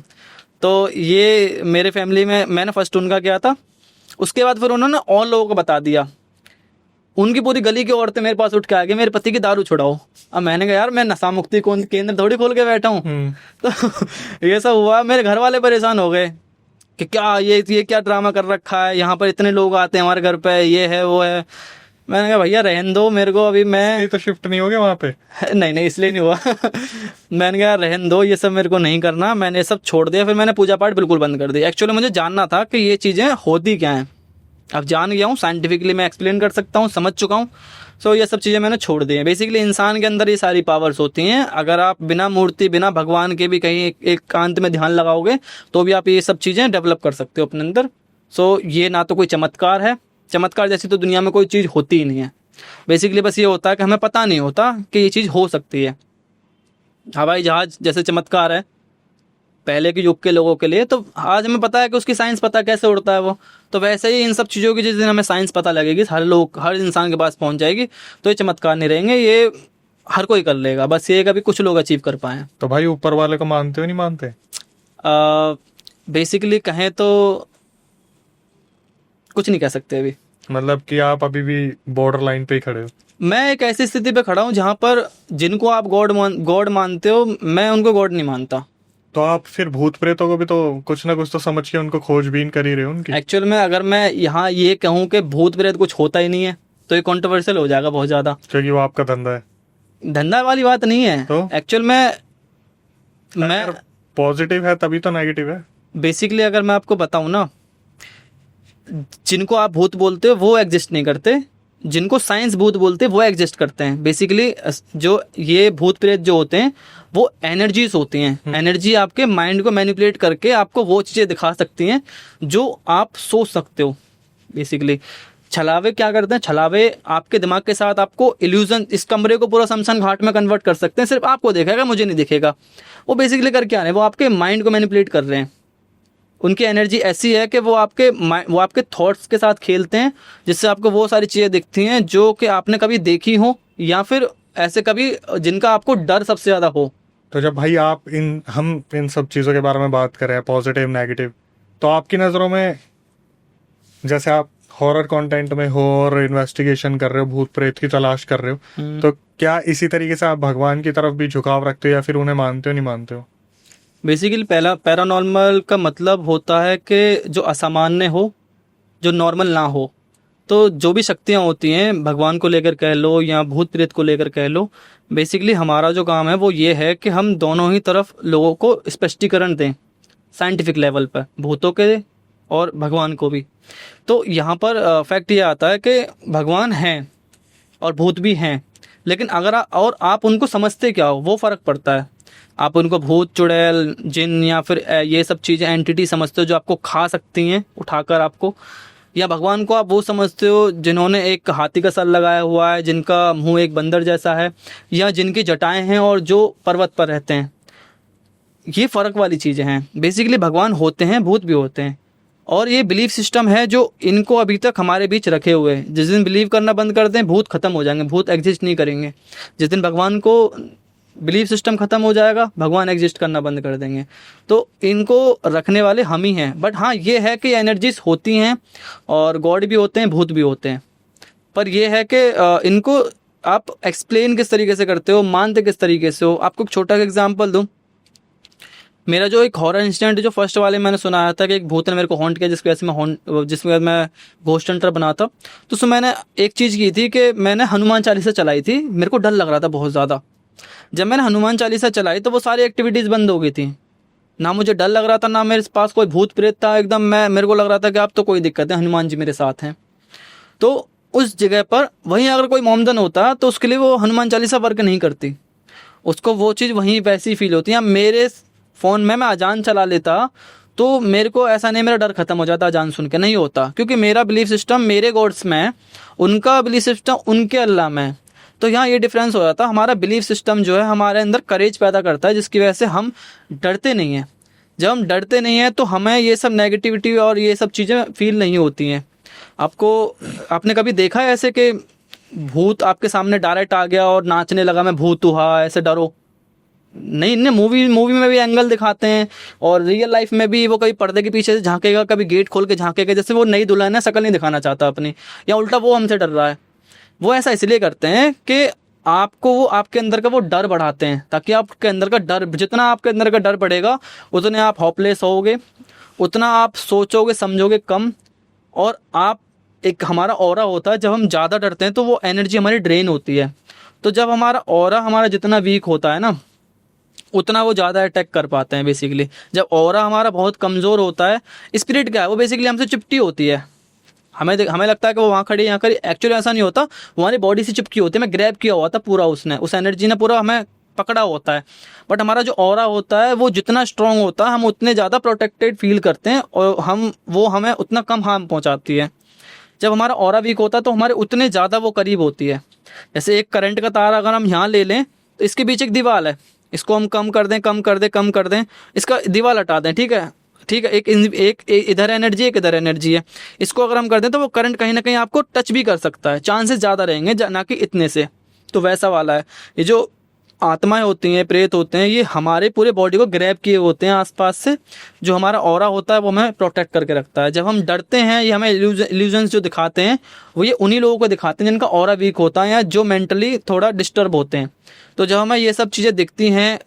तो ये मेरे फैमिली में मैंने फर्स्ट उनका किया था, उसके बाद फिर उन्होंने और लोगों को बता दिया। उनकी पूरी गली की औरतें मेरे पास उठ के आ गई, मेरे पति की दारू छुड़ाओ। अब मैंने कहा यार मैं नशा मुक्ति केंद्र थोड़ी खोल के बैठा हूँ। तो ये सब हुआ, मेरे घर वाले परेशान हो गए कि क्या ये क्या ड्रामा कर रखा है, यहाँ पर इतने लोग आते हैं हमारे घर पे, ये है वो है। मैंने कहा भैया रहने दो मेरे को, अभी मैं ये तो शिफ्ट नहीं हो गया वहाँ पे? नहीं इसलिए नहीं हुआ। मैंने कहा रहने दो, ये सब मेरे को नहीं करना, मैंने सब छोड़ दिया। फिर मैंने पूजा पाठ बिल्कुल बंद कर दिया। एक्चुअली मुझे जानना था कि ये चीज़ें होती क्या हैं। अब जान गया हूँ, साइंटिफिकली मैं एक्सप्लेन कर सकता हूँ, समझ चुका हूँ। सो ये सब चीज़ें मैंने छोड़ दी हैं। बेसिकली इंसान के अंदर ये सारी पावर्स होती हैं। अगर आप बिना मूर्ति बिना भगवान के भी कहीं एकांत में ध्यान लगाओगे तो भी आप ये सब चीज़ें डेवलप कर सकते हो अपने अंदर। सो ये ना तो कोई चमत्कार है, चमत्कार जैसी तो दुनिया में कोई चीज़ होती ही नहीं है। बेसिकली बस ये होता है कि हमें पता नहीं होता कि ये चीज़ हो सकती है। हवाई जहाज़ जैसे चमत्कार है पहले के युग के लोगों के लिए, तो आज हमें पता है कि उसकी साइंस पता कैसे उड़ता है वो। तो वैसे ही इन सब चीज़ों की जिस दिन हमें साइंस पता लगेगी, हर इंसान के पास पहुंच जाएगी, तो ये चमत्कार नहीं रहेंगे, ये हर कोई कर लेगा। बस ये कभी कुछ लोग अचीव कर पाए। तो भाई ऊपर वाले को मानते हो नहीं मानते? बेसिकली कहें तो कुछ नहीं कह सकते अभी। मतलब कि आप अभी भी बॉर्डर लाइन पे ही खड़े हो? मैं एक ऐसी स्थिति पे खड़ा हूँ जहाँ पर जिनको आप गॉड मानते हो, मैं उनको गॉड नहीं मानता। तो आप फिर भूत प्रेतों को भी तो कुछ ना कुछ तो समझ के उनको खोजबीन कर ही रहे हो उनकी। एक्चुअल में अगर मैं यहाँ ये कहूँ कि भूत प्रेत कुछ होता ही नहीं है तो ये कंट्रोवर्शियल हो जाएगा बहुत ज़्यादा, क्योंकि वो आपका धंधा है। धंधा वाली बात नहीं है। तो एक्चुअल में मैं पॉजिटिव है तभी तो नेगेटिव है। बेसिकली अगर मैं आपको बताऊँ ना, जिनको आप भूत बोलते हो वो एग्जिस्ट नहीं करते, जिनको साइंस भूत बोलते हैं वो एग्जिस्ट करते हैं। बेसिकली जो ये भूत प्रेत जो होते हैं वो एनर्जीज होती हैं। एनर्जी आपके माइंड को मैनिपुलेट करके आपको वो चीज़ें दिखा सकती हैं जो आप सोच सकते हो। बेसिकली छलावे क्या करते हैं, छलावे आपके दिमाग के साथ आपको इल्यूजन, इस कमरे को पूरा शमशान घाट में कन्वर्ट कर सकते हैं। सिर्फ आपको देखेगा, मुझे नहीं दिखेगा। वो बेसिकली कर क्या रहे हैं, वो आपके माइंड को मैनिपुलेट कर रहे हैं। उनकी एनर्जी ऐसी है कि वो आपके थॉट्स के साथ खेलते हैं, जिससे आपको वो सारी चीज़ें दिखती हैं जो कि आपने कभी देखी हो, या फिर ऐसे कभी जिनका आपको डर सबसे ज़्यादा हो। तो जब भाई हम इन सब चीज़ों के बारे में बात कर रहे हैं, पॉजिटिव नेगेटिव, तो आपकी नज़रों में जैसे आप हॉरर कंटेंट में हो और इन्वेस्टिगेशन कर रहे हो, भूत प्रेत की तलाश कर रहे हो, तो क्या इसी तरीके से आप भगवान की तरफ भी झुकाव रखते हो या फिर उन्हें मानते हो नहीं मानते हो? बेसिकली पहला पैरानॉर्मल का मतलब होता है कि जो असामान्य हो, जो नॉर्मल ना हो। तो जो भी शक्तियाँ होती हैं, भगवान को लेकर कह लो या भूत प्रेत को लेकर कह लो, बेसिकली हमारा जो काम है वो ये है कि हम दोनों ही तरफ लोगों को स्पष्टीकरण दें साइंटिफिक लेवल पर, भूतों के और भगवान को भी। तो यहाँ पर फैक्ट ये आता है कि भगवान हैं और भूत भी हैं, लेकिन अगर आप उनको समझते क्या हो, वो फ़र्क पड़ता है। आप उनको भूत चुड़ैल जिन या फिर ये सब चीज़ें एंटिटी समझते हो जो आपको खा सकती हैं उठाकर आपको, या भगवान को आप वो समझते हो जिन्होंने एक हाथी का सर लगाया हुआ है, जिनका मुंह एक बंदर जैसा है, या जिनकी जटाएं हैं और जो पर्वत पर रहते हैं। ये फ़र्क वाली चीज़ें हैं। बेसिकली भगवान होते हैं, भूत भी होते हैं, और ये बिलीफ सिस्टम है जो इनको अभी तक हमारे बीच रखे हुए हैं। जिस दिन बिलीव करना बंद कर दें, भूत खत्म हो जाएंगे, भूत एग्जिस्ट नहीं करेंगे। जिस दिन भगवान को बिलीफ सिस्टम खत्म हो जाएगा, भगवान एग्जिस्ट करना बंद कर देंगे। तो इनको रखने वाले हम ही हैं। बट हाँ, ये है कि एनर्जीज होती हैं और गॉड भी होते हैं, भूत भी होते हैं। पर ये है कि इनको आप एक्सप्लेन किस तरीके से करते हो, मानते किस तरीके से हो। आपको एक छोटा सा एग्जाम्पल दूँ। मेरा जो एक हॉरर इंसिडेंट जो फर्स्ट वाले मैंने सुनाया था कि एक भूत ने मेरे को हॉन्ट किया, जिसकी वजह से मैं घोस्ट हंटर बना था। तो उसमें मैंने एक चीज़ की थी कि मैंने हनुमान चालीसा चलाई थी। मेरे को डर लग रहा था बहुत ज़्यादा। जब मैंने हनुमान चालीसा चलाई तो वो सारी एक्टिविटीज़ बंद हो गई थी। ना मुझे डर लग रहा था, ना मेरे पास कोई भूत प्रेत था। एकदम मेरे को लग रहा था कि अब तो कोई दिक्कत है, हनुमान जी मेरे साथ हैं। तो उस जगह पर वहीं अगर कोई मोमदन होता तो उसके लिए वो हनुमान चालीसा वर्क नहीं करती, उसको वो चीज़ वहीं वैसी फील होती है। मेरे फ़ोन में मैं अजान चला लेता तो मेरे को ऐसा नहीं मेरा डर खत्म हो जाता अजान सुन के, नहीं होता। क्योंकि मेरा बिलीफ सिस्टम मेरे गॉड्स में है, उनका बिलीफ सिस्टम उनके अल्लाह में है। तो यहाँ ये डिफरेंस हो जाता है। हमारा बिलीफ सिस्टम जो है हमारे अंदर करेज पैदा करता है, जिसकी वजह से हम डरते नहीं हैं। जब हम डरते नहीं हैं तो हमें ये सब नेगेटिविटी और ये सब चीज़ें फील नहीं होती हैं। आपने कभी देखा है ऐसे कि भूत आपके सामने डायरेक्ट आ गया और नाचने लगा, मैं भूत हुआ, ऐसे डरो? नहीं, इन्हें मूवी में भी एंगल दिखाते हैं और रियल लाइफ में भी वो कभी पर्दे के पीछे से झांकेगा, कभी गेट खोल के झांकेगा, जैसे वो नई दुल्हन है, शक्ल नहीं दिखाना चाहता अपनी, या उल्टा वो हमसे डर रहा है। वो ऐसा इसलिए करते हैं कि वो आपके अंदर का वो डर बढ़ाते हैं, ताकि आपके अंदर का डर, जितना आपके अंदर का डर बढ़ेगा उतने आप होपलेस होगे उतना आप सोचोगे समझोगे कम। और आप एक हमारा ऑरा होता है, जब हम ज़्यादा डरते हैं तो वो एनर्जी हमारी ड्रेन होती है। तो जब हमारा ऑरा हमारा जितना वीक होता है ना, उतना वो ज़्यादा अटैक कर पाते हैं बेसिकली। जब ऑरा हमारा बहुत कमज़ोर होता है, स्पिरिट क्या है, वो बेसिकली हमसे चिपटी होती है। हमें लगता है कि वो वहाँ खड़ी यहाँ खड़ी, एक्चुअली ऐसा नहीं होता। वो हमारी बॉडी से चिपकी होती है, मैं ग्रैब किया हुआ था पूरा, उसने उस एनर्जी ने पूरा हमें पकड़ा होता है। बट हमारा जो ऑरा होता है वो जितना स्ट्रांग होता है, हम उतने ज़्यादा प्रोटेक्टेड फील करते हैं और हमें उतना कम हार्म पहुँचाती है। जब हमारा ऑरा वीक होता है तो हमारे उतने ज़्यादा वो करीब होती है। जैसे एक करंट का तार अगर हम यहाँ ले लें तो इसके बीच एक दीवार है, इसको हम कम कर दें कम कर दें कम कर दें, इसका दीवार हटा दें, ठीक है ठीक है, एक इधर एनर्जी एक इधर एनर्जी है, इसको अगर हम कर दें तो वो करंट कहीं ना कहीं आपको टच भी कर सकता है, चांसेस ज़्यादा रहेंगे ना कि इतने से। तो वैसा वाला है ये जो आत्माएं होती हैं, प्रेत होते हैं, ये हमारे पूरे बॉडी को ग्रैब किए होते हैं आसपास से। जो हमारा ऑरा होता है वो हमें प्रोटेक्ट करके रखता है। जब हम डरते हैं, ये हमें इल्यूजन्स जो दिखाते हैं वो ये उन्हीं लोगों को दिखाते हैं जिनका ऑरा वीक होता है या जो मेंटली थोड़ा डिस्टर्ब होते हैं। तो जब हमें ये सब चीज़ें दिखती हैं,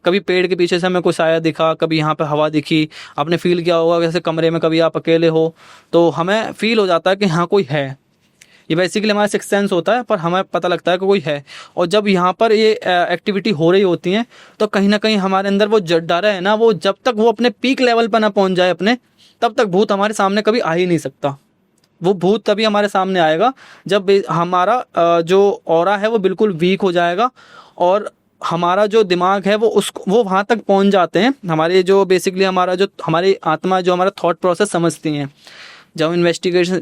कभी पेड़ के पीछे से हमें कोई साया दिखा, कभी यहाँ पे हवा दिखी, आपने फील किया होगा जैसे कमरे में कभी आप अकेले हो तो हमें फील हो जाता है कि हाँ कोई है। ये बेसिकली हमारा सिक्स सेंस होता है, पर हमें पता लगता है कि कोई है। और जब यहाँ पर ये एक्टिविटी हो रही होती है तो कहीं ना कहीं हमारे अंदर वो डर है ना, वो जब तक वो अपने पीक लेवल पर ना पहुँच जाए अपने, तब तक भूत हमारे सामने कभी आ ही नहीं सकता। वो भूत तभी हमारे सामने आएगा जब हमारा जो ऑरा है वो बिल्कुल वीक हो जाएगा और हमारा जो दिमाग है वो वहाँ तक पहुँच जाते हैं। हमारे जो बेसिकली हमारी आत्मा जो हमारा थॉट प्रोसेस समझती हैं, जब हम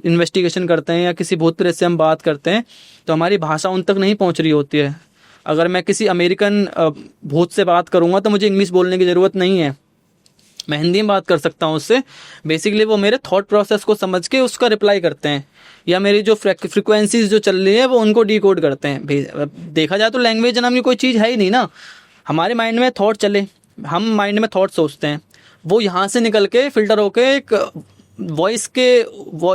इन्वेस्टिगेशन करते हैं या किसी भूत प्रेत से हम बात करते हैं तो हमारी भाषा उन तक नहीं पहुंच रही होती है। अगर मैं किसी अमेरिकन भूत से बात करूंगा तो मुझे इंग्लिश बोलने की ज़रूरत नहीं है, मैं हिंदी में बात कर सकता हूँ उससे। बेसिकली वो मेरे थॉट प्रोसेस को समझ के उसका रिप्लाई करते हैं, या मेरी जो फ्रिक्वेंसीज जो चल रही है वो उनको डिकोड करते हैं। देखा जाए तो लैंग्वेज नाम की कोई चीज़ है ही नहीं ना। हमारे माइंड में थॉट चले, हम माइंड में थॉट सोचते हैं, वो यहाँ से निकल के फिल्टर होके एक वॉइस के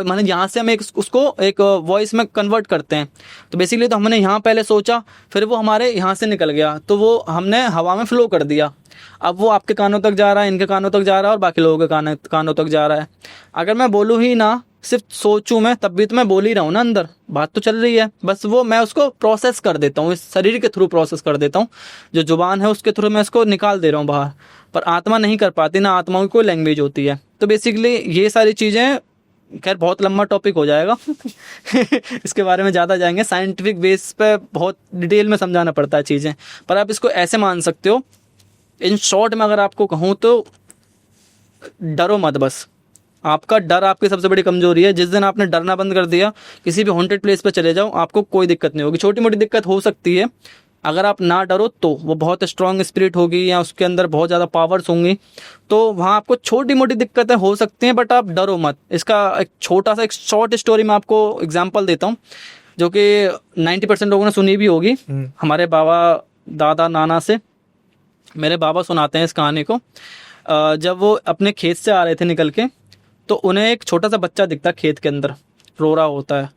माने यहाँ से हम उसको एक वॉइस में कन्वर्ट करते हैं। तो बेसिकली तो हमने यहाँ पहले सोचा, फिर वो हमारे यहाँ से निकल गया, तो वो हमने हवा में फ्लो कर दिया। अब वो आपके कानों तक जा रहा है, इनके कानों तक जा रहा है और बाकी लोगों के कानों तक जा रहा है। अगर मैं बोलूँ ही ना, सिर्फ सोचूं मैं, तब भी तो मैं बोल ही रहा हूँ ना, अंदर बात तो चल रही है, बस वो मैं उसको प्रोसेस कर देता हूँ, इस शरीर के थ्रू प्रोसेस कर देता हूँ, जो जुबान है उसके थ्रू मैं इसको निकाल दे रहा हूँ बाहर। पर आत्मा नहीं कर पाती ना, आत्माओं की कोई लैंग्वेज होती है। तो बेसिकली ये सारी चीज़ें, खैर बहुत लंबा टॉपिक हो जाएगा इसके बारे में ज़्यादा जाएंगे, साइंटिफिक बेस पे बहुत डिटेल में समझाना पड़ता है चीज़ें। पर आप इसको ऐसे मान सकते हो, इन शॉर्ट में अगर आपको कहूँ तो डरो मत बस। आपका डर आपकी सबसे बड़ी कमजोरी है। जिस दिन आपने डरना बंद कर दिया, किसी भी हॉन्टेड प्लेस पर चले जाओ, आपको कोई दिक्कत नहीं होगी। छोटी मोटी दिक्कत हो सकती है, अगर आप ना डरो तो वो बहुत स्ट्रांग स्पिरिट होगी या उसके अंदर बहुत ज़्यादा पावर्स होंगी, तो वहाँ आपको छोटी मोटी दिक्कतें हो सकती हैं, बट आप डरो मत। इसका एक छोटा सा एक शॉर्ट स्टोरी मैं आपको एग्जांपल देता हूँ, जो कि 90% लोगों ने सुनी भी होगी हमारे बाबा दादा नाना से। मेरे बाबा सुनाते हैं इस कहानी को। जब वो अपने खेत से आ रहे थे निकल के, तो उन्हें एक छोटा सा बच्चा दिखता खेत के अंदर रो रहा होता है।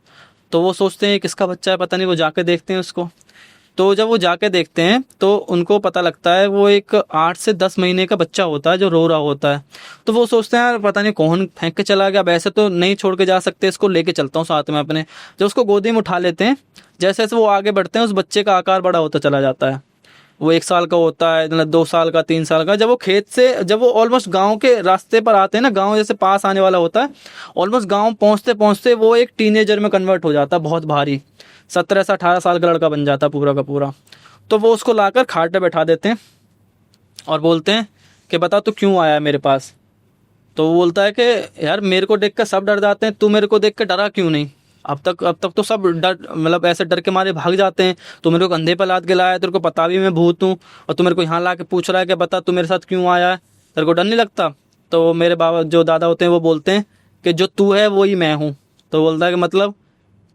तो वो सोचते हैं किसका बच्चा है, पता नहीं। वो जाके देखते हैं उसको। तो जब वो जाके देखते हैं तो उनको पता लगता है वो एक 8 से 10 महीने का बच्चा होता है जो रो रहा होता है। तो वो सोचते हैं यार पता नहीं कौन फेंक के चला गया, वैसे तो नहीं छोड़ के जा सकते, इसको लेके चलता हूँ साथ में अपने। जब उसको गोदी में उठा लेते हैं, जैसे जैसे वो आगे बढ़ते हैं उस बच्चे का आकार बड़ा होता चला जाता है। वो 1 साल का होता है, मतलब 2 साल का, 3 साल का। जब वो खेत से, जब वो ऑलमोस्ट गांव के रास्ते पर आते हैं ना, गांव जैसे पास आने वाला होता है, ऑलमोस्ट गांव पहुंचते पहुंचते वो एक टीनेजर में कन्वर्ट हो जाता है, बहुत भारी 17 से 18 साल का लड़का बन जाता है पूरा का पूरा। तो वो उसको लाकर खाट पे बैठा देते हैं और बोलते हैं कि बता तू क्यों आया है मेरे पास। तो वो बोलता है कि यार मेरे को देख कर सब डर जाते हैं, तू मेरे को देख कर डरा क्यों नहीं। अब तक तो सब डर, मतलब ऐसे डर के मारे भाग जाते हैं। तू मेरे को कंधे पर लाद के लाया, तेरे को पता भी मैं भूत हूँ, और तू मेरे को यहाँ ला के पूछ रहा है कि बता तू मेरे साथ क्यों आया है, तेरे को डर नहीं लगता। तो मेरे बाबा जो दादा होते हैं वो बोलते हैं कि जो तू है वही मैं हूँ। तो बोलता है कि मतलब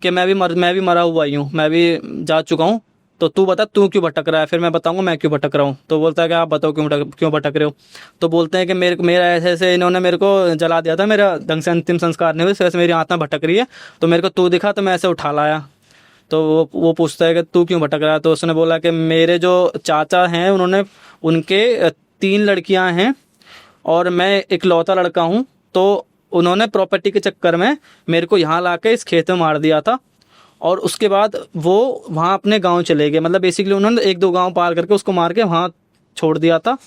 कि मैं भी मरा हुआ ही हूँ, मैं भी जा चुका हूँ, तो तू बता तू क्यों भटक रहा है, फिर मैं बताऊंगा मैं क्यों भटक रहा हूँ। तो बोलता है कि आप बताओ क्यों भटक रहे हो। तो बोलते हैं कि मेरा ऐसे ऐसे इन्होंने मेरे को जला दिया था, मेरा ढंग से अंतिम संस्कार नहीं हुआ, इस वजह से मेरी आत्मा भटक रही है, तो मेरे को तू दिखा तो मैं ऐसे उठा लाया। तो वो पूछता है कि तू क्यों भटक रहा है। तो उसने बोला कि मेरे जो चाचा हैं उनके 3 लड़कियां हैं और मैं इकलौता लड़का हूँ, तो उन्होंने प्रॉपर्टी के चक्कर में मेरे को यहाँ ला के इस खेत में मार दिया था। और उसके बाद वो वहाँ अपने गांव चले गए, मतलब बेसिकली उन्होंने 1-2 गांव पार करके उसको मार के वहाँ छोड़ दिया था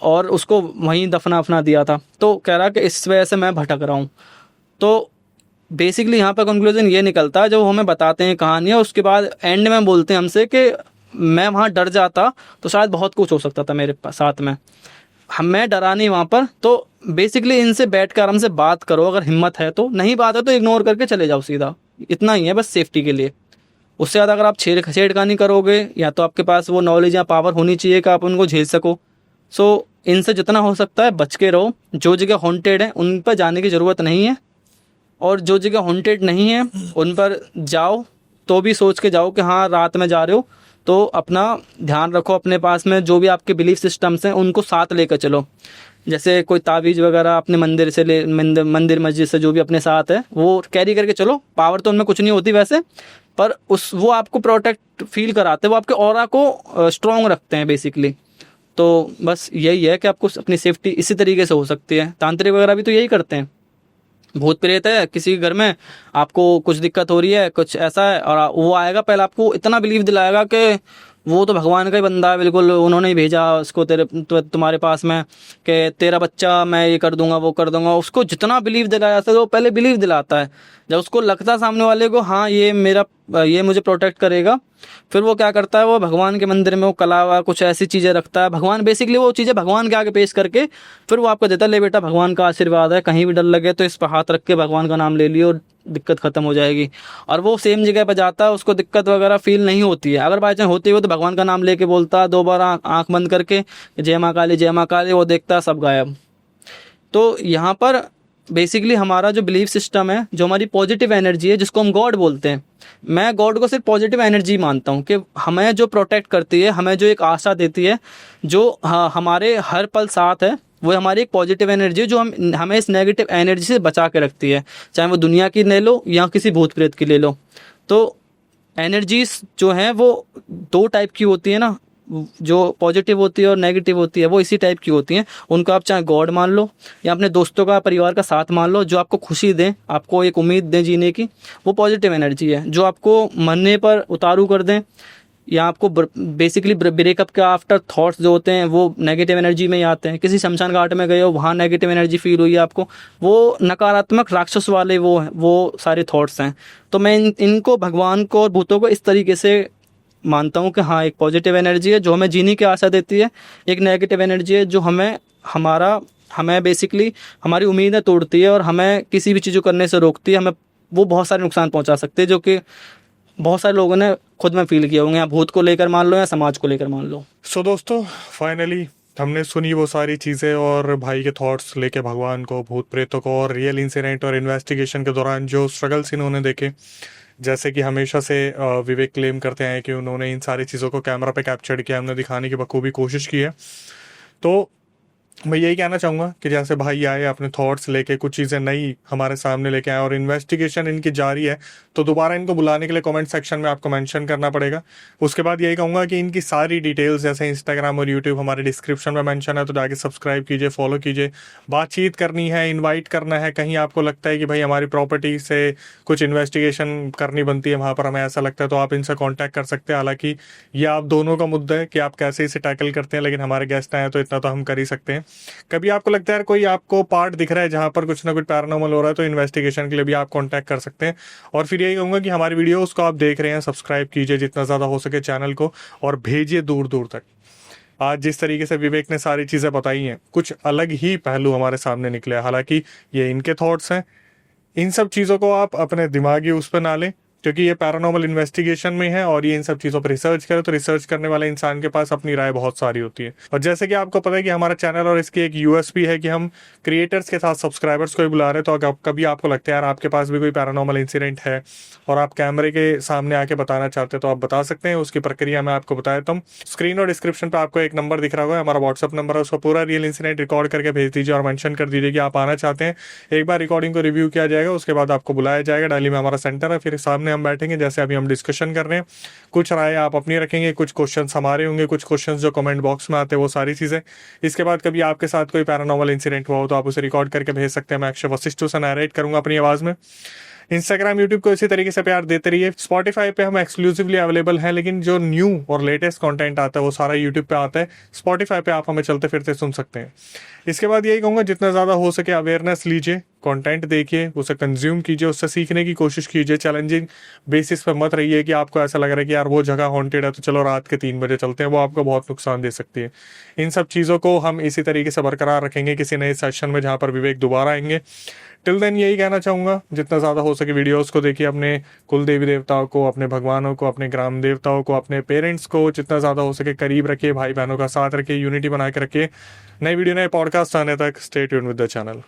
और उसको वहीं दफना दिया था। तो कह रहा कि इस वजह से मैं भटक रहा हूँ। तो बेसिकली यहाँ पर कंक्लूजन ये निकलता है, जो हमें बताते हैं कहानियाँ, उसके बाद एंड में बोलते हैं हमसे कि मैं वहाँ डर जाता तो शायद बहुत कुछ हो सकता था मेरे साथ में। मैं डरा नहीं वहाँ पर। तो बेसिकली इनसे बैठ कर आराम से बात करो, अगर हिम्मत है तो, नहीं बात है तो इग्नोर करके चले जाओ सीधा। इतना ही है बस सेफ्टी के लिए। उससे ज़्यादा अगर आप छेड़खानी करोगे, या तो आपके पास वो नॉलेज या पावर होनी चाहिए कि आप उनको झेल सको। सो इनसे जितना हो सकता है बच के रहो। जो जगह हॉन्टेड है उन पर जाने की ज़रूरत नहीं है, और जो जगह हॉन्टेड नहीं है उन पर जाओ तो भी सोच के जाओ कि हाँ रात में जा रहे हो, तो अपना ध्यान रखो। अपने पास में जो भी आपके बिलीफ सिस्टम्स हैं उनको साथ लेकर चलो। जैसे कोई तावीज़ वगैरह अपने मंदिर से मंदिर मस्जिद से जो भी अपने साथ है वो कैरी करके चलो। पावर तो उनमें कुछ नहीं होती वैसे, पर वो आपको प्रोटेक्ट फील कराते हैं, वो आपके ऑरा को स्ट्रॉन्ग रखते हैं बेसिकली। तो बस यही है कि आपको अपनी सेफ्टी इसी तरीके से हो सकती है। तांत्रिक वगैरह भी तो यही करते हैं। भूत प्रेत है किसी के घर में, आपको कुछ दिक्कत हो रही है, कुछ ऐसा है, और वो आएगा पहले आपको इतना बिलीव दिलाएगा कि वो तो भगवान का ही बंदा है बिल्कुल, उन्होंने ही भेजा उसको तुम्हारे पास में, कि तेरा बच्चा मैं ये कर दूंगा वो कर दूंगा। उसको जितना बिलीव दिलाया जाता है वो पहले बिलीव दिलाता है। जब उसको लगता है सामने वाले को हाँ ये मुझे प्रोटेक्ट करेगा, फिर वो क्या करता है, वो भगवान के मंदिर में वो कलावा कुछ ऐसी चीज़ें रखता है। भगवान बेसिकली वो चीज़ें भगवान के आगे पेश करके फिर वो आपको देता है, ले बेटा भगवान का आशीर्वाद है, कहीं भी डर लगे तो इस पर हाथ रख के भगवान का नाम ले लियो, दिक्कत खत्म हो जाएगी। और वो सेम जगह पर जाता है, उसको दिक्कत वगैरह फील नहीं होती है। अगर बाई चांस होती है तो भगवान का नाम लेके बोलता है 2 बार आँख बंद करके, जय माँ काली जय माँ काली, वो देखता है सब गायब। तो यहाँ पर बेसिकली हमारा जो बिलीफ सिस्टम है, जो हमारी पॉजिटिव एनर्जी है जिसको हम गॉड बोलते हैं, मैं गॉड को सिर्फ पॉजिटिव एनर्जी मानता हूँ कि हमें जो प्रोटेक्ट करती है, हमें जो एक आशा देती है, जो हमारे हर पल साथ है, वो हमारी एक पॉजिटिव एनर्जी है जो हमें इस नेगेटिव एनर्जी से बचा के रखती है, चाहे वो दुनिया की ले लो या किसी भूत प्रेत की ले लो। तो एनर्जीज जो हैं वो 2 टाइप की होती है ना, जो पॉजिटिव होती है और नेगेटिव होती है, वो इसी टाइप की होती हैं। उनको आप चाहे गॉड मान लो या अपने दोस्तों का परिवार का साथ मान लो, जो आपको खुशी दें, आपको एक उम्मीद दें जीने की, वो पॉजिटिव एनर्जी है। जो आपको मरने पर उतारू कर दें या आपको बेसिकली ब्रेकअप के आफ्टर थॉट्स जो होते हैं वो नेगेटिव एनर्जी में ही आते हैं। किसी शमशान घाट में गए हो, वहाँ नेगेटिव एनर्जी फील हुई है आपको, वो नकारात्मक राक्षस वाले वो सारे थॉट्स हैं। तो मैं इनको भगवान को और भूतों को इस तरीके से मानता हूँ कि हाँ एक पॉजिटिव एनर्जी है जो हमें जीने की आशा देती है, एक नेगेटिव एनर्जी है जो हमें बेसिकली हमारी उम्मीदें तोड़ती है और हमें किसी भी चीज़ को करने से रोकती है। हमें वो बहुत सारे नुकसान पहुँचा सकते हैं, जो कि बहुत सारे लोगों ने खुद में फील किया होंगे, या भूत को लेकर मान लो या समाज को लेकर मान लो। सो दोस्तों, फाइनली हमने सुनी वो सारी चीज़ें और भाई के थॉट्स लेके भगवान को, भूत प्रेतों को, और रियल इंसिडेंट और इन्वेस्टिगेशन के दौरान जो स्ट्रगल्स इन्होंने देखे। जैसे कि हमेशा से विवेक क्लेम करते हैं कि उन्होंने इन सारी चीज़ों को कैमरा पे कैप्चर किया, हमने दिखाने की बखूबी कोशिश की है। तो मैं यही कहना चाहूँगा कि जैसे भाई आए अपने थॉट्स लेके, कुछ चीज़ें नई हमारे सामने लेके आए और इन्वेस्टिगेशन इनकी जारी है, तो दोबारा इनको बुलाने के लिए कमेंट सेक्शन में आपको मेंशन करना पड़ेगा। उसके बाद यही कहूँगा कि इनकी सारी डिटेल्स जैसे इंस्टाग्राम और यूट्यूब हमारे डिस्क्रिप्शन में मेंशन है, तो जाके सब्सक्राइब कीजिए, फॉलो कीजिए। बातचीत करनी है, इन्वाइट करना है, कहीं आपको लगता है कि भाई हमारी प्रॉपर्टी से कुछ इन्वेस्टिगेशन करनी बनती है, वहाँ पर हमें ऐसा लगता है, तो आप इनसे कॉन्टैक्ट कर सकते हैं। हालांकि ये आप दोनों का मुद्दा है कि आप कैसे इसे टैकल करते हैं, लेकिन हमारे गेस्ट आए तो इतना तो हम कर ही सकते हैं। कभी आपको लगता है यार कोई आपको पार्ट दिख रहा है जहां पर कुछ ना कुछ पैरानॉर्मल हो रहा है, तो इन्वेस्टिगेशन के लिए भी आप कांटेक्ट कर सकते हैं। और फिर यही कहूंगा कि हमारी वीडियोस को आप देख रहे हैं, सब्सक्राइब कीजिए जितना ज़्यादा हो सके चैनल को, और भेजिए दूर दूर तक। आज जिस तरीके से विवेक ने सारी चीज़ें बताई हैं, कुछ अलग ही पहलू हमारे सामने निकले। हालांकि ये इनके थॉट्स हैं, इन सब चीज़ों को आप अपने दिमागी उस पर ना लें, क्योंकि ये पैरानॉर्मल इन्वेस्टिगेशन में है और ये इन सब चीज़ों पर रिसर्च करे, तो रिसर्च करने वाले इंसान के पास अपनी राय बहुत सारी होती है। और जैसे कि आपको पता है कि हमारा चैनल और इसकी एक यूएसपी है कि हम क्रिएटर्स के साथ सब्सक्राइबर्स को भी बुला रहे हैं। तो अगर कभी आपको लगता है यार आपके पास भी कोई पैरानॉर्मल इंसिडेंट है और आप कैमरे के सामने आके बताना चाहते हैं, तो आप बता सकते हैं। उसकी प्रक्रिया मैं आपको बताया, तो स्क्रीन और डिस्क्रिप्शन पर आपको एक नंबर दिख रहा होगा, हमारा व्हाट्सअप नंबर है, उसको पूरा रियल इंसिडेंट रिकॉर्ड करके भेज दीजिए और मेंशन कर दीजिए कि आप आना चाहते हैं। एक बार रिकॉर्डिंग को रिव्यू किया जाएगा, उसके बाद आपको बुलाया जाएगा। दिल्ली में हमारा सेंटर है, फिर सामने सामने हम बैठेंगे, जैसे अभी हम डिस्कशन कर रहे हैं, कुछ राय आप अपनी रखेंगे, कुछ क्वेश्चंस हमारे होंगे, कुछ क्वेश्चंस जो कमेंट बॉक्स में आते हैं, वो सारी चीज़ें। इसके बाद कभी आपके साथ कोई पैरानॉर्मल इंसिडेंट हुआ हो तो आप उसे रिकॉर्ड करके भेज सकते हैं, मैं अक्षय वशिष्ठ उसे नरेट करूंगा अपनी आवाज़ में। इंस्टाग्राम यूट्यूब को इसी तरीके से प्यार देते रहिए। स्पॉटिफाई पे हम एक्सक्लूसिवली अवेलेबल हैं, लेकिन जो न्यू और लेटेस्ट कंटेंट आता है वो सारा यूट्यूब पे आता है। स्पॉटिफाई पे आप हमें चलते फिरते सुन सकते हैं। इसके बाद यही कहूँगा, जितना ज़्यादा हो सके अवेयरनेस लीजिए, कंटेंट देखिए, उसे कंज्यूम कीजिए, उससे सीखने की कोशिश कीजिए। चैलेंजिंग बेसिस पर मत रहिए कि आपको ऐसा लग रहा है कि यार वो जगह हॉन्टेड है तो चलो रात के 3 बजे चलते हैं, वो आपको बहुत नुकसान दे सकती है। इन सब चीज़ों को हम इसी तरीके से बरकरार रखेंगे किसी नए सेशन में जहाँ पर विवेक दोबारा आएंगे। टिल देन यही कहना चाहूँगा, जितना ज़्यादा हो सके वीडियोस को देखिए, अपने कुल देवी देवताओं को, अपने भगवानों को, अपने ग्राम देवताओं को, अपने पेरेंट्स को जितना ज़्यादा हो सके करीब रखिए, भाई बहनों का साथ रखिए, यूनिटी बना के रखिए। नई वीडियो नए पॉडकास्ट आने तक stay tuned with the channel.